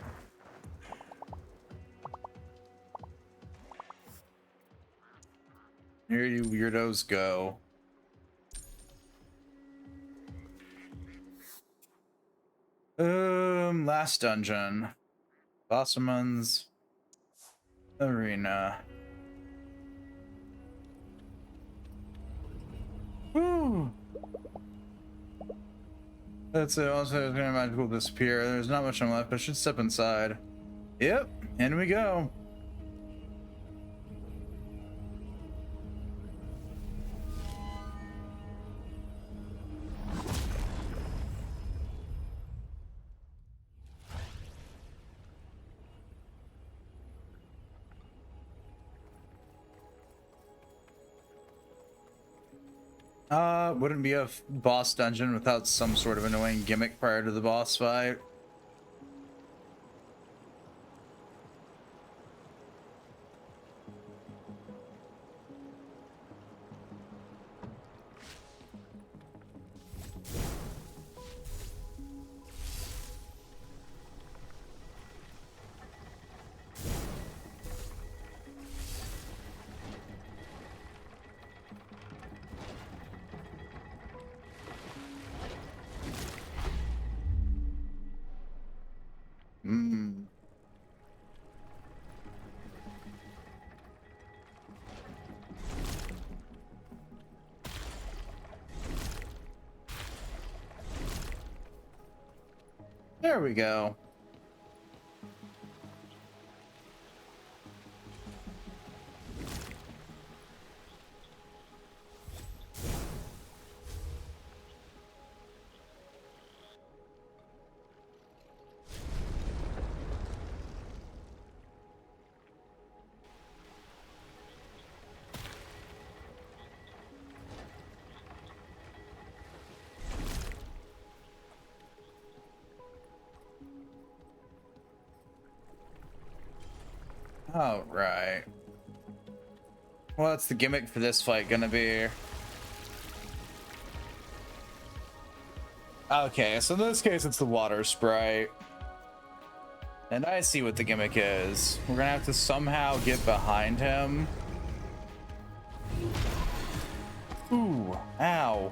Here you weirdos go. Last dungeon. Bossamon's Arena. Woo! That's it. Also, it's gonna magical disappear. There's not much time left. I should step inside. Yep, in we go. Wouldn't be a boss dungeon without some sort of annoying gimmick prior to the boss fight. There we go. All right. What's the gimmick for this fight gonna be? Okay, so in this case, it's the water sprite. And I see what the gimmick is. We're gonna have to somehow get behind him. Ooh, ow.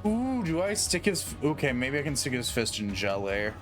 Ooh, do I stick his... Okay, maybe I can stick his fist in jelly.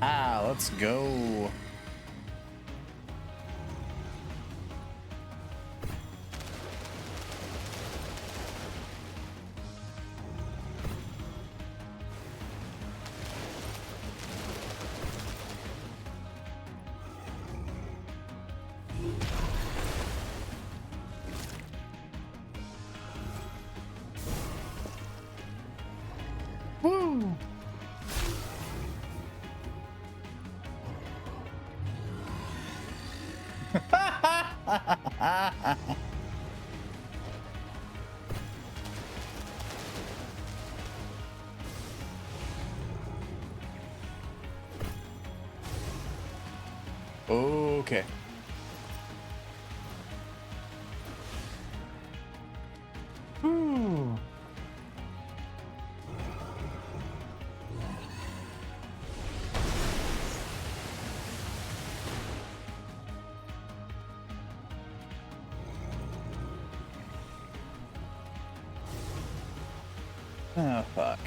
Ah, let's go. Woo! Okay. Ooh. Oh, fuck.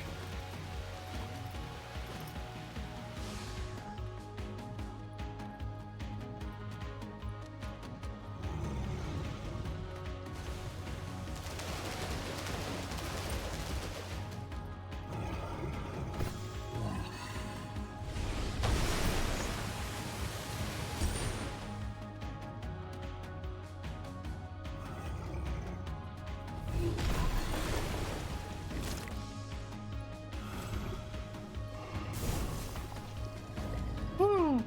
Woo.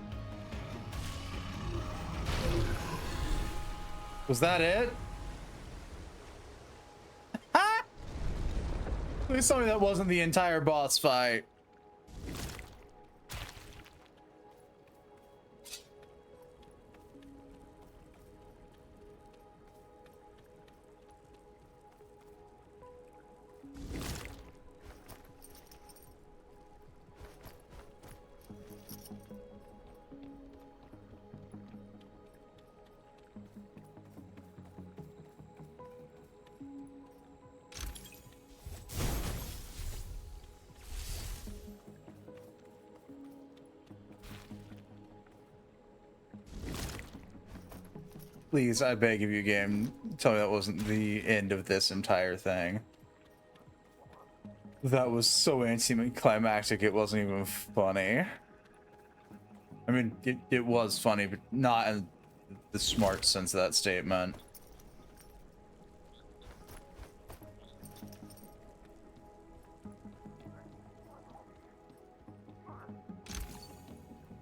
Was that it? Please tell me that wasn't the entire boss fight. Please, I beg of you, game, tell me that wasn't the end of this entire thing. That was so anticlimactic, it wasn't even funny. I mean, it was funny, but not in the smart sense of that statement.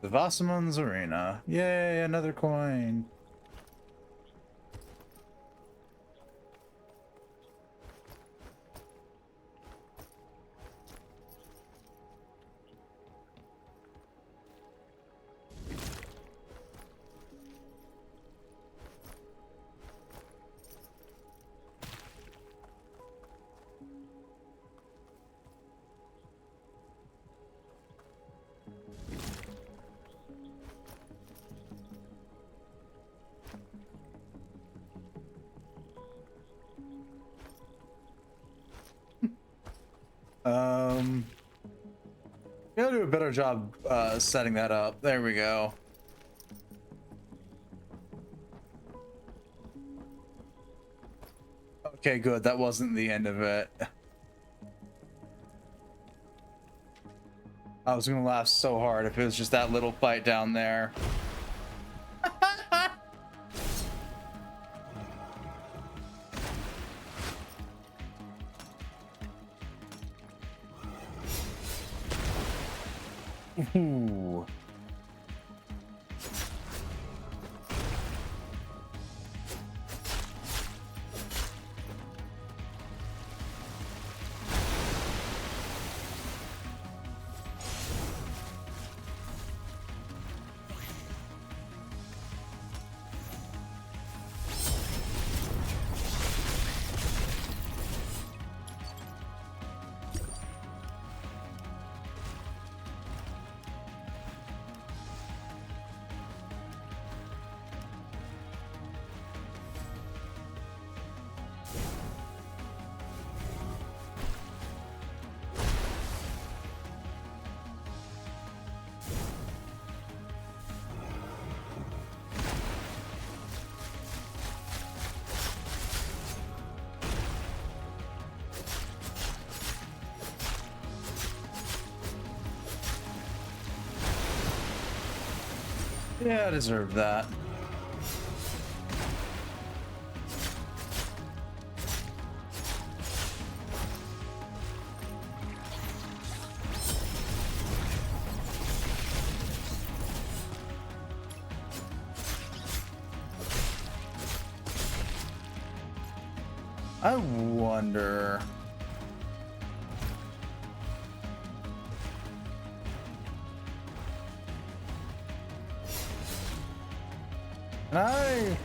The Wasserman's Arena. Yay, another coin. Gotta do a better job setting that up. There we go. Okay, good. That wasn't the end of it. I was gonna laugh so hard if it was just that little fight down there. Ooh. Yeah, I deserve that. I wonder. Can I?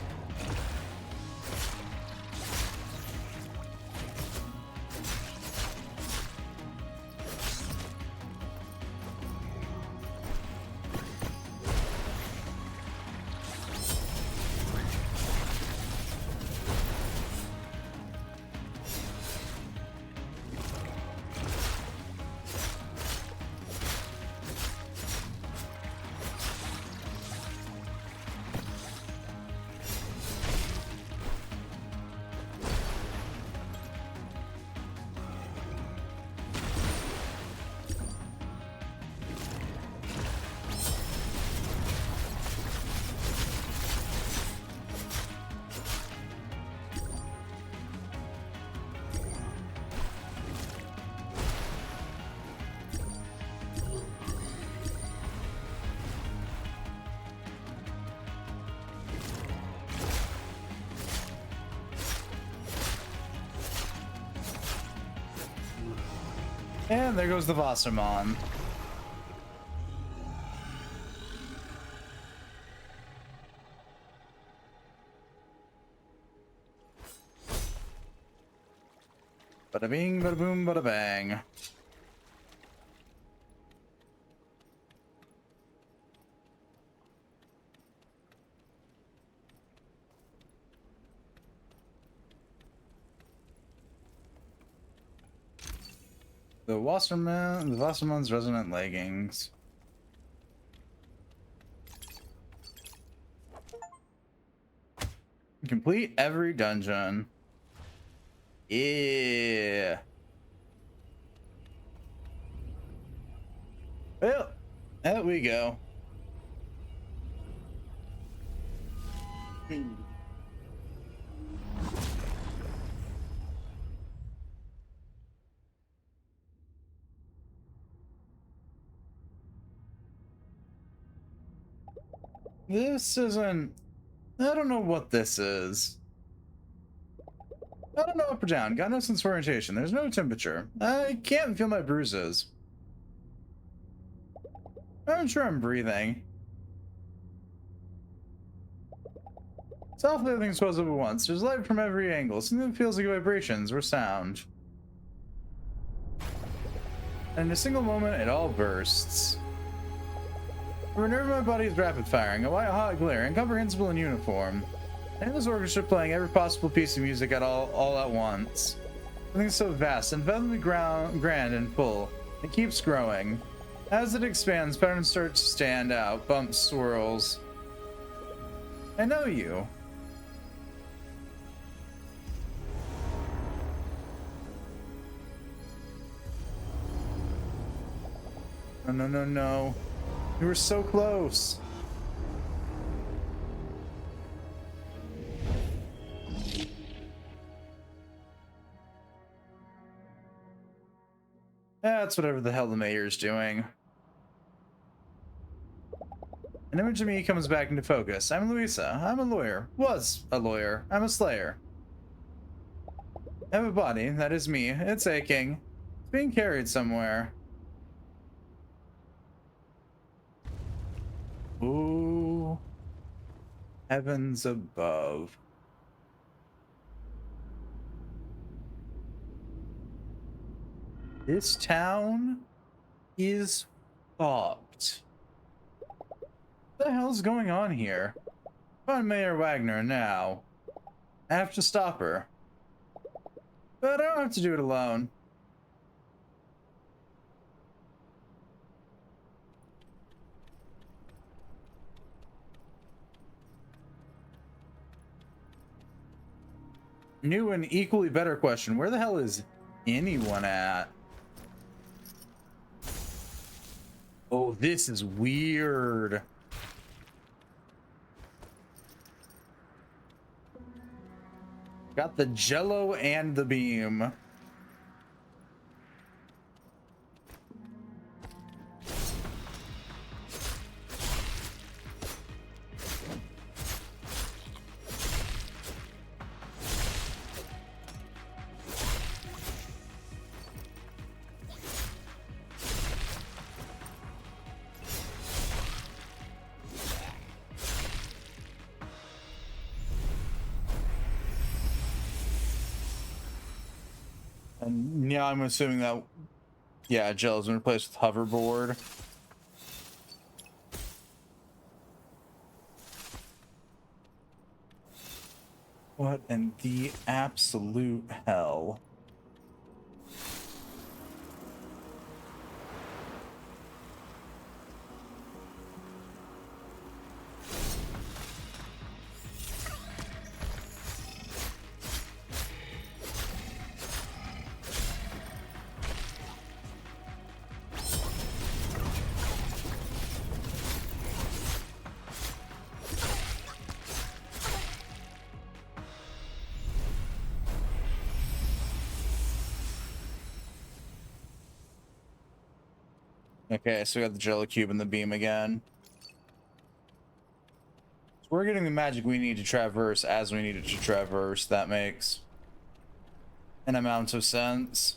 And there goes the Wassermann. Bada bing, bada boom, bada bang. The Wassermann's resonant leggings. Complete every dungeon. Yeah. Well, there we go. This isn't... I don't know what this is. I don't know up or down. Got no sense of orientation. There's no temperature. I can't feel my bruises. I'm sure I'm breathing. Softly, everything swells up at once. There's light from every angle. Something that feels like vibrations or sound. And in a single moment, it all bursts. Every nerve in my body is rapid firing, a white hot glare, incomprehensible in uniform. And this orchestra playing every possible piece of music all at once. Something so vast, unfathomably grand and full. It keeps growing. As it expands, patterns start to stand out, bumps, swirls. I know you. No, no, no, no. You were so close. That's whatever the hell the mayor's doing. An image of me comes back into focus. I'm Louisa. I'm a lawyer. Was a lawyer. I'm a slayer. I have a body. That is me. It's aching. It's being carried somewhere. Ooh. Heavens above. This town is fucked. What the hell's going on here? Find Mayor Wagner now. I have to stop her. But I don't have to do it alone. New and equally better question. Where the hell is anyone at? Oh, this is weird. Got the jello and the beam. And yeah, I'm assuming that, yeah, jello's been replaced with hoverboard. What in the absolute hell? Okay, so we got the jello cube and the beam again. So we're getting the magic we need to traverse as we need it to traverse. That makes an amount of sense.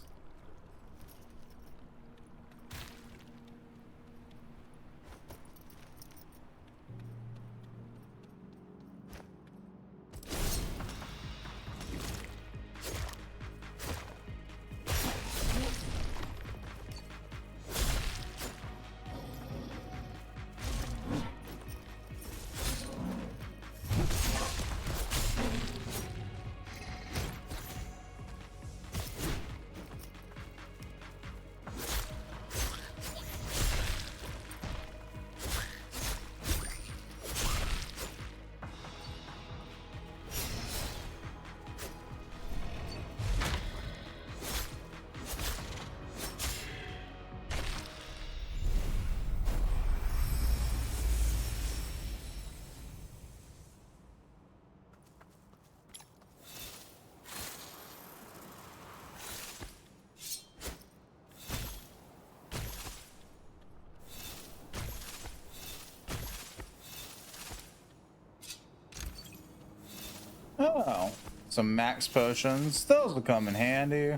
Oh, some max potions. Those will come in handy.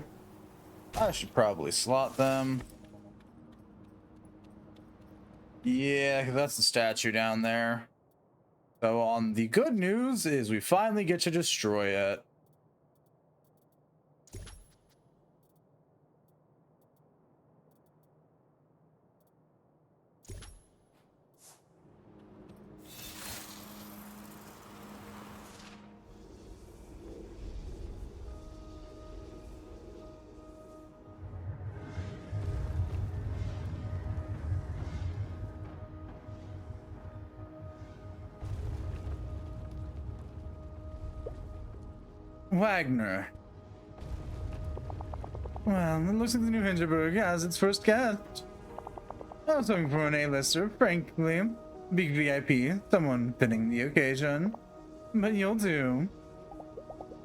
I should probably slot them. Yeah, 'cause that's the statue down there. So on the good news is we finally get to destroy it. Wagner. Well, it looks like the new Hinterburg has its first guest. I was hoping for an A-lister, frankly. Big VIP, someone fitting the occasion. But you'll do.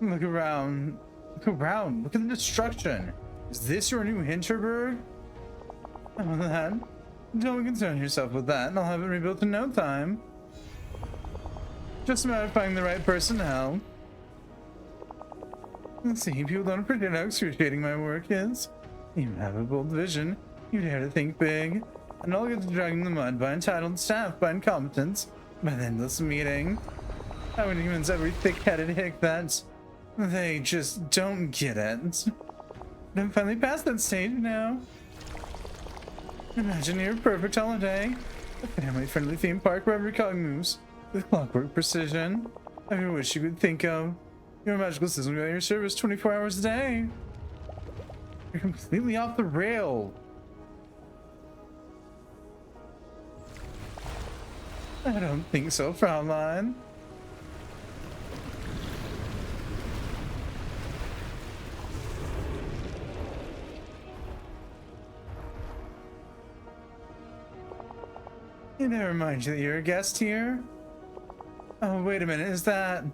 Look around. Look around. Look at the destruction. Is this your new Hinterburg? Oh, that. Don't concern yourself with that, and I'll have it rebuilt in no time. Just a matter of finding the right personnel. Let's see, people don't appreciate how excruciating my work is. You have a bold vision. You dare to think big. And all gets dragged in the mud by entitled staff, by incompetence, by the endless meeting. I would convince every thick-headed hick that they just don't get it. But I'm finally past that stage now. Imagine your perfect holiday. A family-friendly theme park where every cog moves with clockwork precision. Every wish you could think of. Your magical system will be at your service 24 hours a day. You're completely off the rail. I don't think so, Fraulein. Did I remind you that you're a guest here? Oh, wait a minute, is that...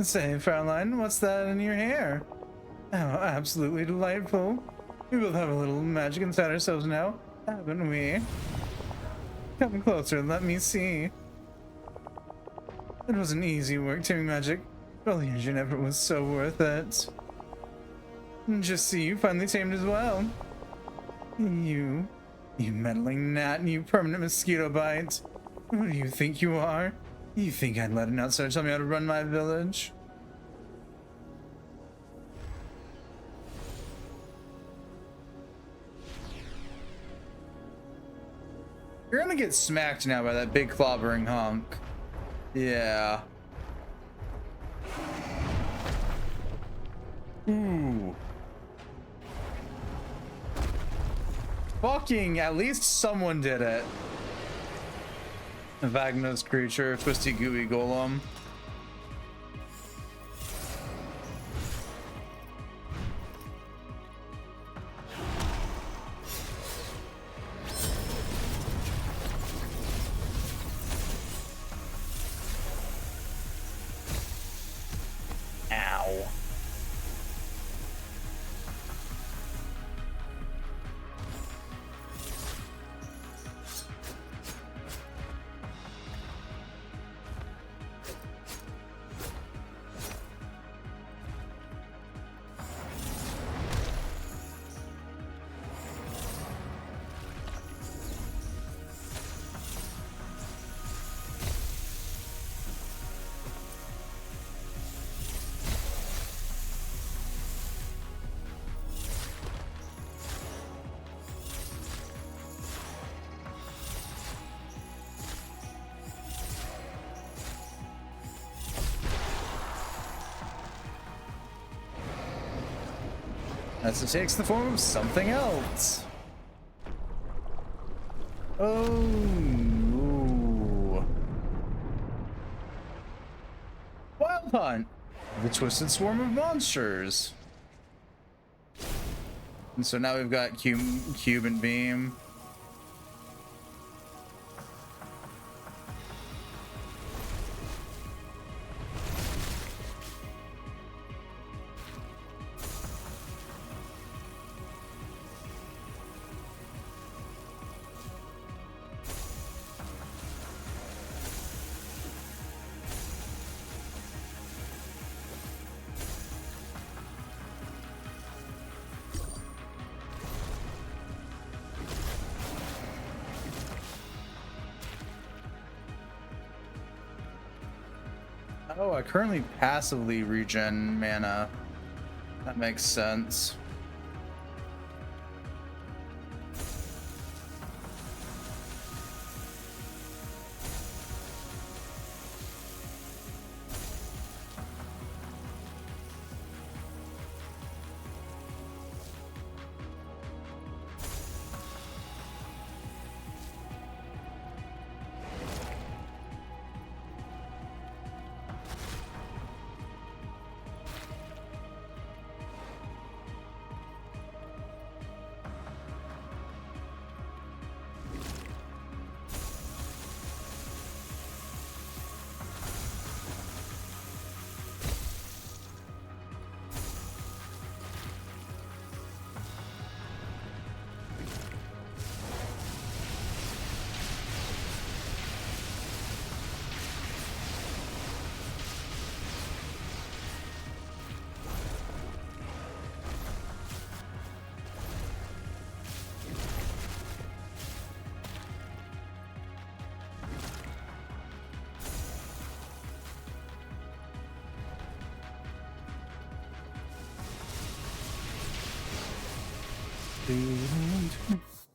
Say, Fraulein, what's that in your hair? Oh, absolutely delightful. We both have a little magic inside ourselves now, haven't we? Come closer and let me see. It wasn't easy work taming magic, but all the energy and effort was so worth it. And just see, you finally tamed as well. You meddling gnat, you permanent mosquito bite. Who do you think you are? You think I'd let an outsider tell me how to run my village? You're gonna get smacked now by that big clobbering hunk. Yeah. Ooh. Fucking, at least someone did it. A Vagnos creature, twisty gooey golem. Ow. As it takes the form of something else. Oh. Wild Hunt. The twisted swarm of monsters. And so now we've got Cube and Beam. Oh, I currently passively regen mana. That makes sense.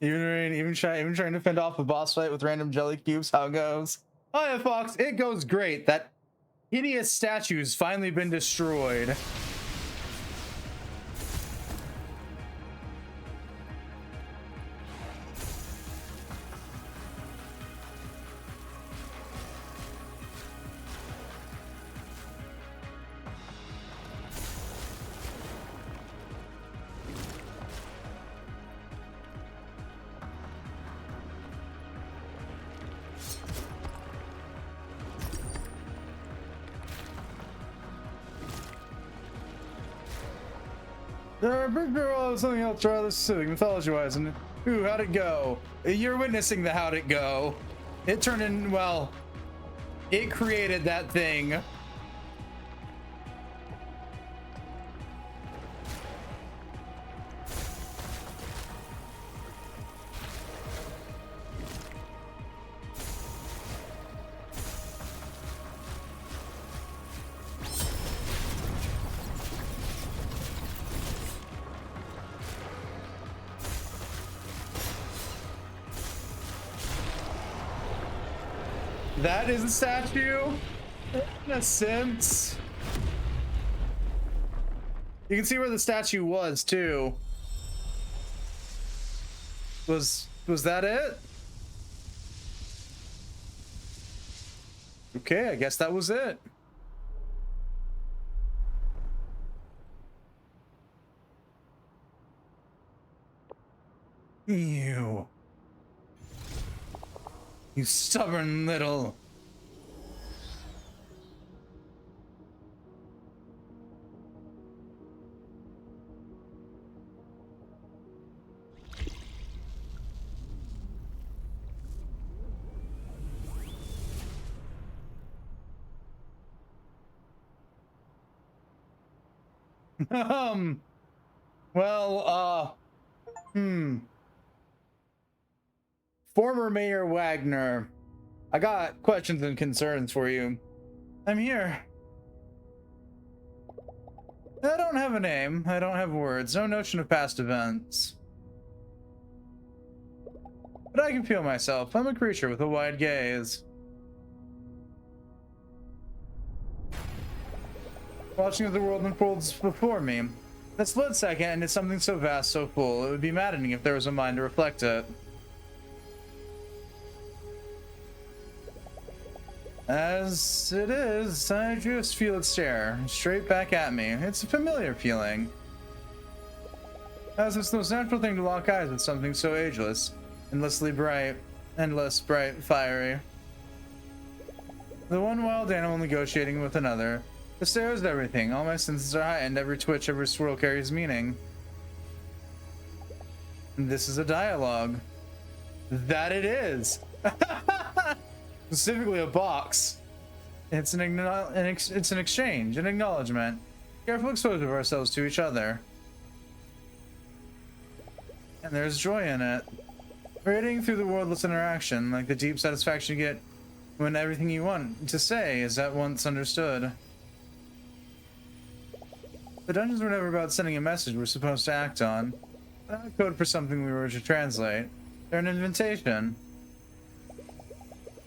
Even trying to fend off a boss fight with random jelly cubes. How it goes? Oh yeah, Fox. It goes great. That hideous statue's finally been destroyed. Something else rather specific, mythology-wise, and ooh, how'd it go? You're witnessing the how'd it go. It turned in, well, it created that thing. That is a statue, in a sense. You can see where the statue was too. Was that it? Okay, I guess that was it. You stubborn little. Well, Former Mayor Wagner, I got questions and concerns for you. I'm here. I don't have a name. I don't have words. No notion of past events. But I can feel myself. I'm a creature with a wide gaze. Watching as the world unfolds before me. That split second, and it's something so vast, so full, it would be maddening if there was a mind to reflect it. As it is, I just feel it stare straight back at me. It's a familiar feeling. As it's the most natural thing to lock eyes with something so ageless, endlessly bright, endless, bright, fiery. The one wild animal negotiating with another. The stare is everything. All my senses are heightened. Every twitch, every swirl carries meaning. And this is a dialogue. That it is. Specifically a box. It's it's an exchange, an acknowledgement. Careful exposure of ourselves to each other. And there's joy in it. Radiating through the wordless interaction, like the deep satisfaction you get when everything you want to say is at once understood. The dungeons were never about sending a message we're supposed to act on. They're not a code for something we were to translate. They're an invitation.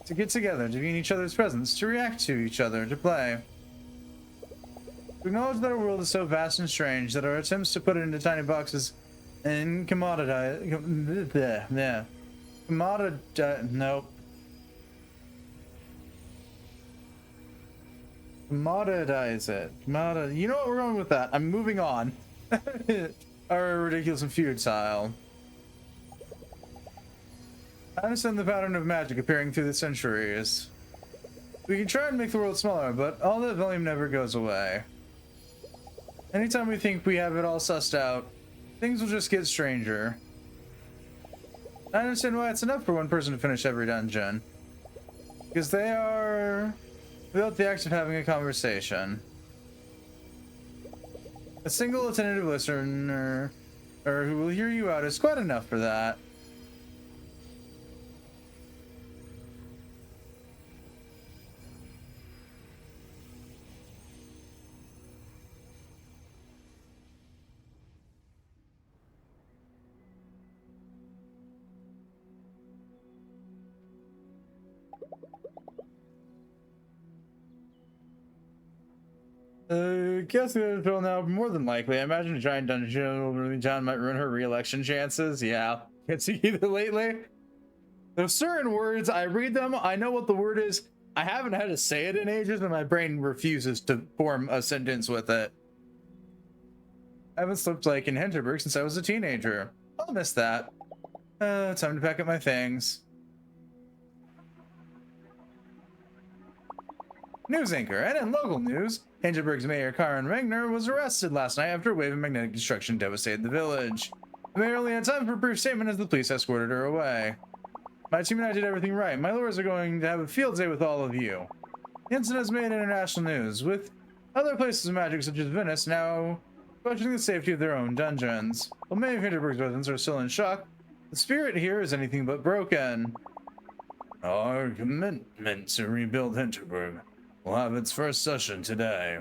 To get together, to be in each other's presence, to react to each other, to play. To acknowledge that our world is so vast and strange that our attempts to put it into tiny boxes and commoditize... Yeah. Nope. Commoditize it. You know what? We're going with that. I'm moving on. Are ridiculous and futile. I understand the pattern of magic appearing through the centuries. We can try and make the world smaller, but all that volume never goes away. Anytime we think we have it all sussed out, things will just get stranger. I understand why it's enough for one person to finish every dungeon. Because they are without the act of having a conversation. A single attentive listener or who will hear you out is quite enough for that. Guess until now, more than likely. I imagine a giant dungeon over John might ruin her re-election chances. Yeah, can't see either lately. There's certain words, I read them, I know what the word is. I haven't had to say it in ages, and my brain refuses to form a sentence with it. I haven't slept like in Hinterburg since I was a teenager. I'll miss that. Time to pack up my things. News anchor, and in local news, Hinterburg's mayor Karen Regner was arrested last night after a wave of magnetic destruction devastated the village. The mayor only had time for a brief statement as the police escorted her away. My team and I did everything right. My lawyers are going to have a field day with all of you. The incident has made international news, with other places of magic such as Venice now questioning the safety of their own dungeons. While many of Hinterburg's residents are still in shock, the spirit here is anything but broken. Our commitment to rebuild Hinterburg will have its first session today.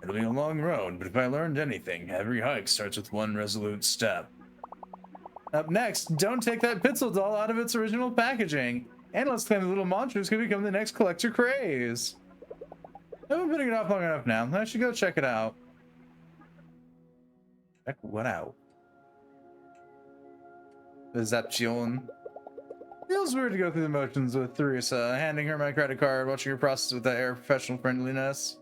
It'll be a long road, but if I learned anything, every hike starts with one resolute step. Up next, don't take that Pitzel doll out of its original packaging. And let's claim the little monsters could become the next collector craze. I've been putting it off long enough now. I should go check it out. Check what out? Reception. Feels weird to go through the motions with Teresa, handing her my credit card, watching her process with that air of professional friendliness.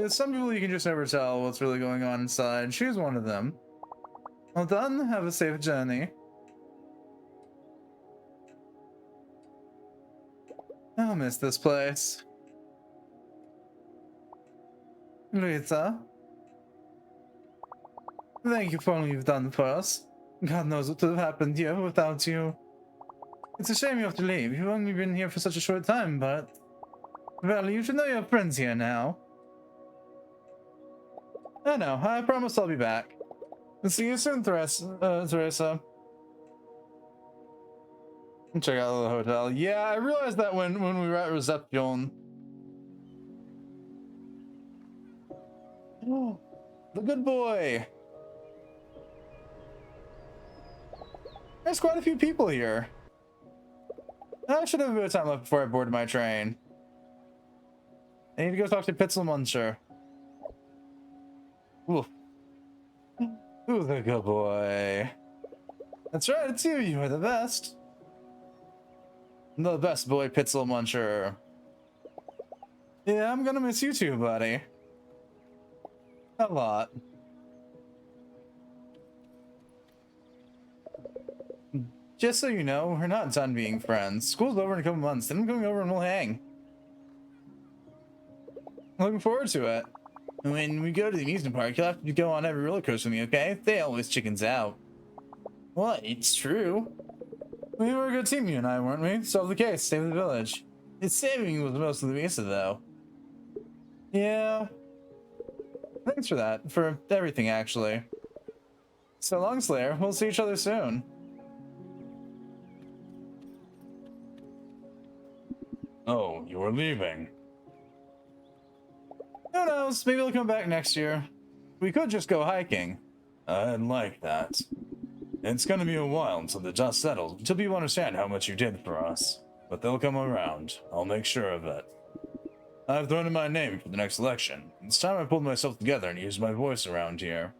Some people you can just never tell what's really going on inside. She's one of them. Well done, have a safe journey. I'll miss this place. Rita. Thank you for all you've done for us. God knows what would have happened here without you. It's a shame you have to leave. You've only been here for such a short time, but... well, you should know you have friends here now. I know. I promise I'll be back. See you soon, Teresa. Check out the hotel. Yeah, I realized that when we were at reception. Oh, the good boy. There's quite a few people here. I should have a bit of time left before I boarded my train. I need to go talk to Pitzelmuncher. Ooh. Ooh, the good boy. That's right, it's you. You are the best. The best boy, Pitzelmuncher. Yeah, I'm gonna miss you too, buddy. A lot. Just so you know, we're not done being friends. School's over in a couple months, then I'm going over and we'll hang. Looking forward to it. When we go to the amusement park, you'll have to go on every roller coaster with me, okay? They always chickens out. What? It's true. We were a good team, you and I, weren't we? Solve the case, save the village. Its saving was most of the visa, though. Yeah. Thanks for that. For everything, actually. So long, Slayer. We'll see each other soon. Oh, you are leaving. Who knows? Maybe they'll come back next year. We could just go hiking. I'd like that. It's gonna be a while until the dust settles, until people understand how much you did for us. But they'll come around. I'll make sure of it. I've thrown in my name for the next election. It's time I pulled myself together and used my voice around here.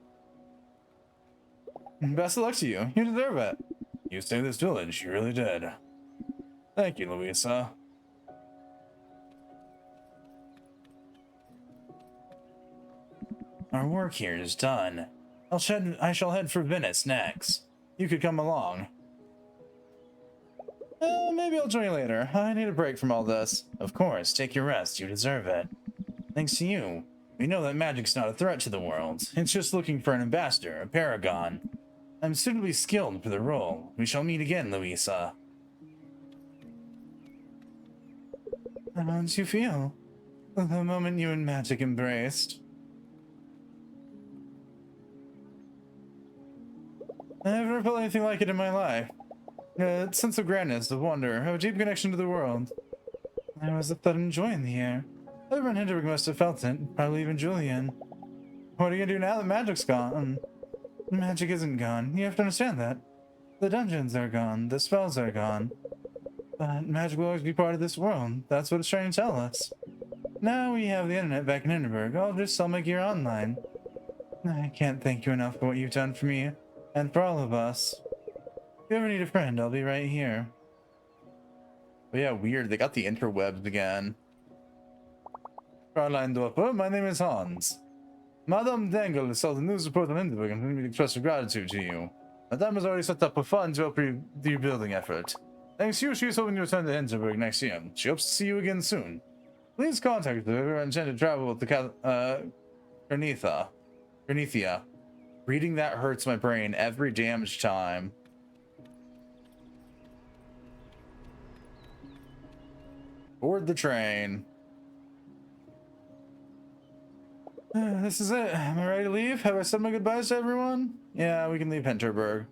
Best of luck to you. You deserve it. You saved this village. You really did. Thank you, Louisa. Our work here is done. I shall head for Venice next. You could come along. Maybe I'll join you later. I need a break from all this. Of course, take your rest. You deserve it. Thanks to you, we know that magic's not a threat to the world. It's just looking for an ambassador, a paragon. I'm suitably skilled for the role. We shall meet again, Louisa. How did you feel? The moment you and magic embraced. I've never felt anything like it in my life. A sense of grandness, of wonder, of a deep connection to the world. I was thought enjoying the air. Everyone in Hinterburg must have felt it, probably even Julian. What are you gonna do now that magic's gone? Magic isn't gone. You have to understand that. The dungeons are gone, the spells are gone. But magic will always be part of this world. That's what it's trying to tell us. Now we have the internet back in Hinterburg. I'll just sell my gear online. I can't thank you enough for what you've done for me, and for all of us. If you ever need a friend, I'll be right here. But yeah, weird. They got the interwebs again. Fräulein Dorfer, my name is Hans. Madame Dengel saw the news report on Hinterburg and wanted me to express her gratitude to you. Madame has already set up a fund to help the rebuilding effort. Thanks to you, she is hoping to return to Hinterburg next year. She hopes to see you again soon. Please contact her if you intend to travel with the Garnithia. Reading that hurts my brain every damaged time. Board the train. This is it. Am I ready to leave? Have I said my goodbyes to everyone? Yeah, we can leave Hinterburg.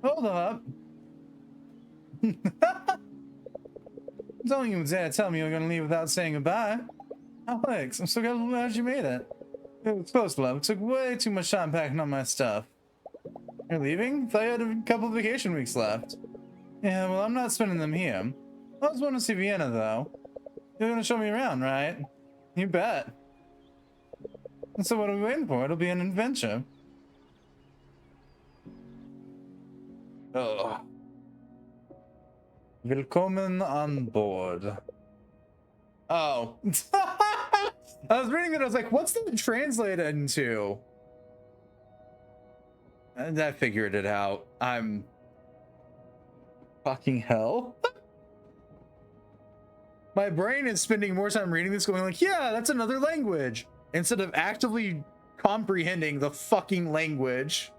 Hold up. Don't you dare tell me you're gonna leave without saying goodbye. Alex, I'm so glad you made it. It was close, love. It took way too much time packing up my stuff. You're leaving? Thought you had a couple of vacation weeks left. Yeah, well, I'm not spending them here. I was wanting to see Vienna, though. You're gonna show me around, right? You bet. And so what are we waiting for? It'll be an adventure. Oh. Willkommen an board. Oh. I was reading it, I was like, what's that translated into? And I figured it out. I'm... Fucking hell. My brain is spending more time reading this going like, yeah, that's another language. Instead of actively comprehending the fucking language.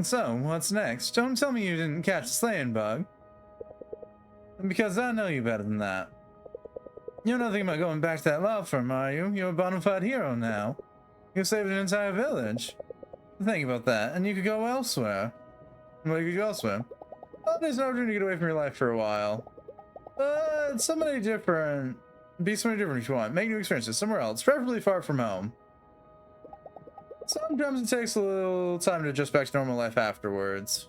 So, what's next? Don't tell me you didn't catch the slaying bug. Because I know you better than that. You're nothing about going back to that law firm, are you? You're a bona fide hero now. You saved an entire village. Think about that, and you could go elsewhere. Well, you could go elsewhere. Oh, there's an opportunity to get away from your life for a while. But somebody different. Be somebody different if you want. Make new experiences somewhere else, preferably far from home. Sometimes it takes a little time to adjust back to normal life afterwards.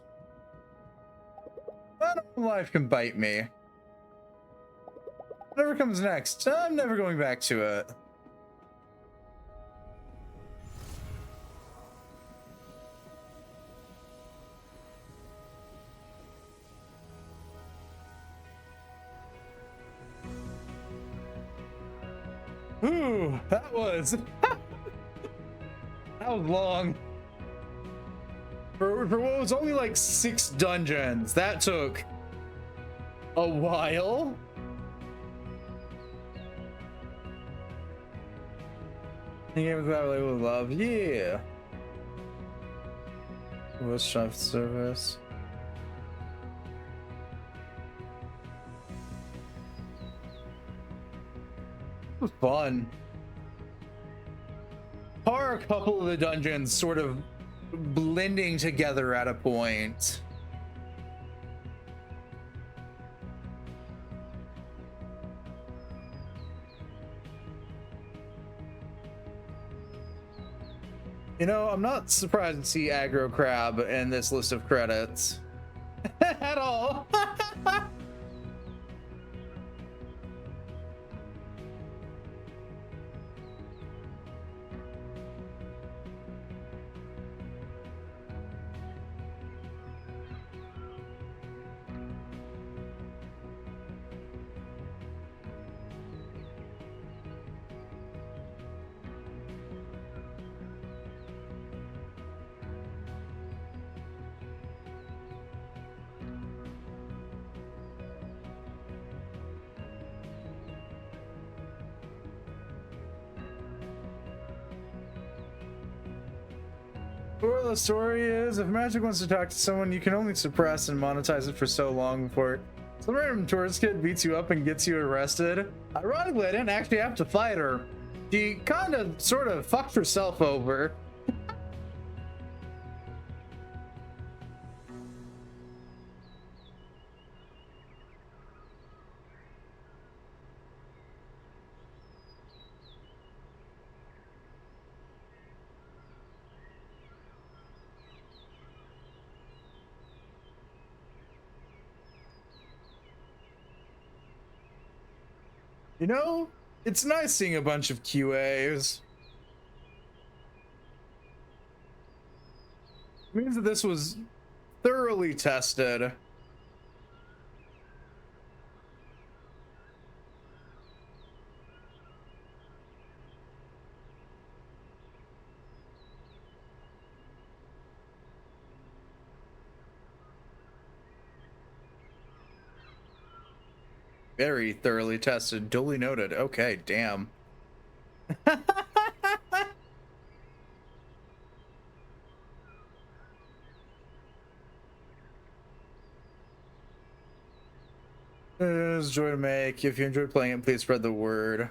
But life can bite me. Whatever comes next, I'm never going back to it. Ooh, that was that was long. For what was only like 6 dungeons, that took a while. The game was about label of love, yeah. Was chef service. It was fun. Are a couple of the dungeons sort of blending together at a point. You know, I'm not surprised to see Aggro Crab in this list of credits. At all. The moral of the story is, if Magic wants to talk to someone, you can only suppress and monetize it for so long before some random tourist kid beats you up and gets you arrested. Ironically, I didn't actually have to fight her. She kind of, sort of fucked herself over. You know, it's nice seeing a bunch of QAs. It means that this was thoroughly tested. Very thoroughly tested. Duly noted. Okay, damn. It is a joy to make. If you enjoyed playing it, please spread the word.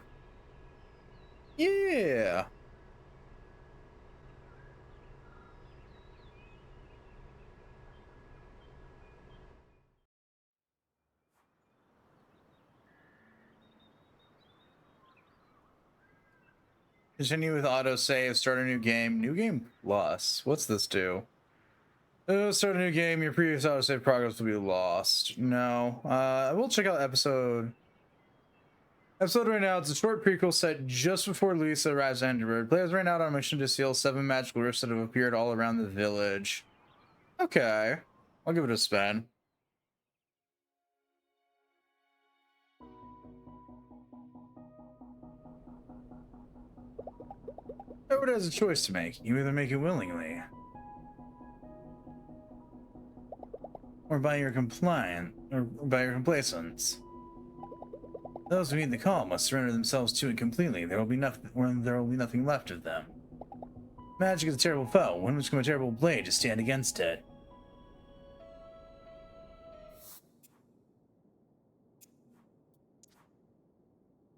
Yeah. Continue with autosave, start a new game. New game plus. What's this do? Start a new game, your previous autosave progress will be lost. No. We'll check out episode right now. It's a short prequel set just before Luisa arrives at Hinterburg. Players right now on a mission to seal 7 magical rifts that have appeared all around the village. Okay. I'll give it a spin. Everyone has a choice to make. You either make it willingly, or by your complacence. Those who heed the call must surrender themselves to it completely. There will be nothing left of them. Magic is a terrible foe. One must become a terrible blade to stand against it.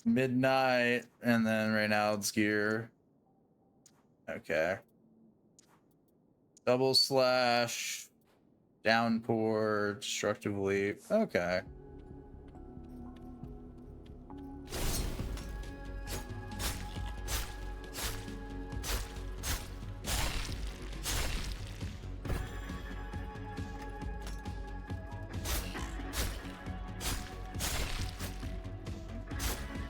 Midnight, and then right now it's gear. Okay. Double slash, downpour, destructive leap. Okay.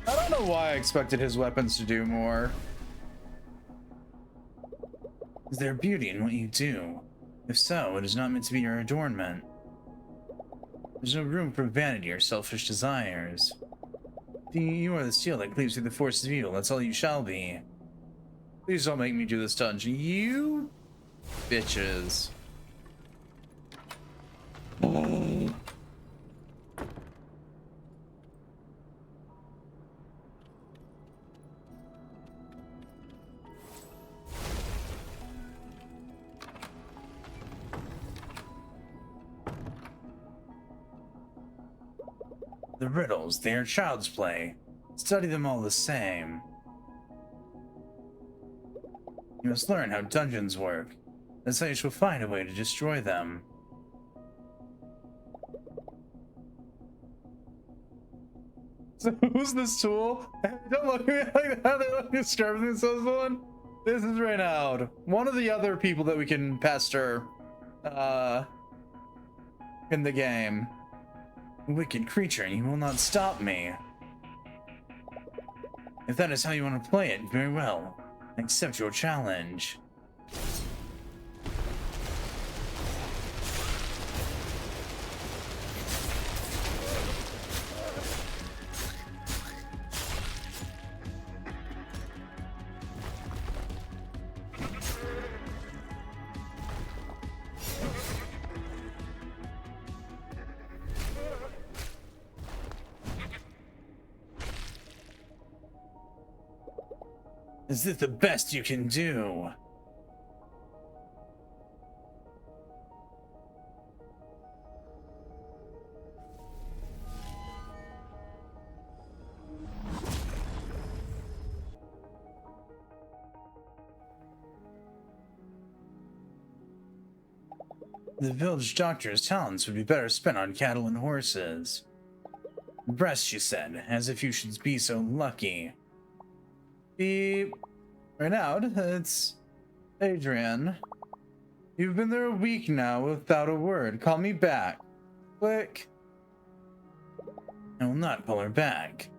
I don't know why I expected his weapons to do more. Is there beauty in what you do? If so, it is not meant to be your adornment. There's no room for vanity or selfish desires. You are the steel that cleaves through the forces of evil. That's all you shall be. Please don't make me do this dungeon. You bitches. The riddles, they are child's play. Study them all the same. You must learn how dungeons work. That's how you shall find a way to destroy them. So who's this tool? Don't look at me like that. They look describing themselves as one. This is Renaud, one of the other people that we can pester in the game. Wicked creature, you will not stop me. If that is how you want to play it, very well. I accept your challenge. Is this the best you can do? The village doctor's talents would be better spent on cattle and horses. Breast, she said, as if you should be so lucky. Renaud, it's Adrian. You've been there a week now without a word. Call me back. Click. I will not call her back.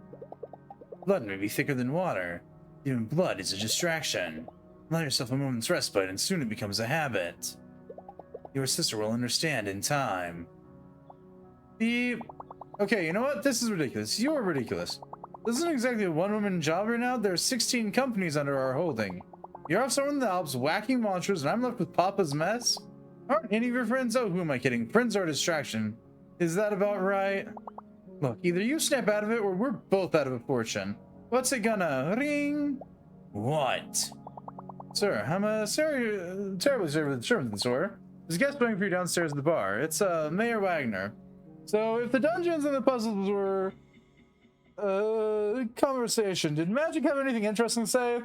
Blood may be thicker than water. Even blood is a distraction. Allow yourself a moment's respite and soon it becomes a habit. Your sister will understand in time. Okay, you know what? This is ridiculous. You are ridiculous. This isn't exactly a one-woman job right now. There are 16 companies under our holding. You're off somewhere in the Alps whacking monsters and I'm left with Papa's mess? Aren't any of your friends? Oh, who am I kidding? Friends are a distraction. Is that about right? Look, either you snap out of it or we're both out of a fortune. What's it gonna ring? What? Sir, I'm terribly sorry for the servant, sir. There's a guest waiting for you downstairs at the bar. It's Mayor Wagner. So if the dungeons and the puzzles were conversation, did Magic have anything interesting to say?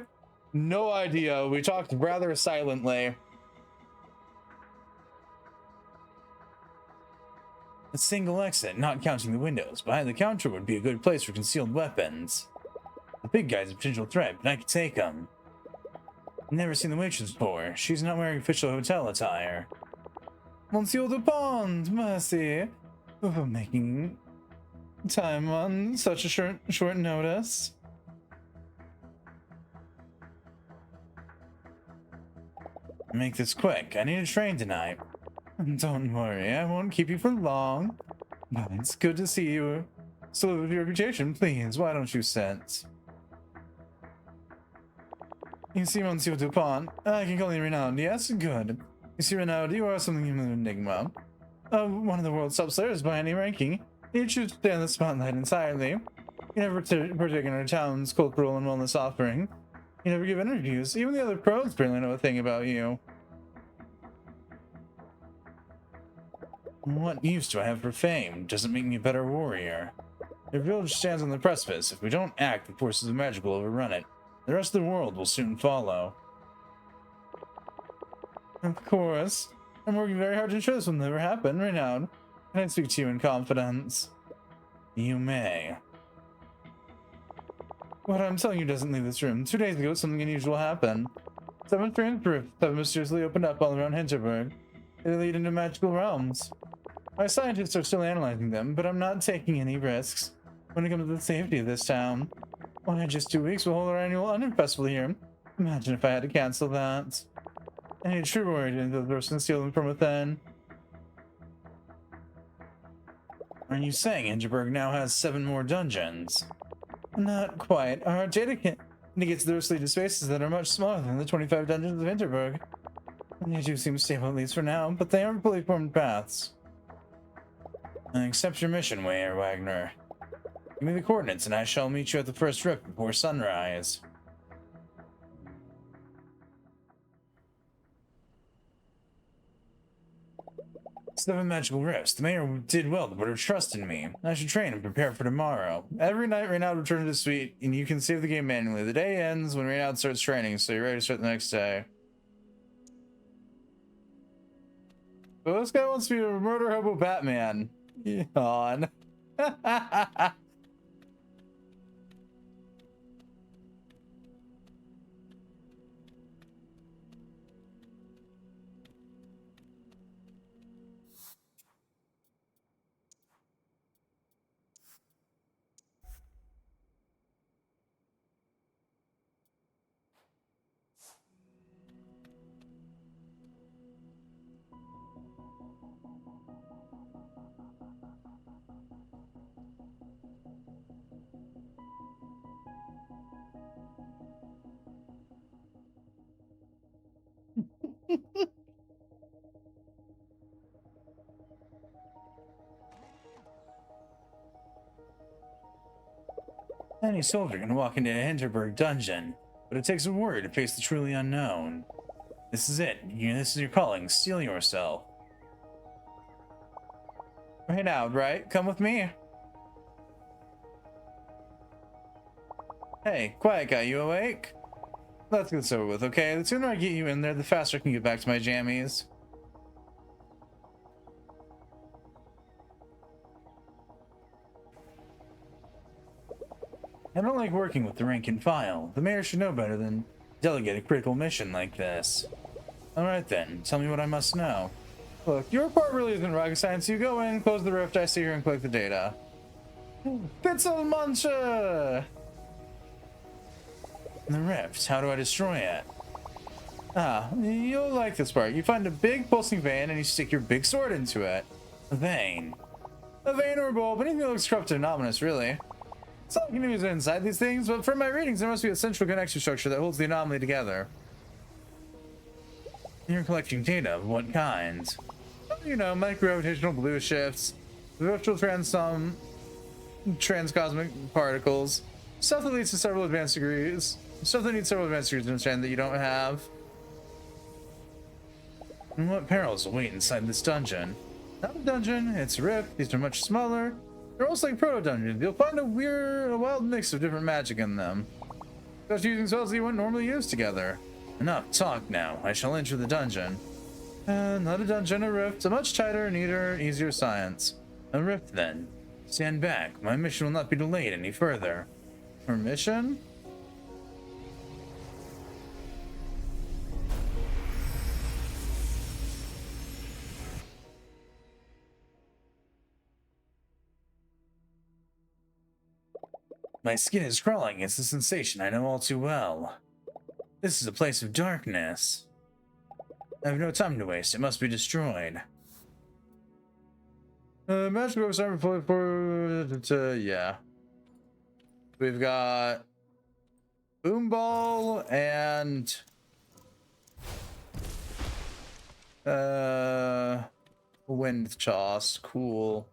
No idea. We talked rather silently. A single exit, not counting the windows. Behind the counter would be a good place for concealed weapons. The big guy's a potential threat, but I could take him. Never seen the waitress before. She's not wearing official hotel attire. Monsieur Dupont, mercy for making time on such a short notice. Make this quick. I need a train tonight. Don't worry, I won't keep you for long. But it's good to see you. Still with your reputation, please. Why don't you sit? You see, Monsieur Dupont. I can call you Renaud. Yes, good. You see, Renaud, you are something of an enigma. One of the world's top players by any ranking. You choose to stay in the spotlight entirely. You never partake in our town's cultural and wellness offering. You never give interviews. Even the other pros barely know a thing about you. What use do I have for fame? Doesn't make me a better warrior. Your village stands on the precipice. If we don't act, the forces of magic will overrun it. The rest of the world will soon follow. Of course. I'm working very hard to ensure this will never happen. Renaud, can I speak to you in confidence? You may. What I'm telling you doesn't leave this room. 2 days ago, something unusual happened. 7 strange rifts have mysteriously opened up all around Hinterburg. They lead into magical realms. My scientists are still analyzing them, but I'm not taking any risks when it comes to the safety of this town. Why, just 2 weeks we'll hold our annual Onion Festival here. Imagine if I had to cancel that. I need a true warrior to enter the person and steal them from within. Are you saying Hinterburg now has 7 more dungeons? Not quite. Our data indicates there are sleeping spaces that are much smaller than the 25 dungeons of Hinterburg. They do seem stable, at least for now, but they aren't fully formed paths. I accept your mission, Mayor Wagner. Give me the coordinates and I shall meet you at the first rift before sunrise. 7 magical rifts. The mayor did well to put her trust in me. I should train and prepare for tomorrow. Every night, Renaud returns to the suite, and you can save the game manually. The day ends when Renaud starts training, so you're ready to start the next day. So this guy wants to be a murder hobo Batman. Yawn. Any soldier can walk into a Hinterburg dungeon, but it takes a warrior to face the truly unknown. This is it. This is your calling. Steel yourself. Right out, right? Come with me. Hey, quiet guy, you awake? Let's get this over with, okay? The sooner I get you in there, the faster I can get back to my jammies. I don't like working with the rank and file. The mayor should know better than delegate a critical mission like this. Alright then, tell me what I must know. Look, your part really isn't rocket science. You go in, close the rift, I sit here and collect the data. Pixel Muncher! The rift, how do I destroy it? Ah, you'll like this part. You find a big pulsing vein and you stick your big sword into it. A vein. A vein or a bulb, anything that looks corrupted and ominous, really. It's all I can use inside these things, but from my readings, there must be a central connection structure that holds the anomaly together. You're collecting data of what kind? You know, micro-gravitational blue shifts, virtual transcosmic particles, stuff that leads to several advanced degrees. Stuff that needs several advanced degrees to understand that you don't have. And what perils await inside this dungeon? Not a dungeon, it's a rift. These are much smaller. They're almost like proto-dungeons. You'll find a wild mix of different magic in them. Just using spells that you wouldn't normally use together. Enough talk now. I shall enter the dungeon. Not a dungeon, a rift. A much tighter, neater, and easier science. A rift, then. Stand back. My mission will not be delayed any further. Her mission? My skin is crawling. It's a sensation I know all too well. This is a place of darkness. I have no time to waste. It must be destroyed. Magic website for yeah. We've got Boom Ball and Wind Toss. Cool.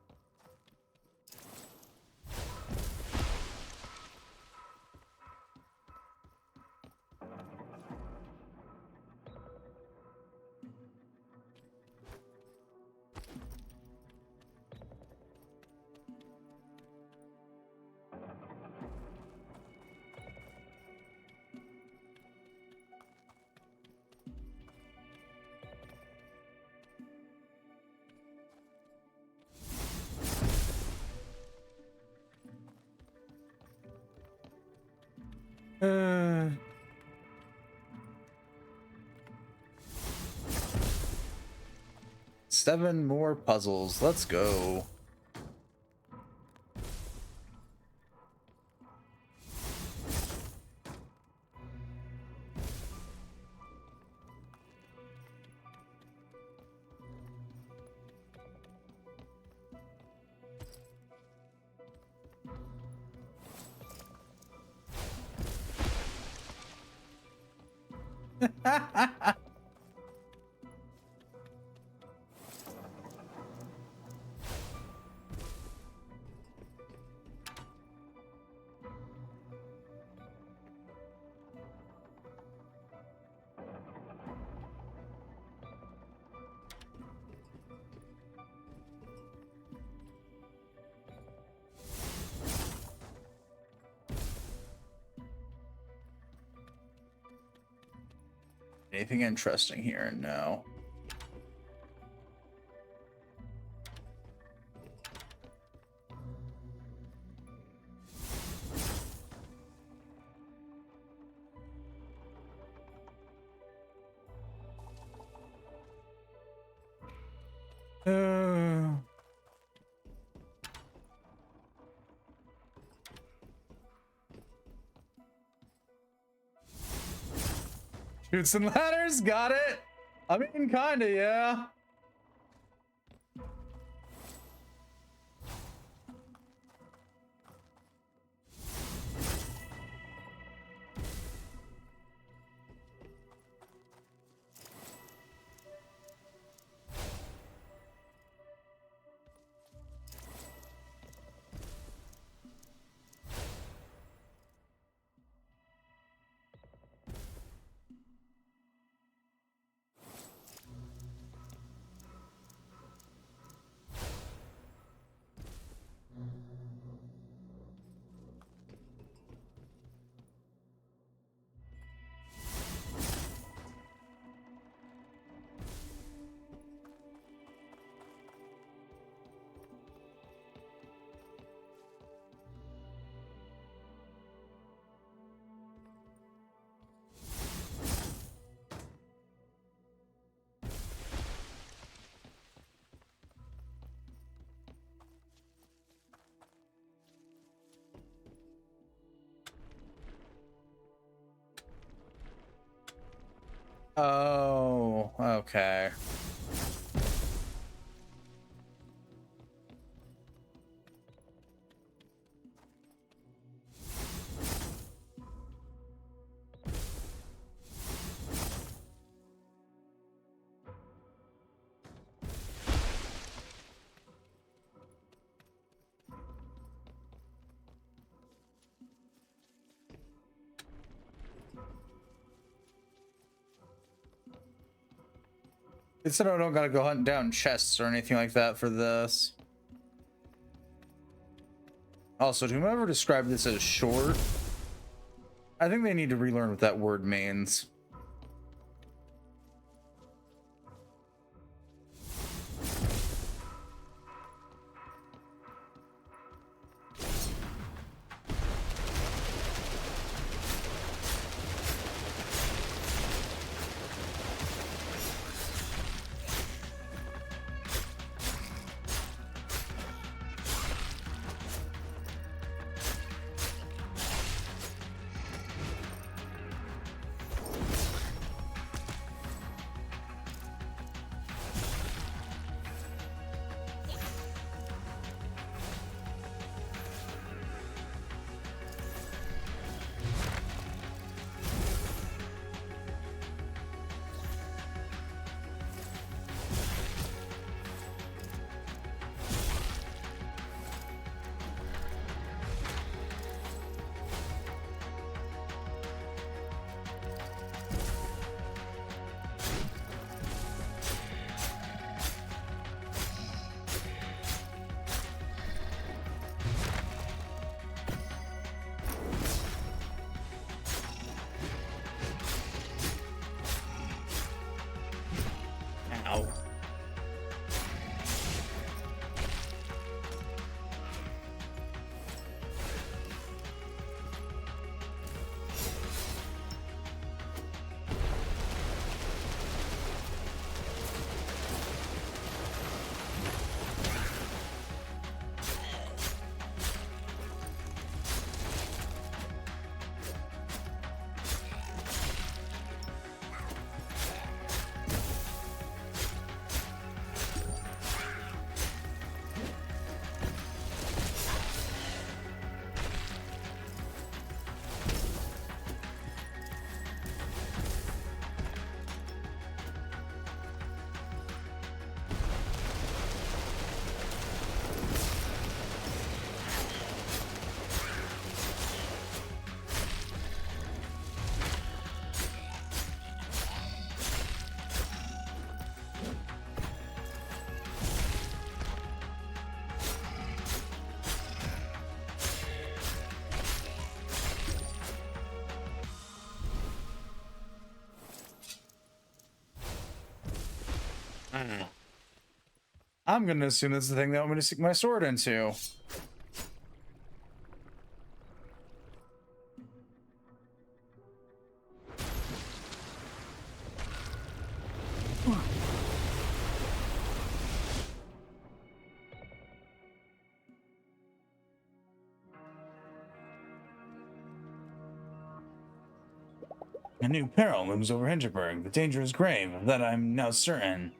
Seven more puzzles. Let's go. Anything interesting here? No. Shoots and ladders, got it. I mean, kinda, yeah. Oh, okay. It said I don't gotta go hunt down chests or anything like that for this. Also, to whomever described this as short, I think they need to relearn what that word means. Ow. I'm gonna assume that's the thing that I'm gonna stick my sword into. A new peril looms over Hinterburg. The danger is grave, of that I'm now certain.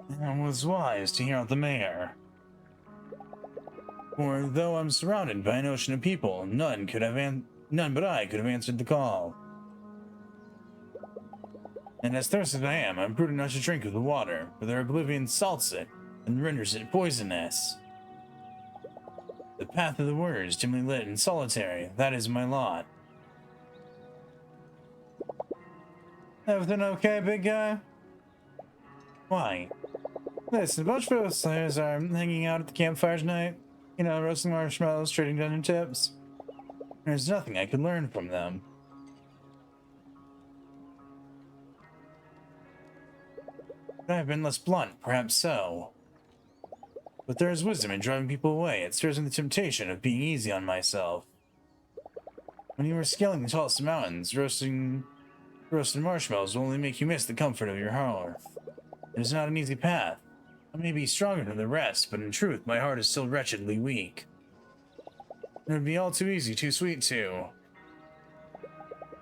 And it was wise to hear out the mayor. For though I'm surrounded by an ocean of people, none but I could have answered the call. And as thirsty as I am, I'm prudent not to drink of the water, for their oblivion salts it and renders it poisonous. The path of the words, dimly lit and solitary, that is my lot. Everything okay, big guy? Why? Listen, a bunch of us players are hanging out at the campfire tonight. You know, roasting marshmallows, trading dungeon tips. There's nothing I could learn from them. Could I have been less blunt? Perhaps so. But there is wisdom in driving people away. It stirs in the temptation of being easy on myself. When you are scaling the tallest mountains, roasted marshmallows will only make you miss the comfort of your hearth. It is not an easy path. I may be stronger than the rest, but in truth, my heart is still wretchedly weak. It would be all too easy, too sweet, too.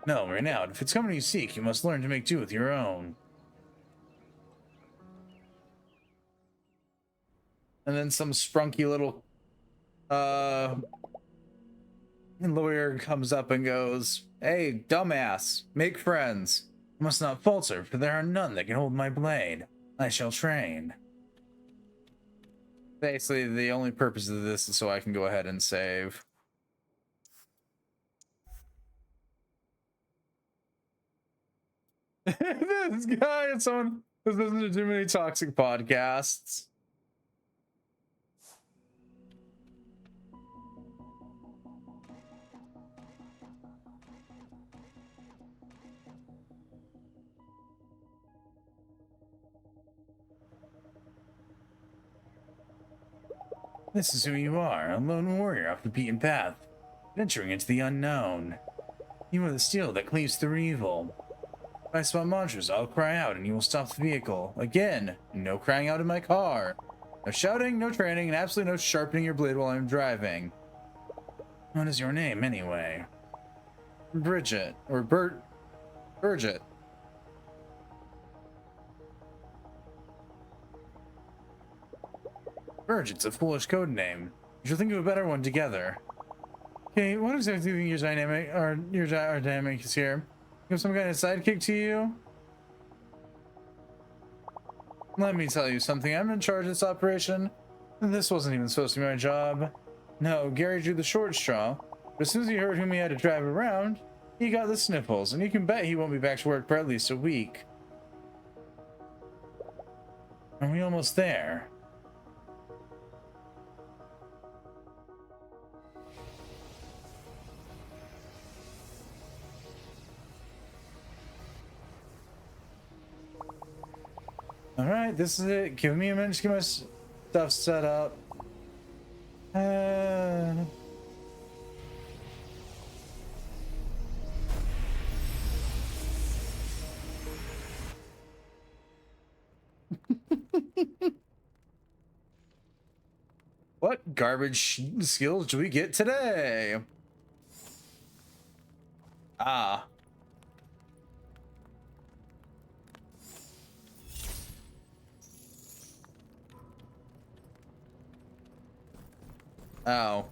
No, right now, if it's company you seek, you must learn to make do with your own. And then some sprunky little lawyer comes up and goes, "Hey, dumbass, make friends." I must not falter, for there are none that can hold my blade. I shall train. Basically, the only purpose of this is so I can go ahead and save. This guy is someone who listens to too many toxic podcasts. This is who you are, a lone warrior off the beaten path, venturing into the unknown. You are the steel that cleaves through evil. If I spot monsters, I'll cry out and you will stop the vehicle. Again, no crying out in my car. No shouting, no training, and absolutely no sharpening your blade while I'm driving. What is your name, anyway? Bridget, or Bridget. Bridget's a foolish code name. You should think of a better one together. Okay, what exactly do you think your dynamic is here? You have some kind of sidekick to you? Let me tell you something. I'm in charge of this operation. This wasn't even supposed to be my job. No, Gary drew the short straw. But as soon as he heard whom he had to drive around, he got the sniffles, and you can bet he won't be back to work for at least a week. Are we almost there? Alright, this is it. Give me a minute to get my stuff set up. What garbage skills do we get today? Ah. Oh.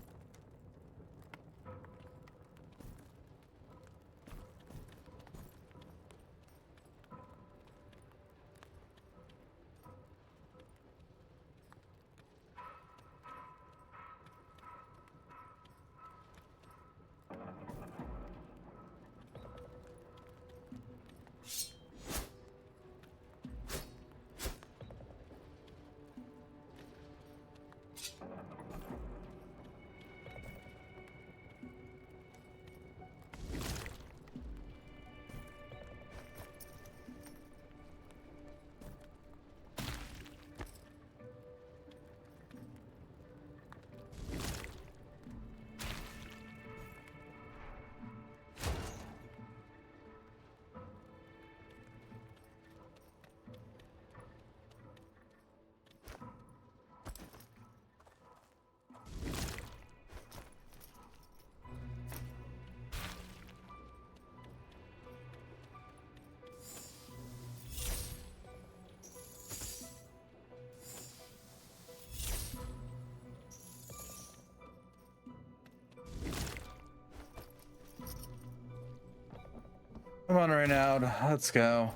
Come on, Renaud. Let's go.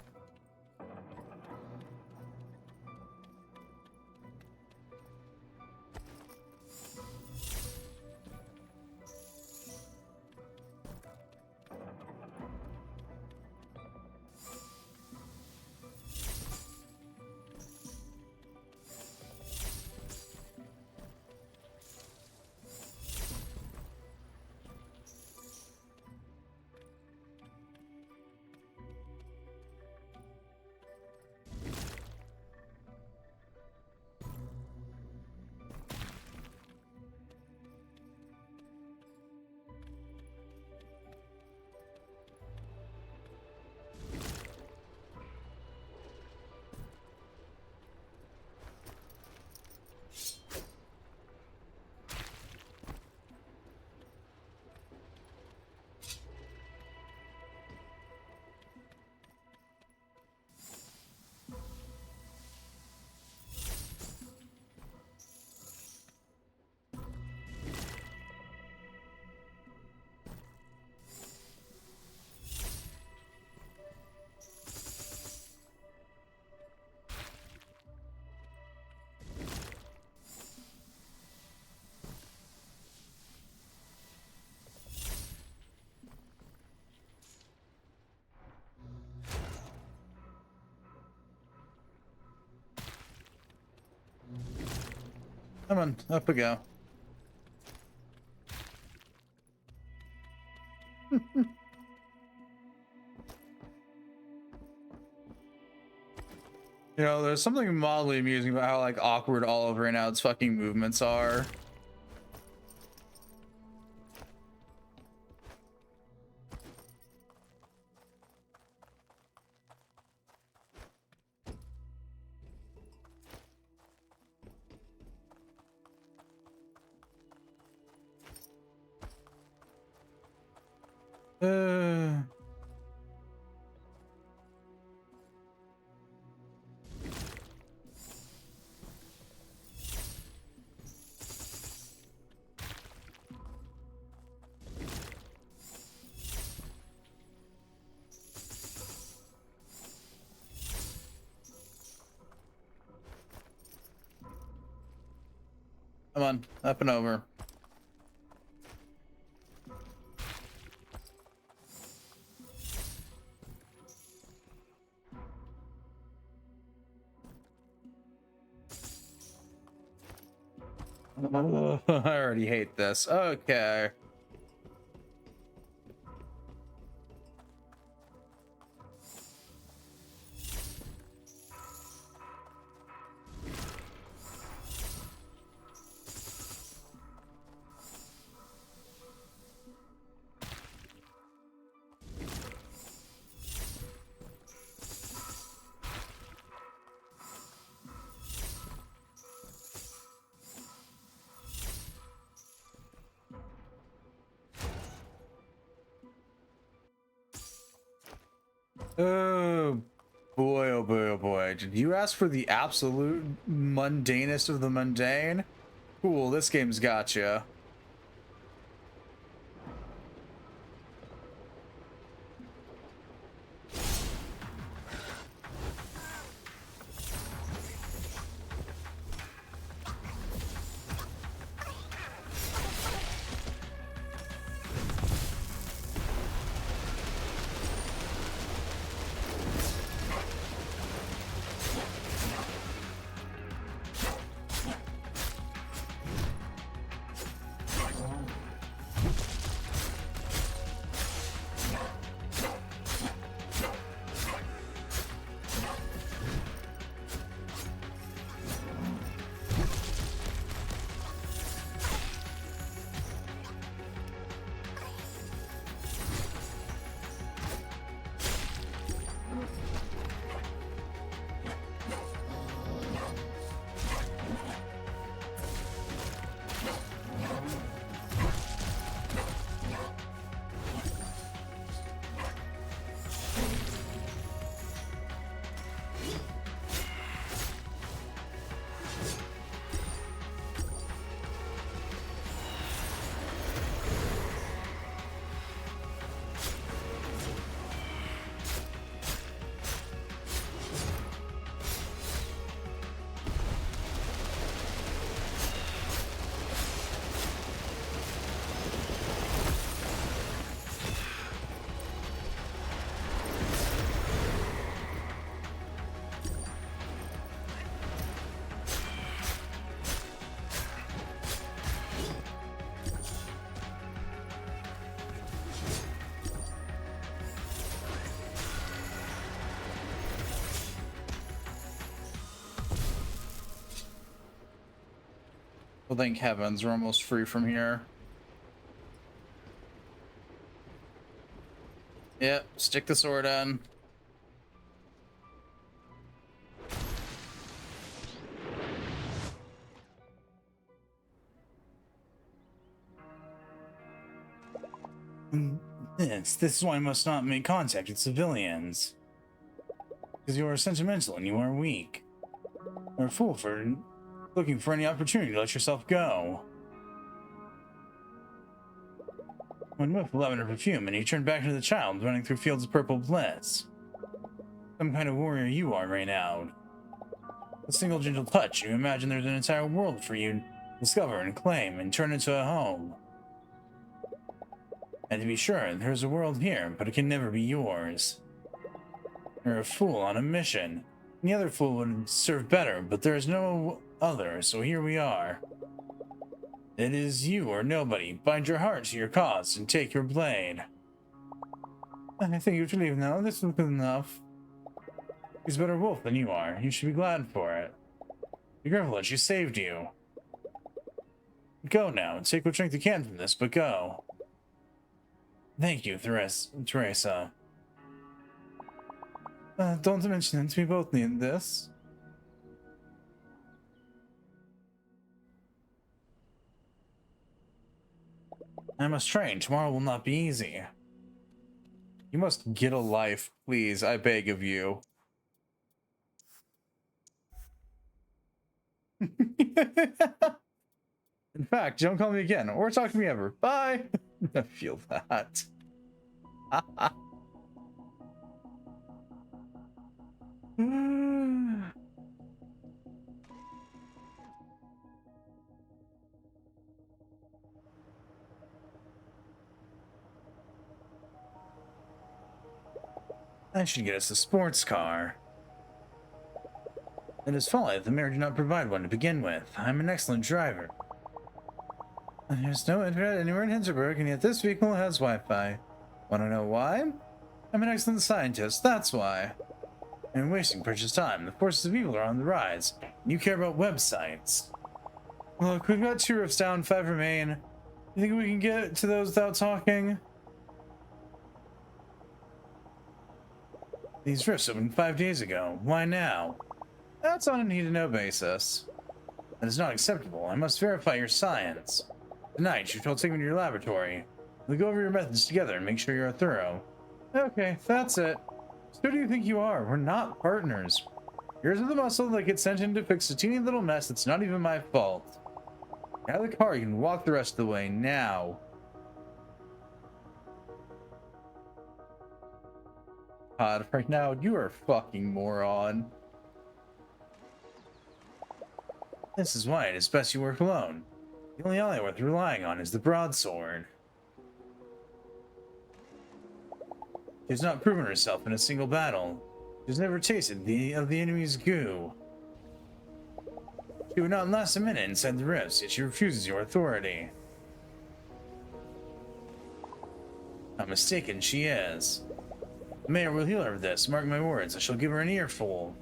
Come on, up we go. You know, there's something mildly amusing about how like awkward all of Renaud's fucking movements are. Uh, Come on, up and over. I already hate this. Okay. Oh boy, oh boy, oh boy. Did you ask for the absolute mundanest of the mundane? Cool, this game's gotcha. Well, thank heavens, we're almost free from here. Yep, stick the sword in. This is why I must not make contact with civilians. Because you are sentimental and you are weak. You're a fool for looking for any opportunity to let yourself go. When whiff lavender perfume and you turn back into the child running through fields of purple bliss. Some kind of warrior you are right now. A single gentle touch, you imagine there's an entire world for you to discover and claim and turn into a home. And to be sure, there's a world here, but it can never be yours. You're a fool on a mission. Any other fool would serve better, but there is no other, so here we are. It is you or nobody. Bind your heart to your cause and take your blade. I think you should leave now. This is good enough. He's a better wolf than you are. You should be glad for it. Be grateful that she saved you. Go now and take what strength you can from this, but go. Thank you, Teresa. Don't mention it. We both need this. I must train. Tomorrow will not be easy. You must get a life, please. I beg of you. In fact, don't call me again or talk to me ever. Bye. I feel that. I should get us a sports car. It is folly that the mayor did not provide one to begin with. I'm an excellent driver. There's no internet anywhere in Hinterburg, and yet this vehicle has Wi-Fi. Want to know why? I'm an excellent scientist, that's why. I'm wasting precious time. The forces of evil are on the rise, and you care about websites. Look, we've got 2 rifts down, 5 remain. You think we can get to those without talking? These rifts opened 5 days ago. Why now? That's on a need-to-know basis. That is not acceptable. I must verify your science. Tonight, you're told to take me to your laboratory. We'll go over your methods together and make sure you're thorough. Okay, that's it. So who do you think you are? We're not partners. Yours are the muscle that gets sent in to fix a teeny little mess that's not even my fault. Get out of the car, you can walk the rest of the way now. God, right now, you are a fucking moron. This is why it is best you work alone. The only ally worth relying on is the broadsword. She has not proven herself in a single battle. She has never tasted of the enemy's goo. She would not last a minute inside the rifts, yet she refuses your authority. How mistaken she is. The mayor will heal her of this. Mark my words, I shall give her an earful.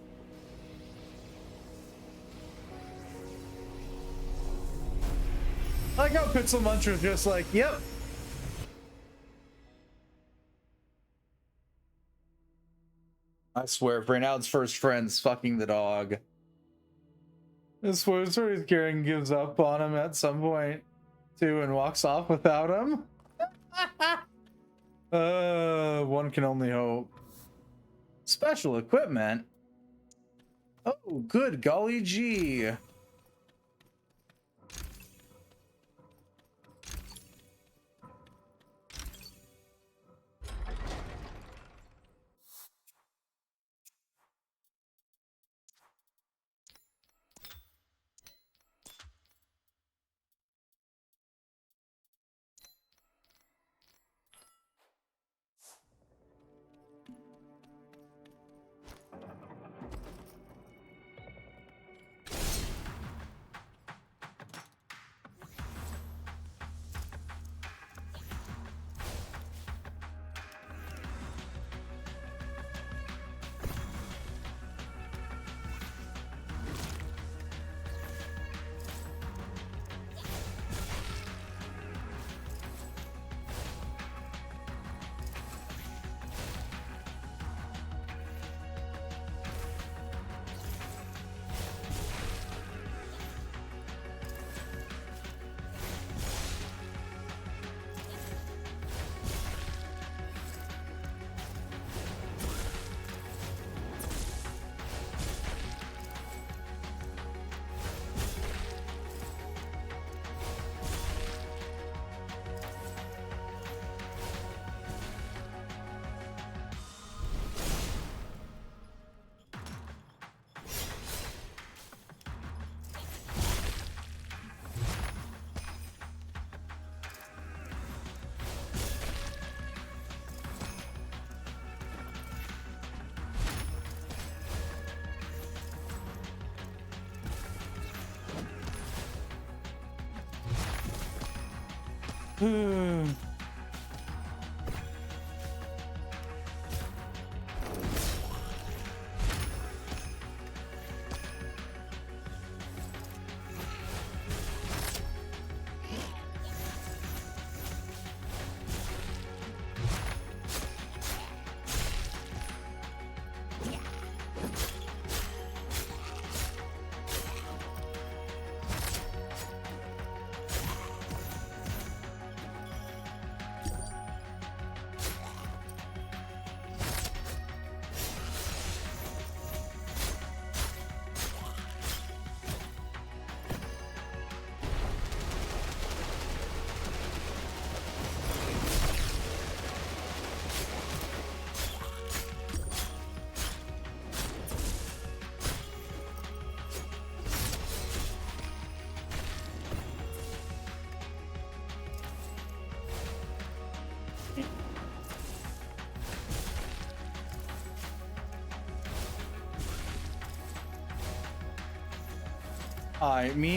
I like how Pixel Muncher is just like, yep. I swear, Braynoud's first friend's fucking the dog. I swear, Karen gives up on him at some point, too, and walks off without him. One can only hope. Special equipment? Oh, good golly gee.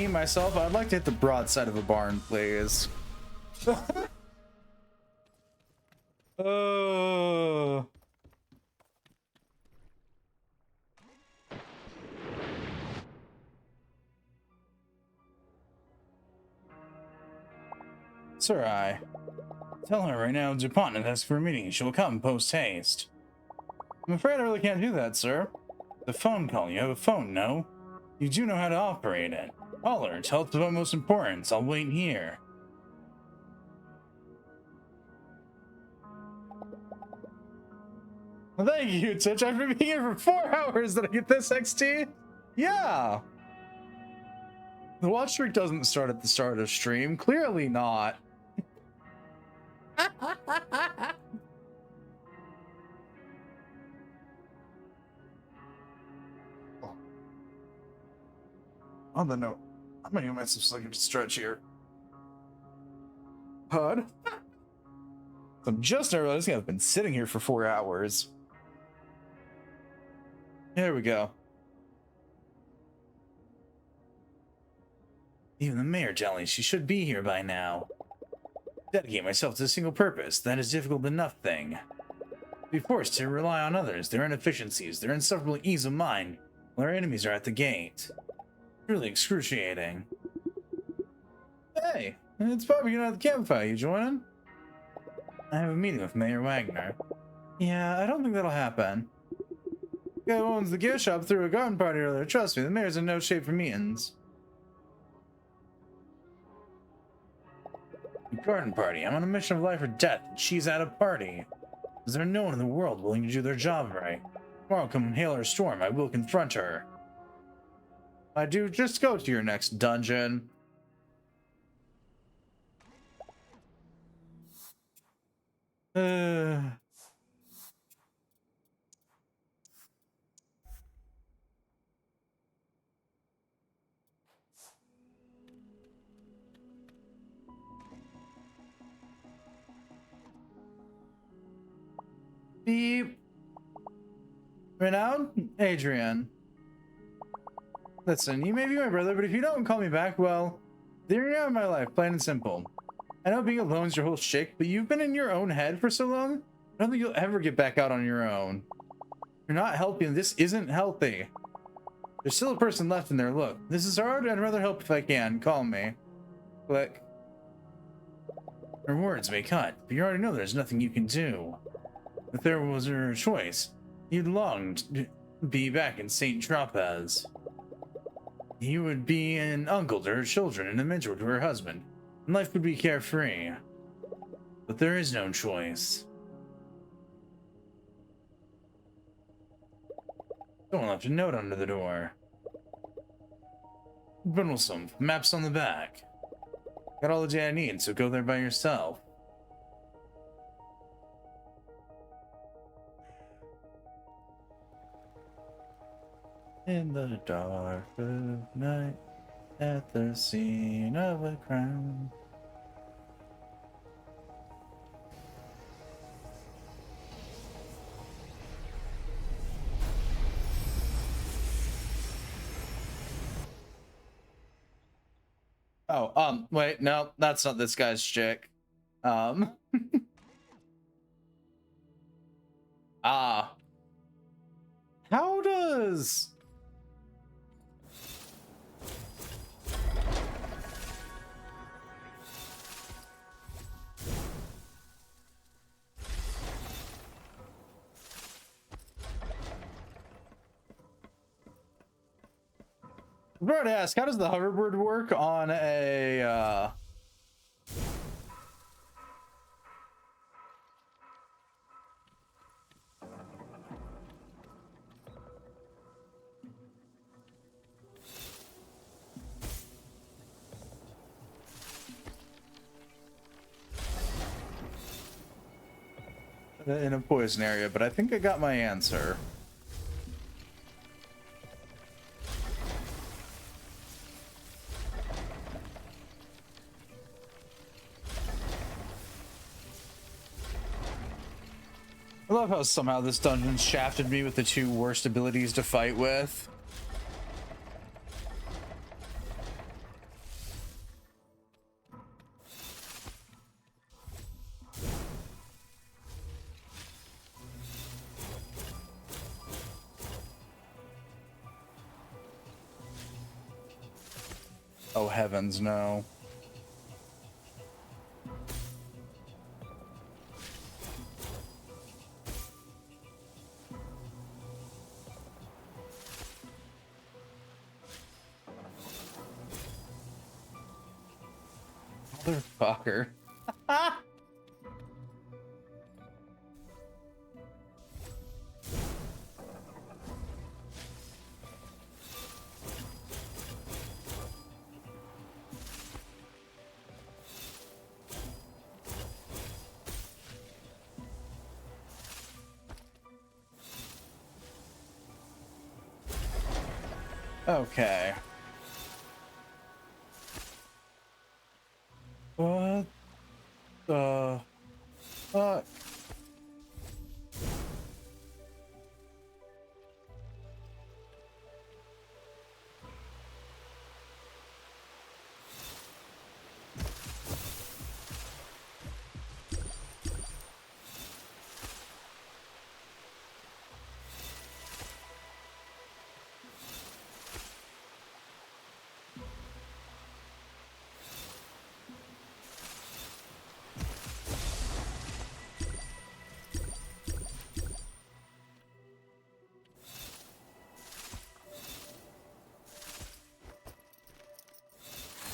Myself, I'd like to hit the broadside of a barn, please. Oh. Sir, I tell her right now department asks for a meeting. She will come post haste. I'm afraid I really can't do that, sir. The phone call. You have a phone, no? You do know how to operate it. Call her. Tell it's of utmost importance. I'll wait here. Well, thank you, Titch. After being here for 4 hours, did I get this XT? Yeah. The watch streak doesn't start at the start of stream. Clearly not. On the note, I'm gonna give myself a second to stretch here. Pud? I'm just now realizing I've been sitting here for 4 hours. There we go. Even the mayor telling me she should be here by now. Dedicate myself to a single purpose, that is difficult enough thing. Be forced to rely on others, their inefficiencies, their insufferable ease of mind, while our enemies are at the gate. Truly excruciating. Hey, it's Bobby at the campfire. You joining? I have a meeting with Mayor Wagner. Yeah, I don't think that'll happen. The guy who owns the gear shop threw a garden party earlier. Trust me, the mayor's in no shape for meetings. Garden party. I'm on a mission of life or death, and she's at a party. Is there no one in the world willing to do their job right? Tomorrow, come hail or storm, I will confront her. I do. Just go to your next dungeon. Beep. Renown? Adrian. Listen, you may be my brother, but if you don't call me back, well, then you're out of my life, plain and simple. I know being alone is your whole shtick, but you've been in your own head for so long, I don't think you'll ever get back out on your own. You're not helping. This isn't healthy. There's still a person left in there. Look, this is hard. I'd rather help if I can. Call me. Click. Her words may cut, but you already know there's nothing you can do. If there was a choice, you'd long to be back in St. Tropez. You would be an uncle to her children and a mentor to her husband, and life would be carefree. But there is no choice. Someone left a note under the door. Bundlesome, maps on the back. Got all the data I need, so go there by yourself. In the dark of night, at the scene of a crime. Oh, wait, no, that's not this guy's chick. Um, ah, how does... I'm about to ask, how does the hoverboard work on a, in a poison area, but I think I got my answer. I love how somehow this dungeon shafted me with the two worst abilities to fight with. Oh heavens, no. Motherfucker. Okay. What the fuck?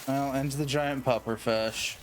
Well, into the giant pufferfish.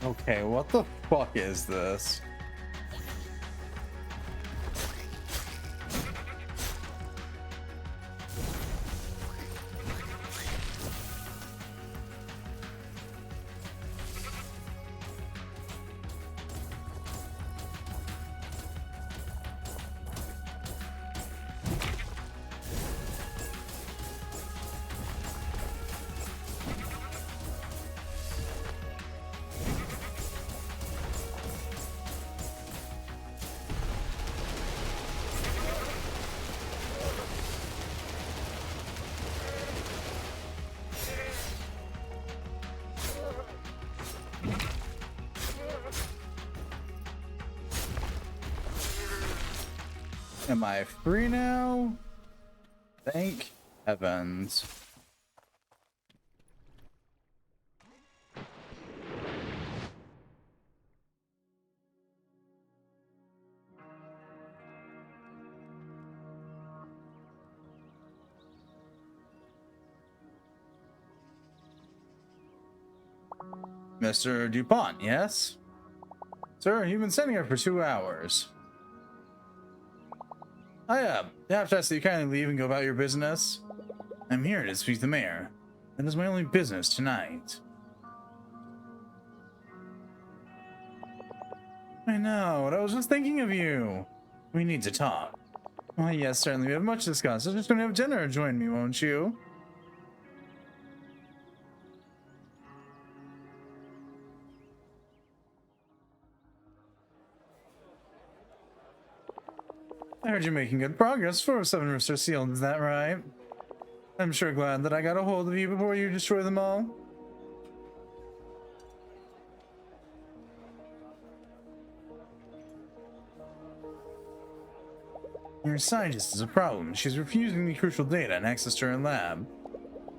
Okay, what the fuck is this? Am I free now? Thank heavens. Mr. DuPont, yes? Sir, you've been sitting here for 2 hours. I have to ask that you kindly leave and go about your business. I'm here to speak to the mayor. That is my only business tonight. I know, and I was just thinking of you. We need to talk. Oh, yes, certainly. We have much to discuss. I'm just going to have dinner. Join me, won't you? I heard you're making good progress. 4 of 7 rifts are sealed, is that right? I'm sure glad that I got a hold of you before you destroy them all. Your scientist is a problem. She's refusing me crucial data and access to her lab.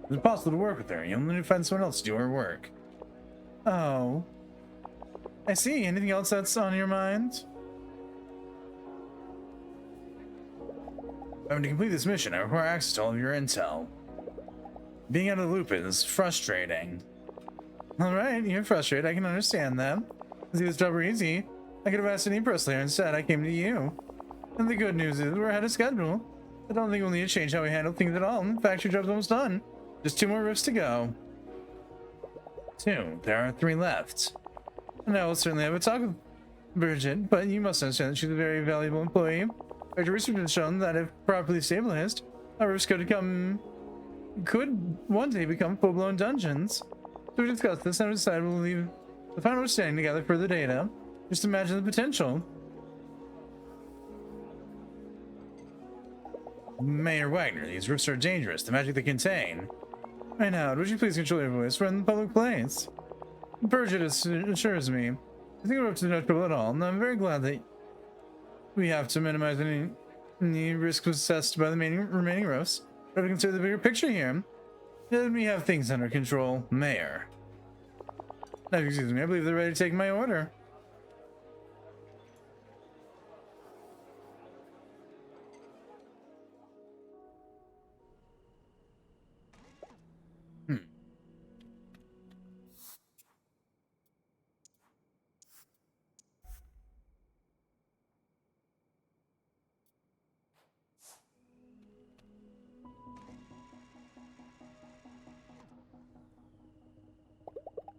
It's impossible to work with her. You'll need to find someone else to do her work. Oh. I see. Anything else that's on your mind? To complete this mission, I require access to all of your intel. Being out of the loop is frustrating. Alright, you're frustrated. I can understand that. See, this job were easy. I could have asked any pro slayer instead. I came to you. And the good news is we're ahead of schedule. I don't think we'll need to change how we handle things at all. In fact, your job's almost done. Just 2 more rifts to go. 2. There are 3 left. And I will certainly have a talk with Bridget, but you must understand that she's a very valuable employee. Our research has shown that if properly stabilized, our rifts could one day become full-blown dungeons. So we discussed this and we decided we'll leave the final understanding together for the data. Just imagine the potential. Mayor Wagner, these rifts are dangerous. The magic they contain. Right now, would you please control your voice? We're in the public place. Bridget assures me. I think we're up to no trouble at all, and I'm very glad that we have to minimize any risk assessed by the remaining rifts. But we consider the bigger picture here. Let me have things under control, Mayor. Now, excuse me, I believe they're ready to take my order.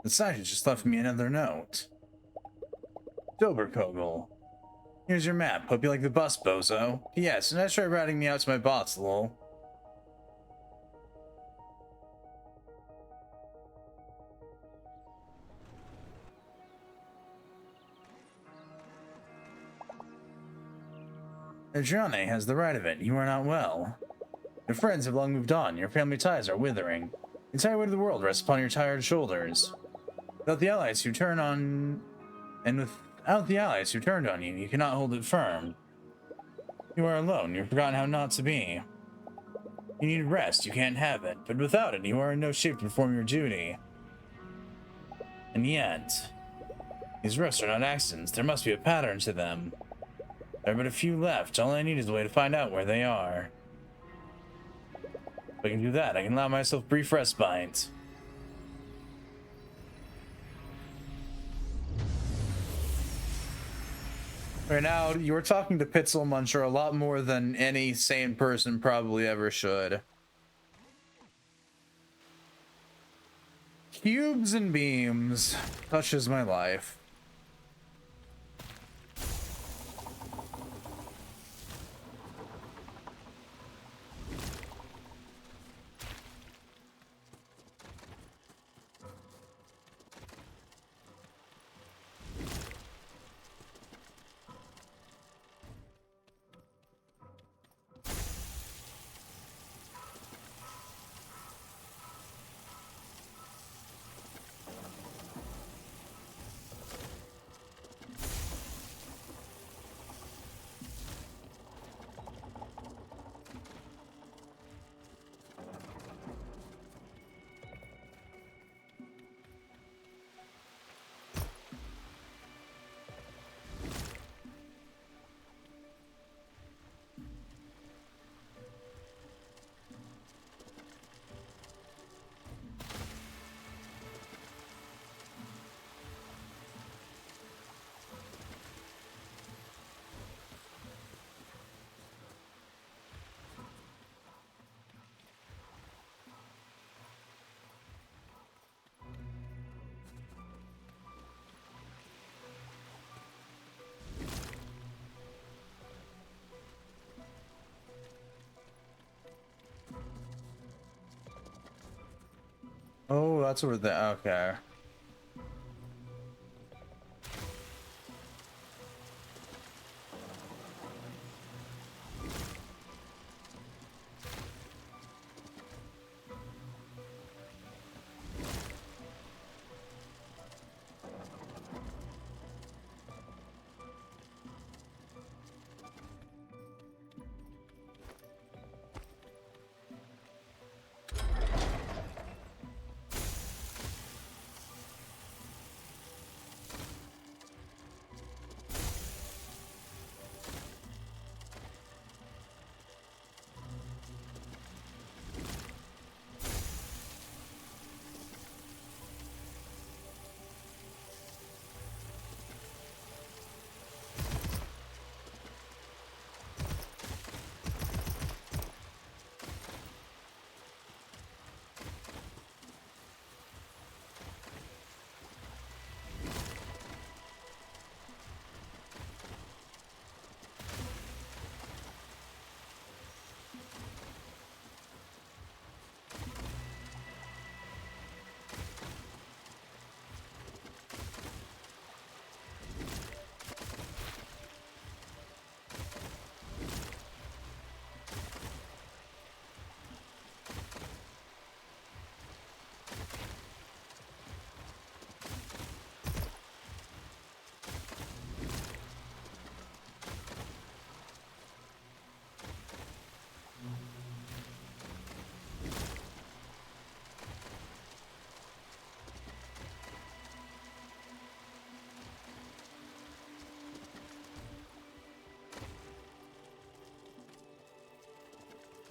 The scientist just left me another note. Doberkogel. Here's your map. Hope you like the bus, bozo. Yes, and I try routing me out to my boss, lol. Adriane has the right of it. You are not well. Your friends have long moved on. Your family ties are withering. The entire weight of the world rests upon your tired shoulders. Without the allies who turned on you, you cannot hold it firm. You are alone. You've forgotten how not to be. You need rest. You can't have it. But without it, you are in no shape to perform your duty. And yet, these rifts are not accidents. There must be a pattern to them. There are but a few left. All I need is a way to find out where they are. If I can do that, I can allow myself brief respite. Right now, you're talking to Pitzel Muncher a lot more than any sane person probably ever should. Cubes and beams touches my life. that's where the okay.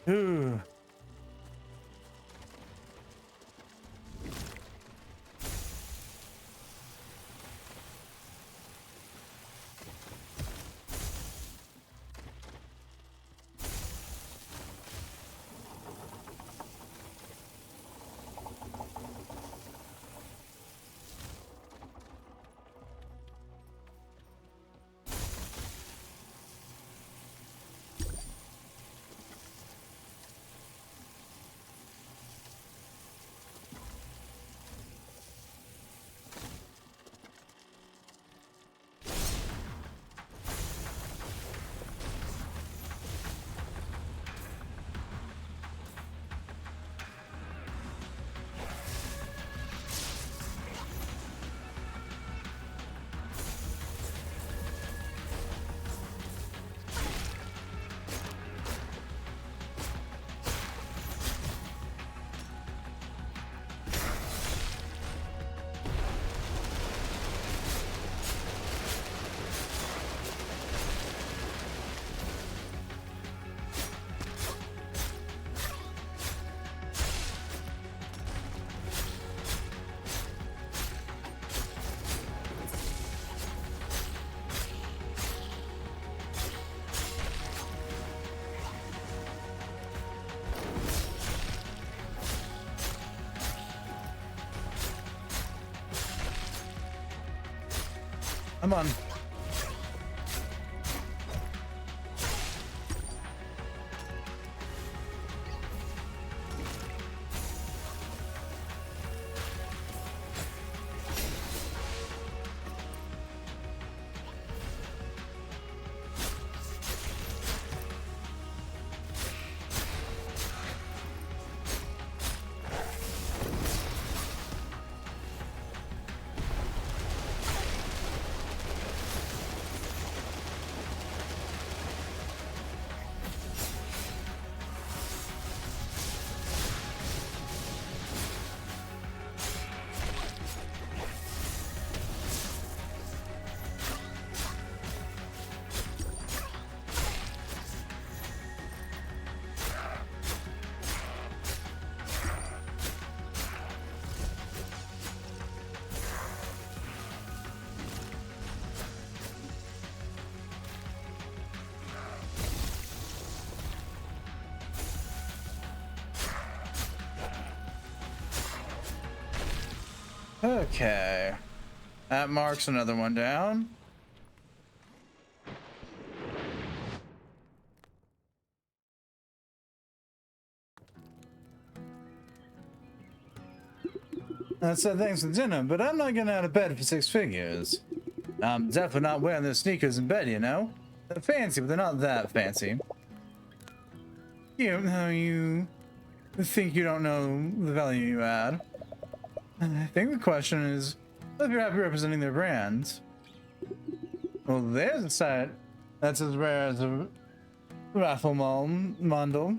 Ooh. I'm on. Okay. That marks another one down. I said thanks for dinner, but I'm not getting out of bed for 6 figures. I'm definitely not wearing those sneakers in bed, you know? They're fancy, but they're not that fancy. You think you don't know the value you add. I think the question is, if you're happy representing their brand. Well, there's a sight that's as rare as a raffle model.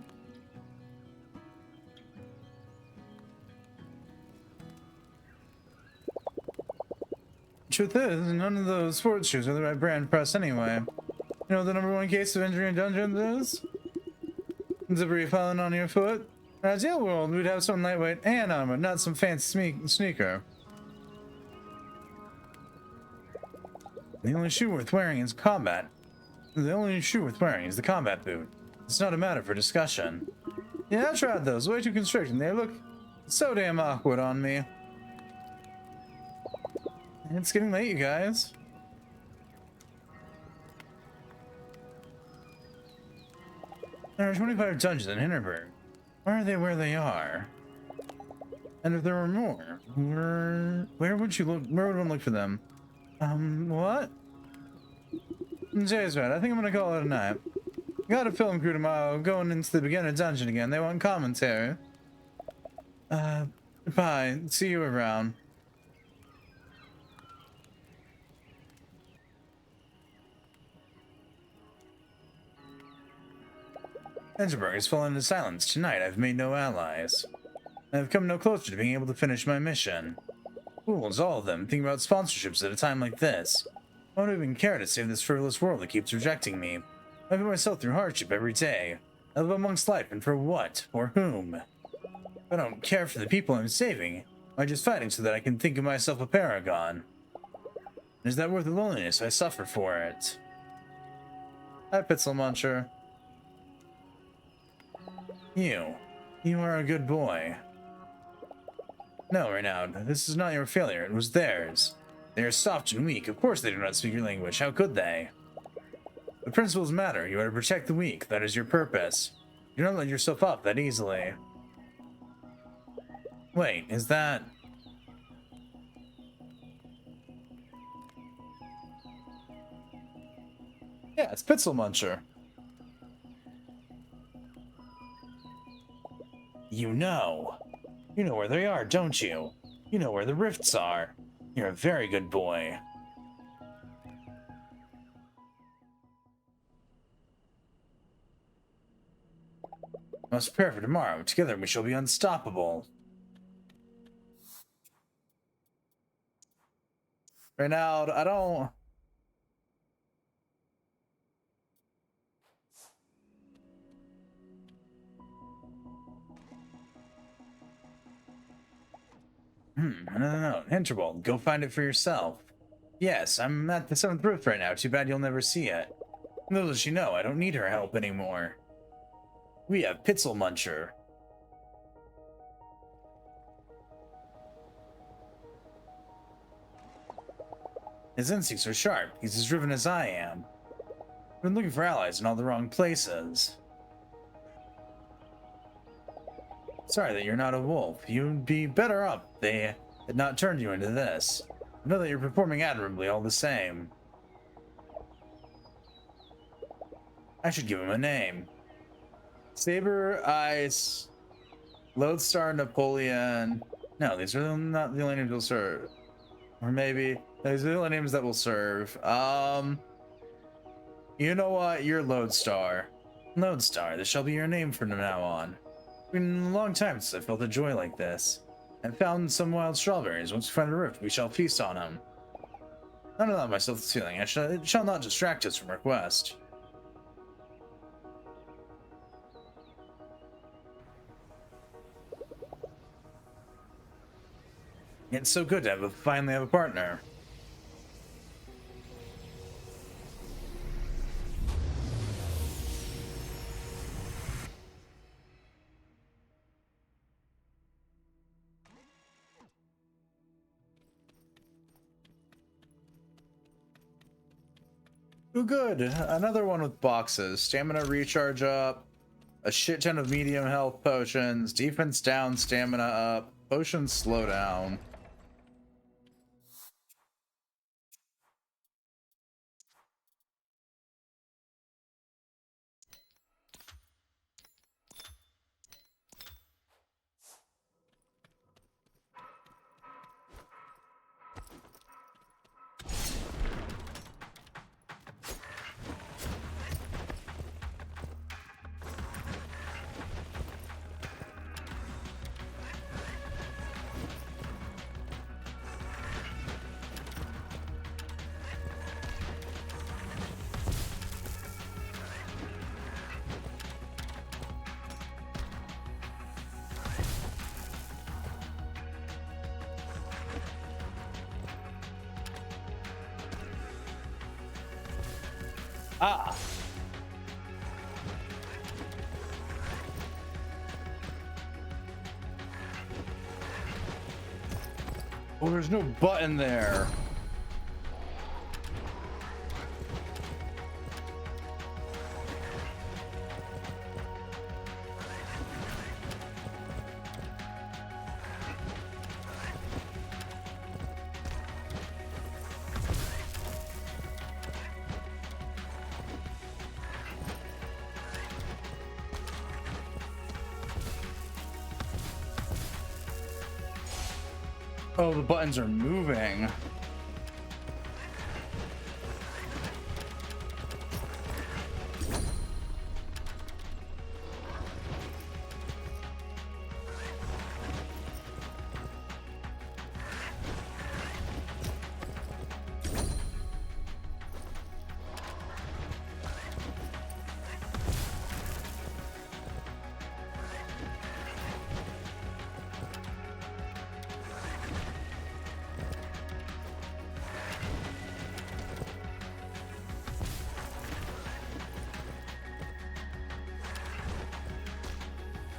Truth is, none of those sports shoes are the right brand for us anyway. You know what the #1 case of injury in dungeons is? Debris falling on your foot? In an ideal world, we'd have something lightweight and armor, not some fancy sneaker. The only shoe worth wearing is combat. The only shoe worth wearing is the combat boot. It's not a matter for discussion. Yeah, I tried those. Way too constricting. They look so damn awkward on me. It's getting late, you guys. There are 25 dungeons in Hinterburg. Why are they where they are? And if there were more, where would you look? Where would one look for them? What? Jay's right. I think I'm gonna call it a night. Got a film crew tomorrow. Going into the beginner dungeon again. They want commentary. Bye. See you around. Hinterburg has fallen into silence. Tonight, I've made no allies. I've come no closer to being able to finish my mission. Fools, all of them, thinking about sponsorships at a time like this. I don't even care to save this frivolous world that keeps rejecting me. I put myself through hardship every day. I live amongst life, and for what? For whom? I don't care for the people I'm saving. I'm just fighting so that I can think of myself a paragon. Is that worth the loneliness I suffer for it? Hi, Pitzel Muncher. You are a good boy. No, Renown, this is not your failure, it was theirs. They are soft and weak, of course they do not speak your language, how could they? The principles matter, you are to protect the weak, that is your purpose. You don't let yourself up that easily. Wait, is that... Yeah, it's Pitzel Muncher. You know where they are, don't you? You know where the rifts are. You're a very good boy. Must prepare for tomorrow. Together we shall be unstoppable. Right now, I don't... No. Hinterburg, go find it for yourself. Yes, I'm at the 7th rift right now. Too bad you'll never see it. Little does she know, I don't need her help anymore. We have Pitzel Muncher. His instincts are sharp. He's as driven as I am. I've been looking for allies in all the wrong places. Sorry that you're not a wolf. You'd be better off if they had not turned you into this. I know that you're performing admirably all the same. I should give him a name. Saber, Ice, Lodestar, Napoleon. No, these are not the only names will serve. Or maybe these are the only names that will serve. You know what? You're Lodestar. Lodestar, this shall be your name from now on. It's been a long time since I felt a joy like this. I found some wild strawberries. Once we find a rift, we shall feast on them. Not allow myself this feeling. It shall not distract us from our quest. It's so good to finally have a partner. Oh, good. Another one with boxes. Stamina recharge up. A shit ton of medium health potions. Defense down, stamina up. Potions slow down. Ah! Oh, there's no button there. Oh, the buttons are moving.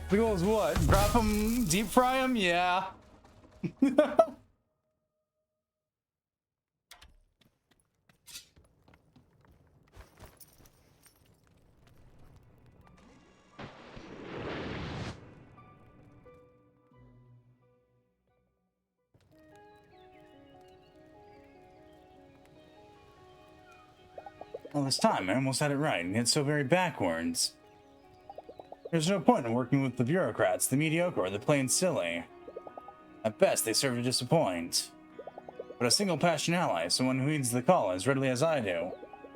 The goal is what? Drop them, deep fry them? Yeah. All this time, I almost had it right, and it's so very backwards. There's no point in working with the bureaucrats, the mediocre, or the plain silly. At best, they serve to disappoint. But a single passion ally, someone who heeds the call as readily as I do,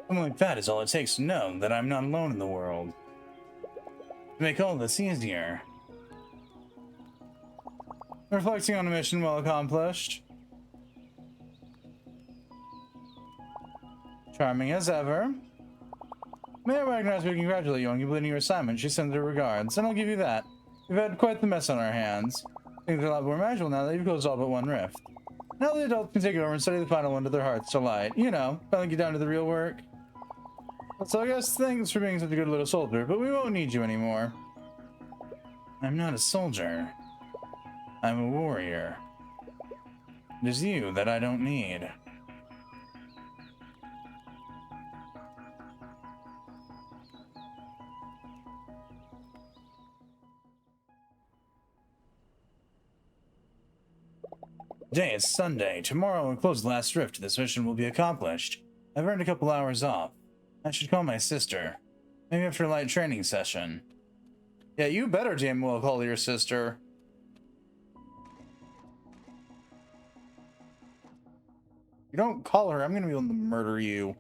someone like that is all it takes to know that I'm not alone in the world. To make all this easier. Reflecting on a mission well accomplished. Charming as ever. May I recognize we congratulate you on completing your assignment. She sends her regards, and I'll give you that. We've had quite the mess on our hands. Things are a lot more manageable now that you've closed all but one rift. Now the adults can take it over and study the final one to their heart's delight. You know, finally get down to the real work. So I guess thanks for being such a good little soldier, but we won't need you anymore. I'm not a soldier. I'm a warrior. It is you that I don't need. Today is Sunday. Tomorrow we'll close the last rift. This mission will be accomplished. I've earned a couple hours off. I should call my sister. Maybe after a light training session. Yeah, you better damn well call your sister. You don't call her, I'm gonna be able to murder you.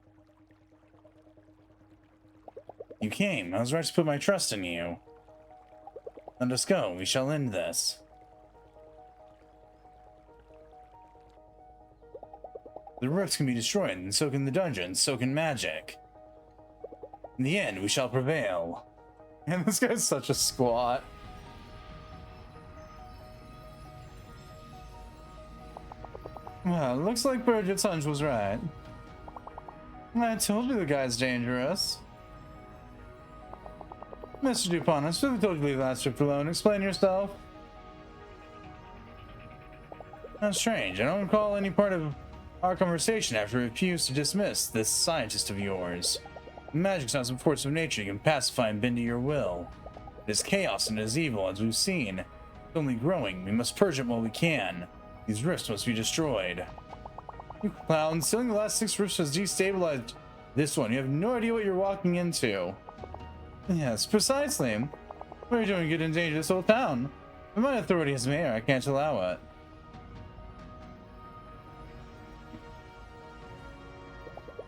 You came. I was right to put my trust in you. Let us go. We shall end this. The rifts can be destroyed, and so can the dungeons, so can magic. In the end, we shall prevail. And this guy's such a squat. Well, looks like Bridget's hunch was right. I told you the guy's dangerous. Mr. Dupont, I still told you to leave last trip alone. Explain yourself. How strange. I don't recall any part of our conversation after we refused to dismiss this scientist of yours. Magic's not some force of nature you can pacify and bend to your will. It is chaos and it is evil, as we've seen. It's only growing. We must purge it while we can. These rifts must be destroyed. You clown, sealing the last 6 rifts has destabilized this one. You have no idea what you're walking into. Yes, precisely. What are you doing? Get in danger this whole town. But my authority as mayor, I can't allow it.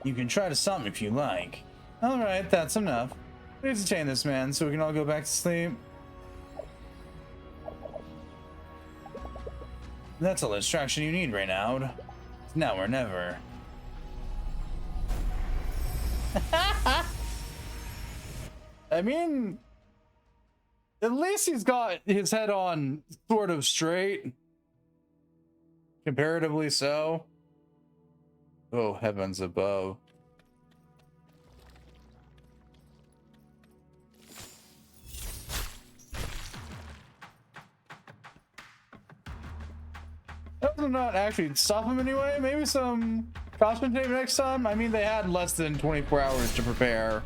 You can try to stop me if you like. Alright, that's enough. Please detain this man so we can all go back to sleep. That's all the distraction you need right now. It's now or never. I mean, at least he's got his head on sort of straight. Comparatively so. Oh, heavens above. to not actually stop them anyway. Maybe some caution tape next time. I mean, they had less than 24 hours to prepare.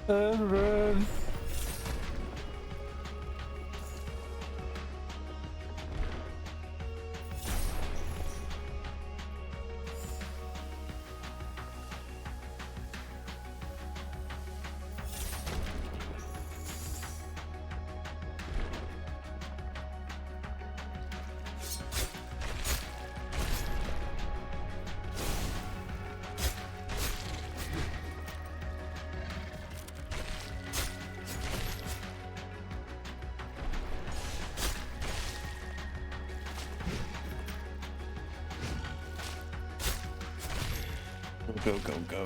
Go. Run.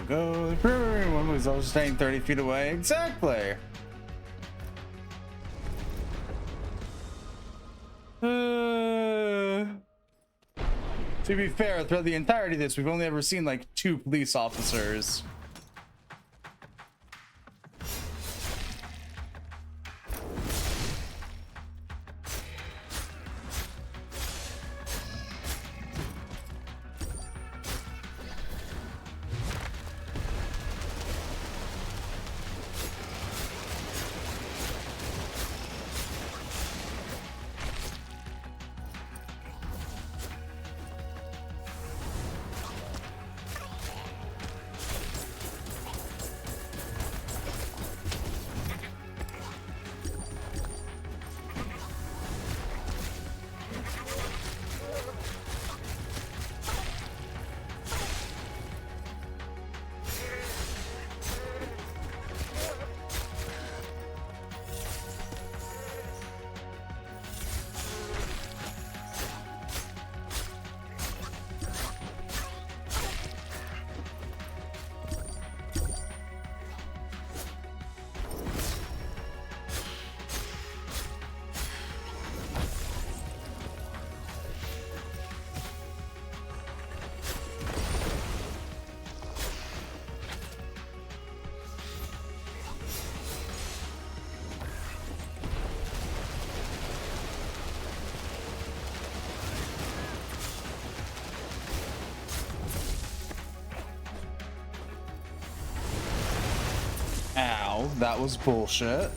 Go. One was also staying 30 feet away. Exactly. To be fair, throughout the entirety of this, we've only ever seen like 2 police officers. Ow, that was bullshit.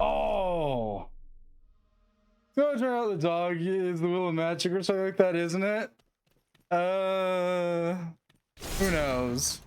Oh. Go try out the dog is the will of magic or something like that, isn't it? Who knows?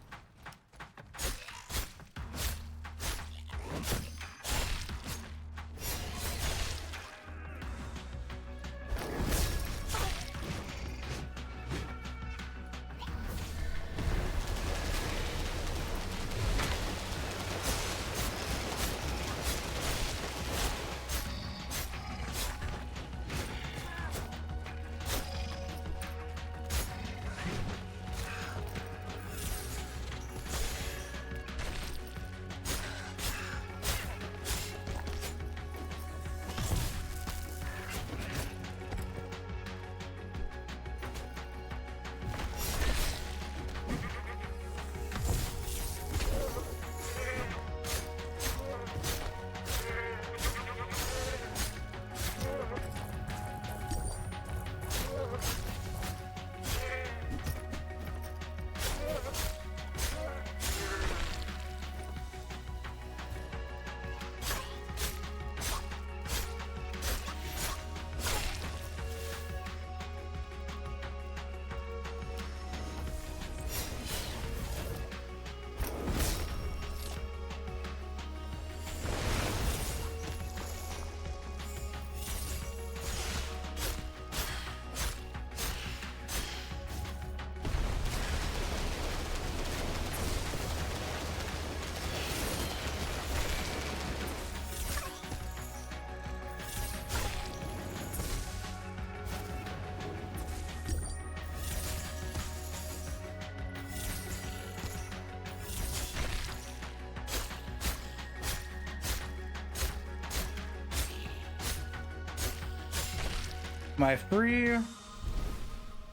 My free?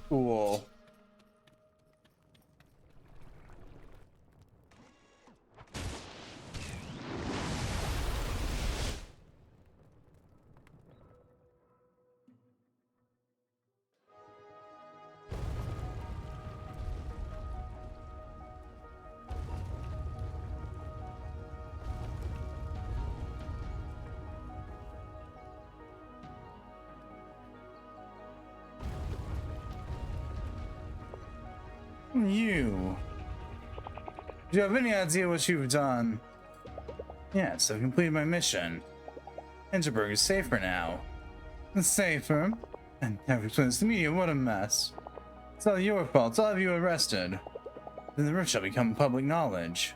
Cool. You. Do you have any idea what you've done? Yes, I've completed my mission. Hinterburg is safer now. Safer? And have explained this to me, what a mess. It's all your fault, I'll have you arrested. Then the rift shall become public knowledge.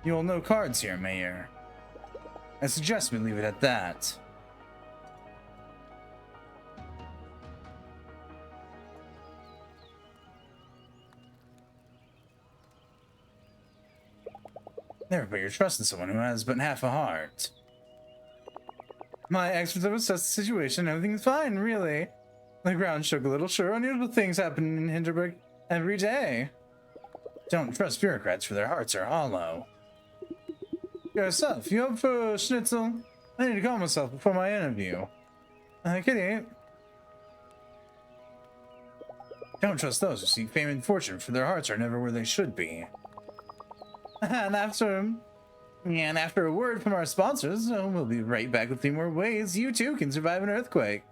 You hold no cards here, Mayor. I suggest we leave it at that. Never put your trust in someone who has but half a heart. My experts have assessed the situation. Everything's fine, really. The ground shook a little. Sure, unusual things happen in Hinterburg every day. Don't trust bureaucrats, for their hearts are hollow. Yourself, you up for schnitzel? I need to calm myself before my interview. Kitty. Don't trust those who seek fame and fortune, for their hearts are never where they should be. And after a word from our sponsors, we'll be right back with 3 more ways you too can survive an earthquake.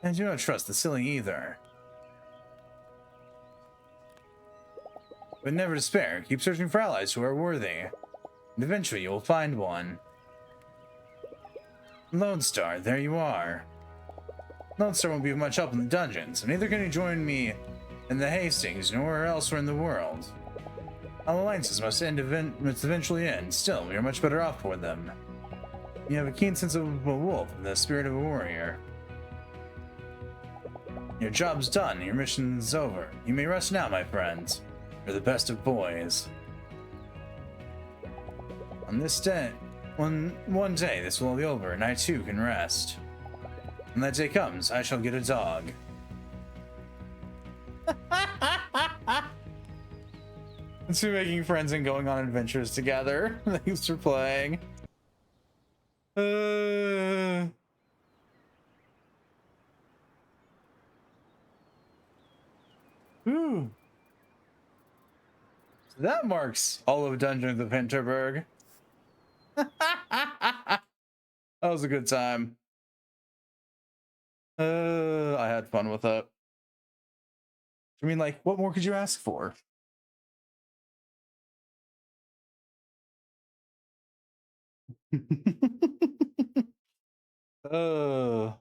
And do not trust the silly either. But never despair. Keep searching for allies who are worthy. And eventually you will find one. Lodestar, there you are. Lodestar won't be of much help in the dungeons, and neither can you join me in the Hastings nor elsewhere in the world. All alliances must eventually end. Still, we are much better off for them. You have a keen sense of a wolf and the spirit of a warrior. Your job's done. Your mission's over. You may rest now, my friends. You're the best of boys. On this day, one day, this will be over, and I too can rest. When that day comes, I shall get a dog. It's making friends and going on adventures together. Thanks for playing. Ooh. So that marks all of Dungeons of Hinterburg. That was a good time. I had fun with it. I mean, like, what more could you ask for? uh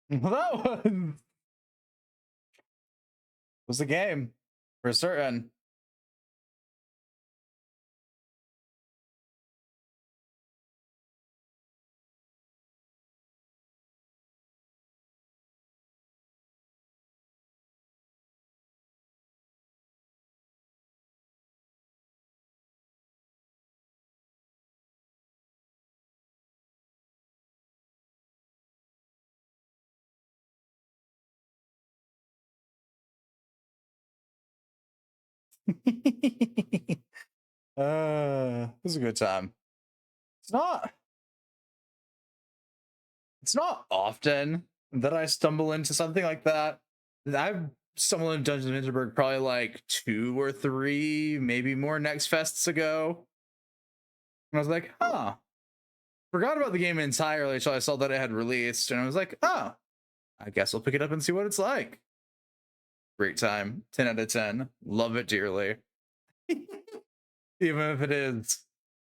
that was the game for certain. It was a good time. It's not often that I stumble into something like that. I've stumbled into Dungeons of Hinterburg probably like 2 or 3, maybe more next fests ago. And I was like, huh. Forgot about the game entirely until I saw that it had released, and I was like, oh, I guess I'll pick it up and see what it's like. Great time. 10 out of 10. Love it dearly. Even if it is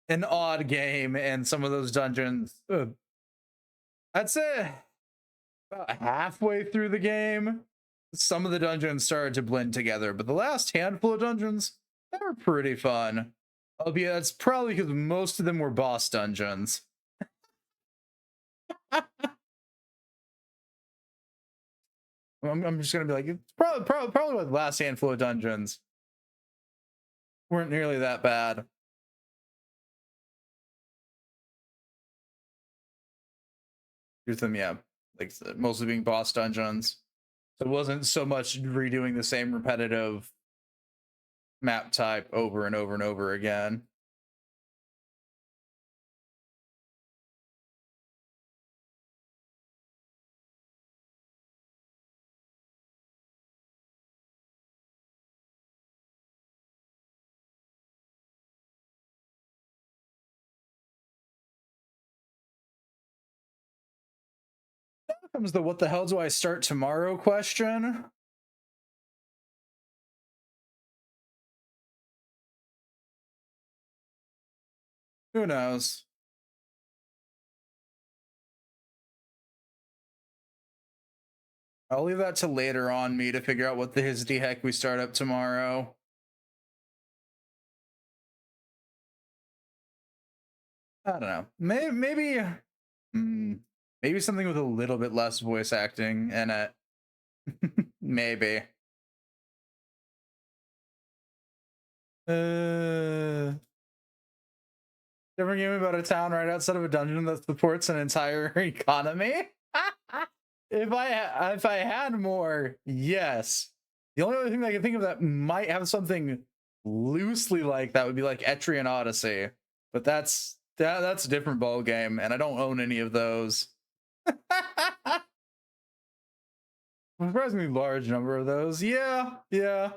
an odd game and some of those dungeons, I'd say about halfway through the game, some of the dungeons started to blend together, but the last handful of dungeons, they were pretty fun. Albeit that's probably because most of them were boss dungeons. I'm just gonna be like, it's probably the last handful of dungeons weren't nearly that bad. With them, yeah, like mostly being boss dungeons. So it wasn't so much redoing the same repetitive map type over and over and over again. Comes the what the hell do I start tomorrow question. Who knows? I'll leave that to later on me to figure out what the his heck we start up tomorrow. I don't know. Maybe something with a little bit less voice acting in it. Maybe. Different game about a town right outside of a dungeon that supports an entire economy. If I had more, yes. The only other thing I can think of that might have something loosely like that would be like Etrian Odyssey, but that's a different ball game, and I don't own any of those. Surprisingly large number of those. Yeah, yeah.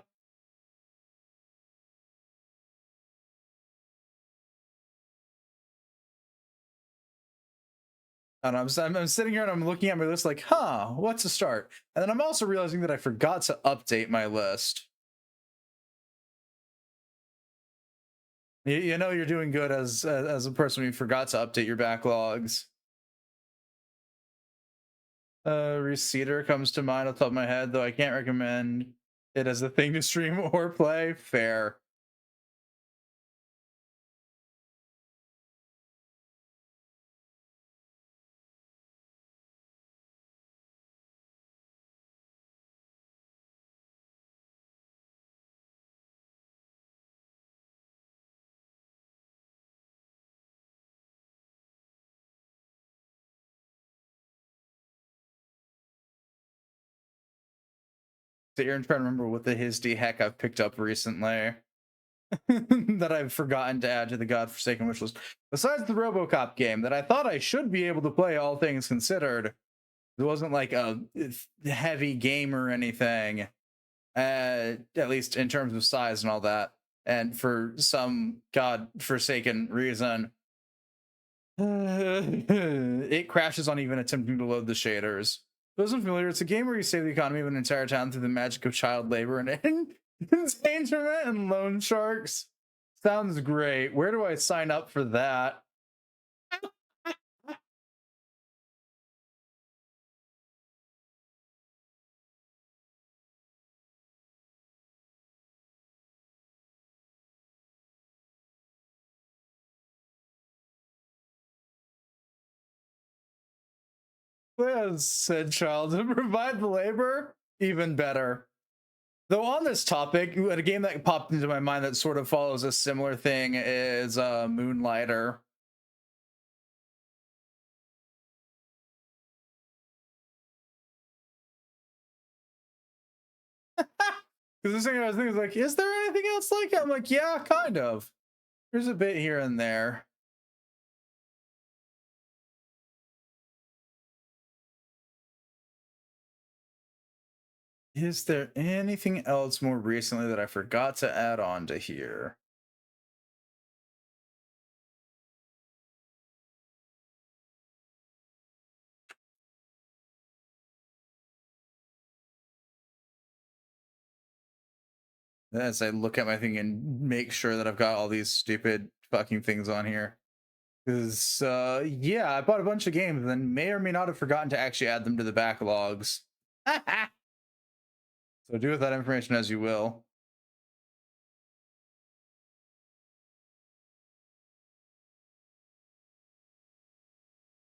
And I'm sitting here and I'm looking at my list like, huh, what's to start? And then I'm also realizing that I forgot to update my list. You know you're doing good as a person who forgot to update your backlogs. Receiver comes to mind off the top of my head, though I can't recommend it as a thing to stream or play. Fair. Sit here and try to remember what the his heck I've picked up recently that I've forgotten to add to the Godforsaken wish list. Besides the RoboCop game that I thought I should be able to play, all things considered, it wasn't like a heavy game or anything, at least in terms of size and all that. And for some godforsaken reason, it crashes on even attempting to load the shaders. Those unfamiliar, it's a game where you save the economy of an entire town through the magic of child labor and endangerment and loan sharks. Sounds great. Where do I sign up for that? Yes, said child. To provide the labor, even better. Though on this topic, a game that popped into my mind that sort of follows a similar thing is Moonlighter. Because this thing I was thinking is like, is there anything else like it? I'm like, yeah, kind of. There's a bit here and there. Is there anything else more recently that I forgot to add on to here? As I look at my thing and make sure that I've got all these stupid fucking things on here. Because, yeah, I bought a bunch of games and then may or may not have forgotten to actually add them to the backlogs. So do with that information as you will.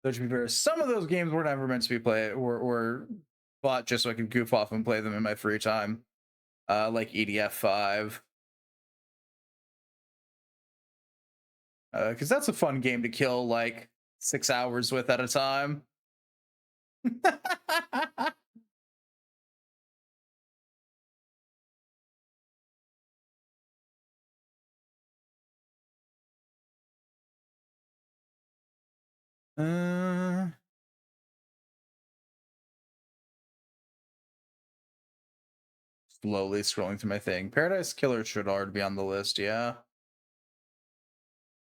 So to be fair, some of those games were never meant to be played or bought just so I could goof off and play them in my free time. Like EDF 5. Because that's a fun game to kill like 6 hours with at a time. uh, Slowly scrolling through my thing. Paradise Killer should already be on the list, yeah.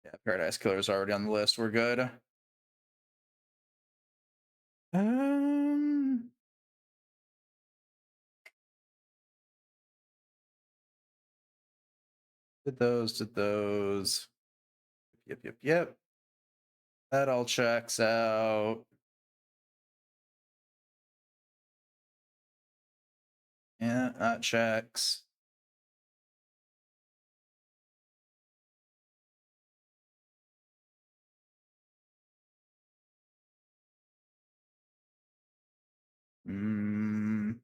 Yeah, Paradise Killer is already on the list. We're good. Um, did those. Yep. That all checks out. Yeah, that checks. Mm.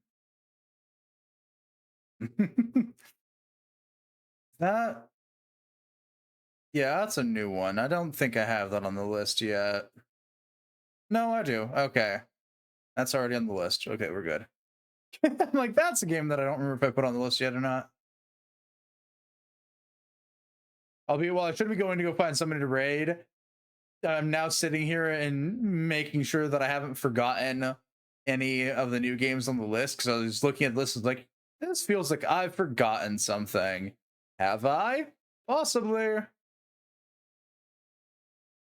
That, yeah, that's a new one. I don't think I have that on the list yet. No, I do. Okay. That's already on the list. Okay, we're good. I'm like, that's a game that I don't remember if I put on the list yet or not. Well, I should be going to go find somebody to raid. I'm now sitting here and making sure that I haven't forgotten any of the new games on the list because I was looking at the list and was like, this feels like I've forgotten something. Have I? Possibly.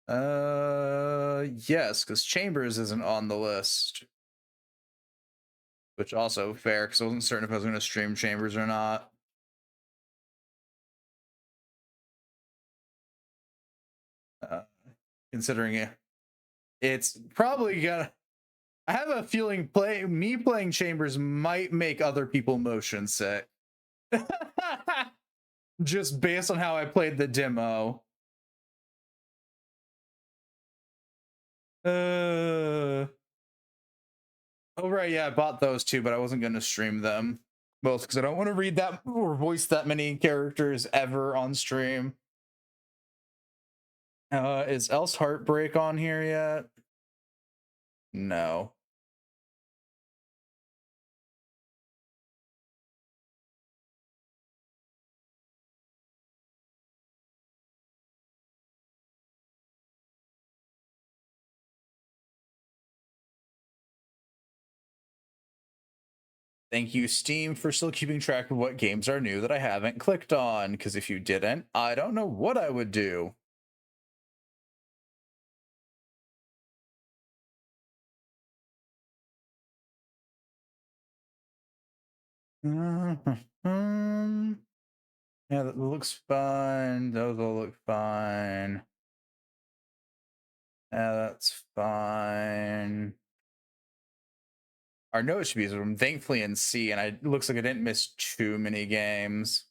Yes, because Chambers isn't on the list. Which also fair, because I wasn't certain if I was going to stream Chambers or not. Uh, Considering it's probably gonna. I have a feeling playing Chambers might make other people motion sick. Just based on how I played the demo. Oh right, yeah, I bought those too, but I wasn't going to stream them. Both because I don't want to read that or voice that many characters ever on stream. Is Else Heartbreak on here yet? No. Thank you, Steam, for still keeping track of what games are new that I haven't clicked on, because if you didn't, I don't know what I would do. Yeah, that looks fine. Those all look fine. Yeah, that's fine. Our note should be I'm thankfully in C, and it looks like I didn't miss too many games.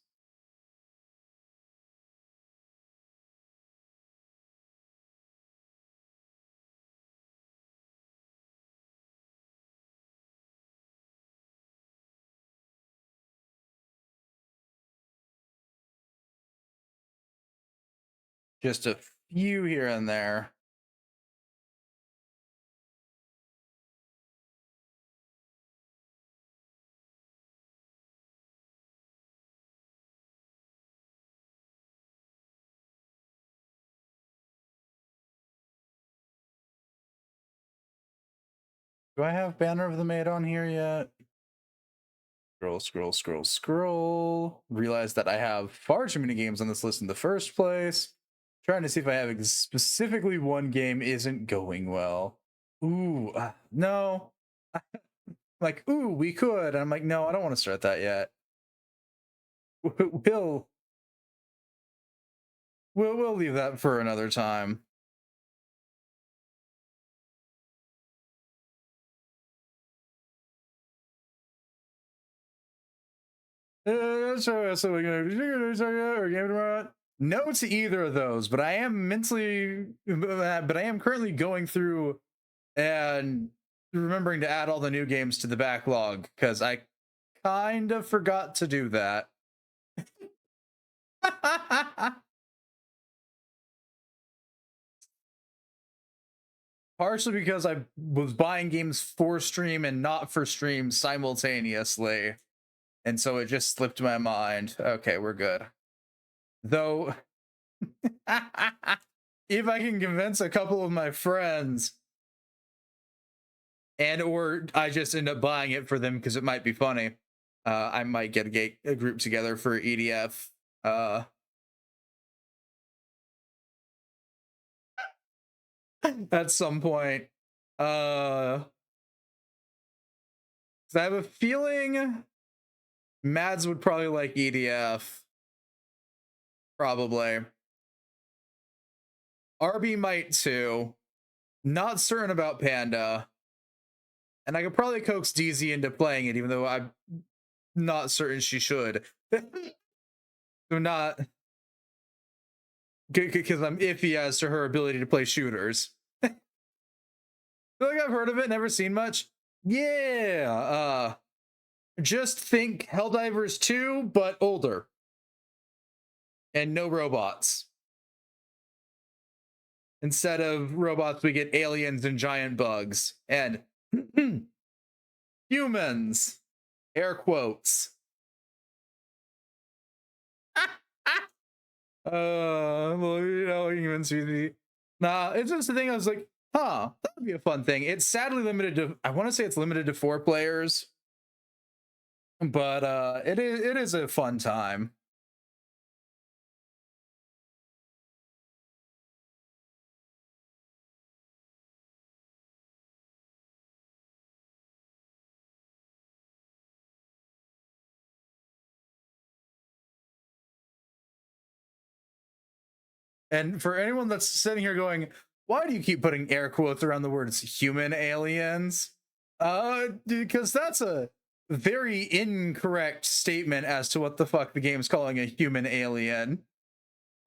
Just a few here and there. Do I have Banner of the Maid on here yet? Scroll. Realize that I have far too many games on this list in the first place. Trying to see if I have specifically one game isn't going well. Ooh, no. Like, ooh, we could. And I'm like, no, I don't want to start that yet. We'll we'll leave that for another time. So we're gonna start game tomorrow. No to either of those, but I am currently going through and remembering to add all the new games to the backlog because I kind of forgot to do that. Partially because I was buying games for stream and not for stream simultaneously. And so it just slipped my mind. Okay, we're good. Though, if I can convince a couple of my friends, and or I just end up buying it for them because it might be funny, I might get a group together for EDF. At some point. I have a feeling Mads would probably like EDF. Probably. RB might too. Not certain about Panda. And I could probably coax DZ into playing it, even though I'm not certain she should. So not because I'm iffy as to her ability to play shooters. I feel like I've heard of it, never seen much. Yeah, just think Helldivers 2, but older. And no robots. Instead of robots, we get aliens and giant bugs. And humans. Air quotes. Well, you know, humans. Nah, it's just the thing. I was like, huh, that would be a fun thing. It's sadly limited to. I want to say it's limited to 4 players, but it is a fun time. And for anyone that's sitting here going, why do you keep putting air quotes around the words human aliens? Because that's a very incorrect statement as to what the fuck the game's calling a human alien.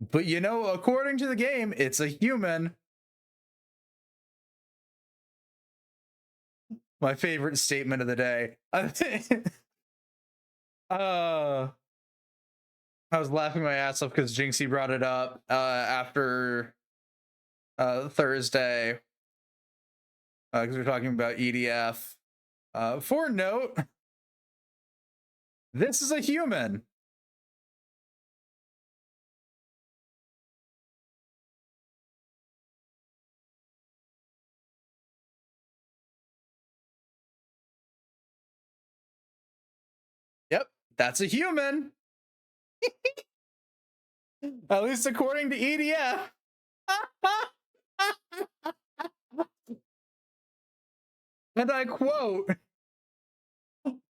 But you know, according to the game, it's a human. My favorite statement of the day. I was laughing my ass off because Jinxie brought it up after Thursday because we're talking about EDF. For note, this is a human. Yep, that's a human. At least according to EDF. And I quote,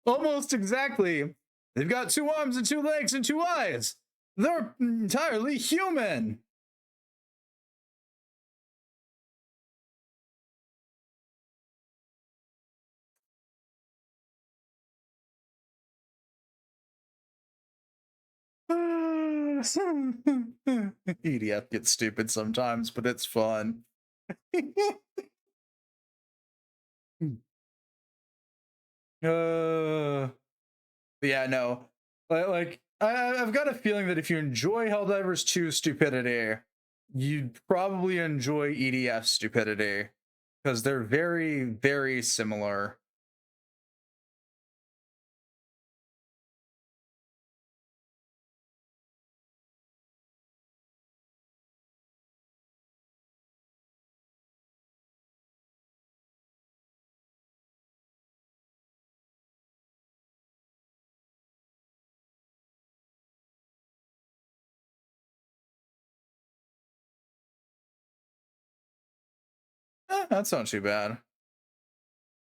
almost exactly, they've got 2 arms and 2 legs and 2 eyes. They're entirely human. EDF gets stupid sometimes, but it's fun. Yeah, no. Like I've got a feeling that if you enjoy Helldivers 2 stupidity, you'd probably enjoy EDF stupidity because they're very, very similar. That's not too bad.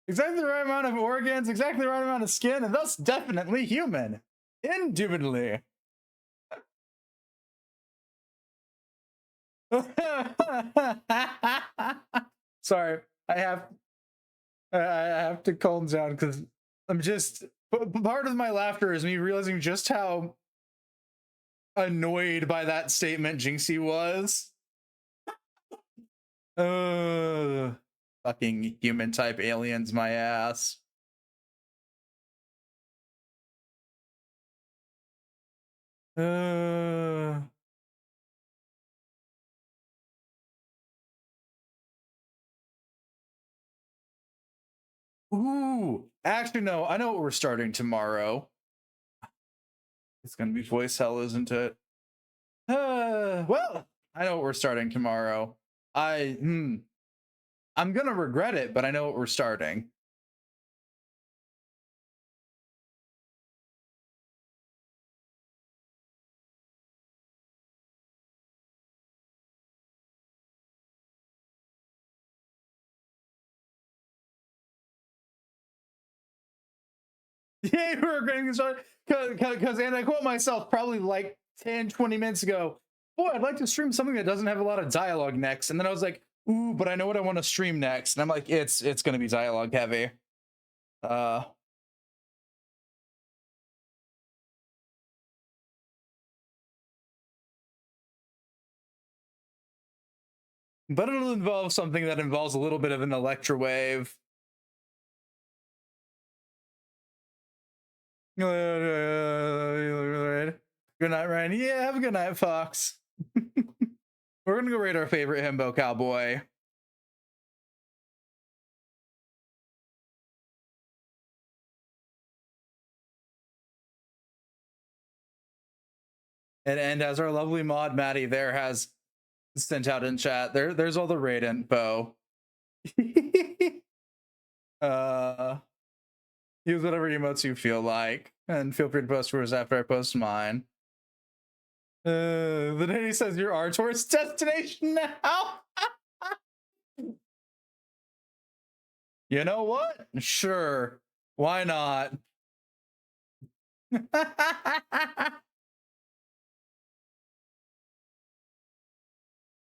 Exactly the right amount of organs, exactly the right amount of skin, and thus definitely human. Indubitably. Sorry, I have to calm down because I'm just part of my laughter is me realizing just how annoyed by that statement Jinxie was. Fucking human type aliens, my ass. Uh, ooh, actually, no, I know what we're starting tomorrow. It's gonna be voice hell, isn't it? Well, I know what we're starting tomorrow. I'm gonna regret it, but I know what we're starting. Yeah, we're going to start because, and I quote myself probably like 10, 20 minutes ago. Boy, I'd like to stream something that doesn't have a lot of dialogue next. And then I was like, ooh, but I know what I want to stream next. And I'm like, it's gonna be dialogue heavy. Uh but it'll involve something that involves a little bit of an electro wave. Good night, Ryan. Yeah, have a good night, Fox. We're gonna go rate our favorite himbo cowboy. And as our lovely mod Maddie there has sent out in chat, there's all the raid info. uh Use whatever emotes you feel like, and feel free to post yours after I post mine. The lady says you're our tourist destination now. You know what? Sure. Why not?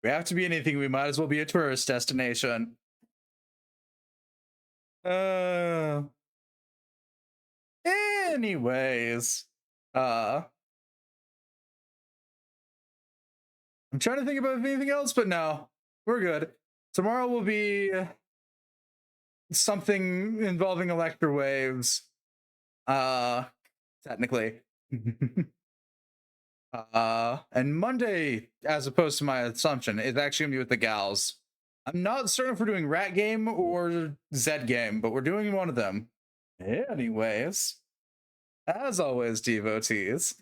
We have to be anything, we might as well be a tourist destination. Anyways. I'm trying to think about anything else, but no. We're good. Tomorrow will be something involving electro waves. Technically. And Monday, as opposed to my assumption, is actually gonna be with the gals. I'm not certain if we're doing Rat Game or Zed Game, but we're doing one of them. Anyways, as always, devotees.